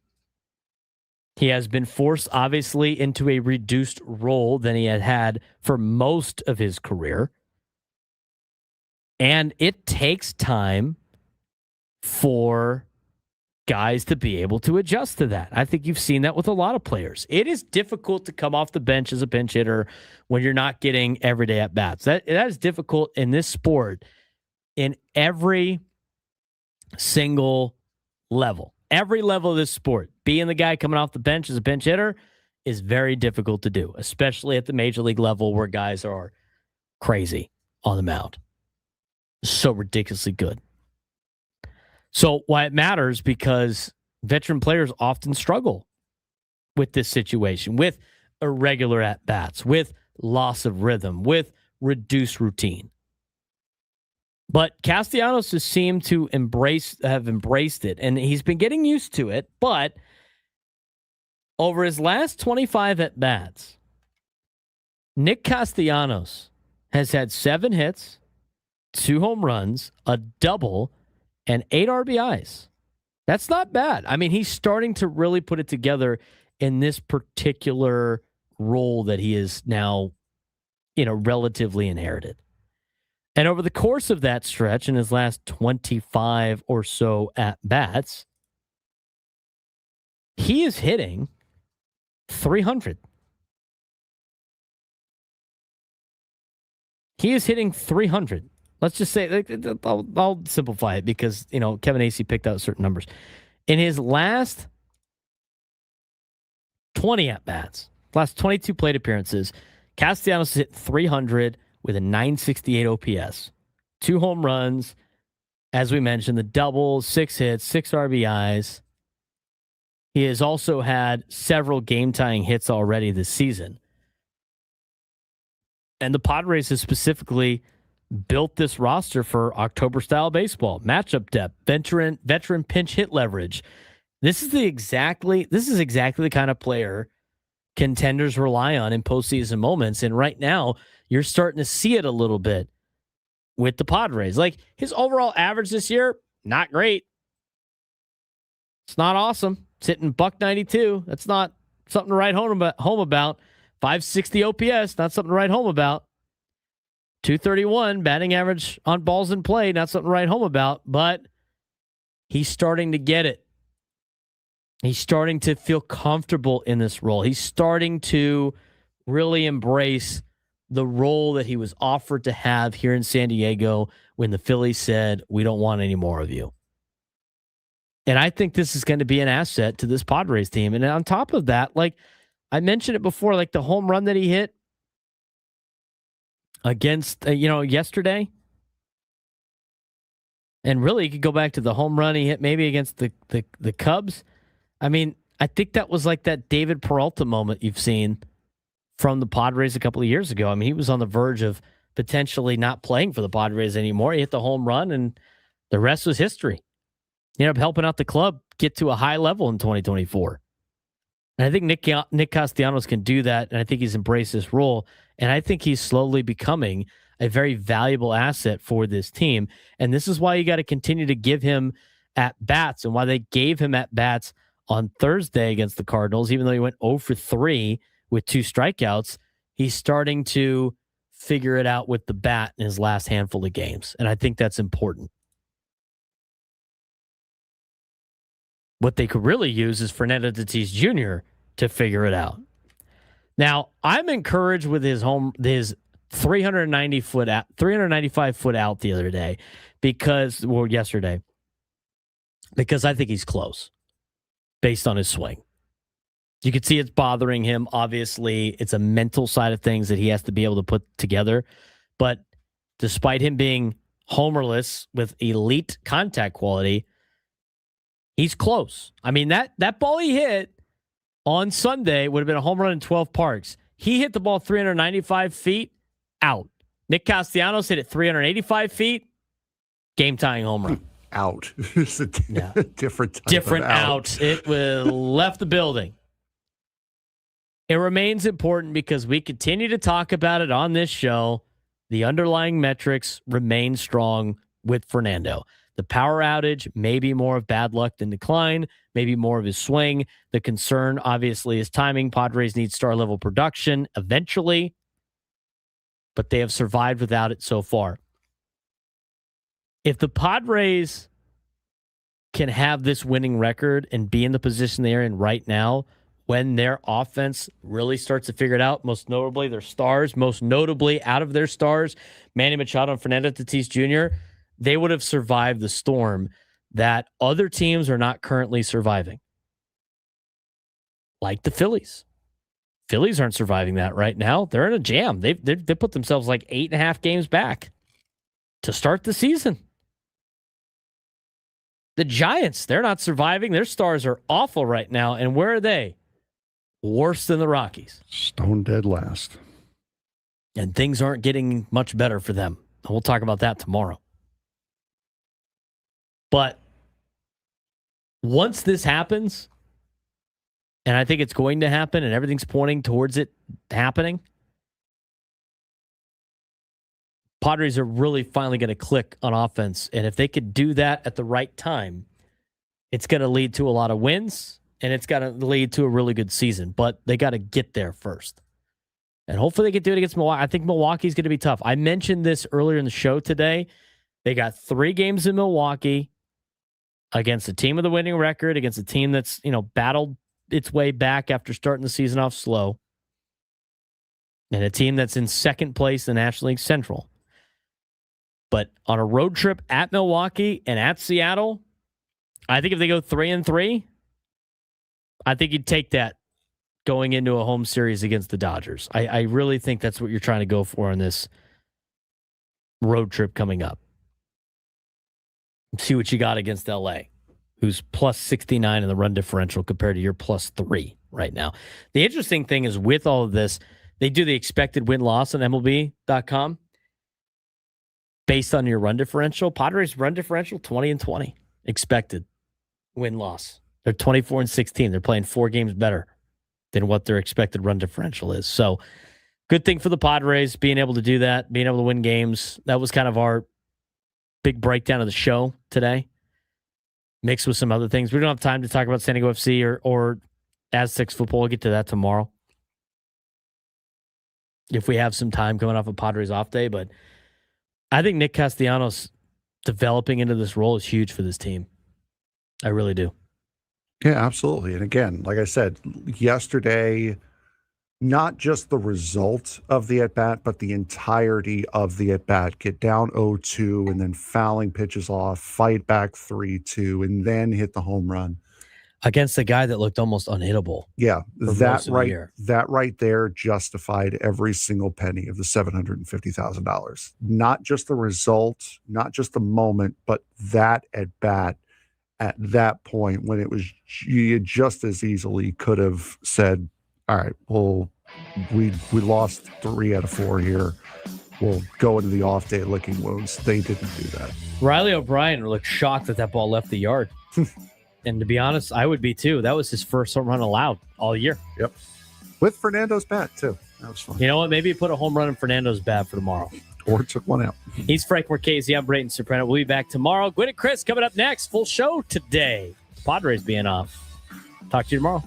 He has been forced, obviously, into a reduced role than he had for most of his career. And it takes time for guys to be able to adjust to that. I think you've seen that with a lot of players. It is difficult to come off the bench as a pinch hitter when you're not getting everyday at-bats. That is difficult in this sport in every single level. Every level of this sport, being the guy coming off the bench as a pinch hitter is very difficult to do, especially at the major league level where guys are crazy on the mound. So ridiculously good. So why it matters, because veteran players often struggle with this situation, with irregular at-bats, with loss of rhythm, with reduced routine. But Castellanos has seemed to have embraced it, and he's been getting used to it. But over his last 25 at-bats, Nick Castellanos has had 7 hits, 2 home runs, a double, and 8 RBIs. That's not bad. I mean, he's starting to really put it together in this particular role that he is now, relatively inherited. And over the course of that stretch, in his last 25 or so at-bats, he is hitting 300. He is hitting 300. Let's just say, I'll simplify it because, Kevin Acee picked out certain numbers. In his last 20 at-bats, last 22 plate appearances, Castellanos hit 300 with a 968 OPS, 2 home runs, as we mentioned, the double, 6 hits, 6 RBIs. He has also had several game-tying hits already this season. And the Padres have specifically built this roster for October-style baseball, matchup depth, veteran pinch hit leverage, This is exactly the kind of player contenders rely on in postseason moments. And right now, you're starting to see it a little bit with the Padres. Like, his overall average this year, not great. It's not awesome. It's hitting $192. That's not something to write home about. 560 OPS, not something to write home about. 231 batting average on balls in play, not something to write home about. But he's starting to get it. He's starting to feel comfortable in this role. He's starting to really embrace the role that he was offered to have here in San Diego when the Phillies said, we don't want any more of you. And I think this is going to be an asset to this Padres team. And on top of that, like I mentioned it before, like the home run that he hit against, yesterday. And really, you could go back to the home run he hit maybe against the Cubs. I mean, I think that was like that David Peralta moment you've seen from the Padres a couple of years ago. I mean, he was on the verge of potentially not playing for the Padres anymore. He hit the home run, and the rest was history. He ended up helping out the club get to a high level in 2024. And I think Nick Castanos can do that, and I think he's embraced this role, and I think he's slowly becoming a very valuable asset for this team. And this is why you got to continue to give him at-bats, and why they gave him at-bats on Thursday against the Cardinals. Even though he went 0 for 3 with 2 strikeouts, he's starting to figure it out with the bat in his last handful of games, and I think that's important. What they could really use is Fernando Tatis Jr. to figure it out. Now, I'm encouraged with his 395 foot out the other day yesterday, because I think he's close based on his swing. You can see it's bothering him. Obviously, it's a mental side of things that he has to be able to put together. But despite him being homerless with elite contact quality, he's close. I mean, that ball he hit on Sunday would have been a home run in 12 parks. He hit the ball 395 feet, out. Nick Castellanos hit it 385 feet, game-tying home run. Out. It's a different type of out. It left the building. It remains important because we continue to talk about it on this show. The underlying metrics remain strong with Fernando. The power outage may be more of bad luck than decline, maybe more of his swing. The concern, obviously, is timing. Padres need star-level production eventually, but they have survived without it so far. If the Padres can have this winning record and be in the position they're in right now, when their offense really starts to figure it out, most notably their stars, most notably out of their stars, Manny Machado and Fernando Tatis Jr., they would have survived the storm that other teams are not currently surviving. Like the Phillies. Phillies aren't surviving that right now. They're in a jam. They put themselves like 8.5 games back to start the season. The Giants, they're not surviving. Their stars are awful right now. And where are they? Worse than the Rockies. Stone dead last. And things aren't getting much better for them. We'll talk about that tomorrow. But once this happens, and I think it's going to happen, and everything's pointing towards it happening, Padres are really finally going to click on offense. And if they could do that at the right time, it's going to lead to a lot of wins, and it's going to lead to a really good season. But they got to get there first. And hopefully they can do it against Milwaukee. I think Milwaukee's going to be tough. I mentioned this earlier in the show today. They got 3 games in Milwaukee against a team with a winning record, against a team that's, battled its way back after starting the season off slow, and a team that's in second place in the National League Central. But on a road trip at Milwaukee and at Seattle, I think if they go 3-3, I think you'd take that going into a home series against the Dodgers. I really think that's what you're trying to go for on this road trip coming up. See what you got against LA, who's plus 69 in the run differential compared to your plus 3 right now. The interesting thing is with all of this, they do the expected win-loss on MLB.com based on your run differential. Padres run differential 20-20 expected win-loss They're 24-16. They're playing 4 games better than what their expected run differential is. So good thing for the Padres being able to do that, being able to win games. That was kind of our big breakdown of the show today, mixed with some other things. We don't have time to talk about San Diego FC or Aztecs football. We'll get to that tomorrow if we have some time coming off a Padres off day. But I think Nick Castanos developing into this role is huge for this team. I really do. Yeah, absolutely. And again, like I said, yesterday, not just the result of the at-bat, but the entirety of the at-bat. Get down 0-2 and then fouling pitches off, fight back 3-2, and then hit the home run. Against a guy that looked almost unhittable. Yeah, that right there justified every single penny of the $750,000. Not just the result, not just the moment, but that at-bat at that point when it was, you just as easily could have said, all right, well, we lost 3 out of 4 here. We'll go into the off day licking wounds. They didn't do that. Riley O'Brien looked shocked that ball left the yard. And to be honest, I would be too. That was his first home run allowed all year. Yep. With Fernando's bat, too. That was fun. You know what? Maybe put a home run in Fernando's bat for tomorrow. Or took one out. He's Frank Marchese. I'm Braden Surprenant. We'll be back tomorrow. Gwynn and Chris coming up next. Full show today. Padres being off. Talk to you tomorrow.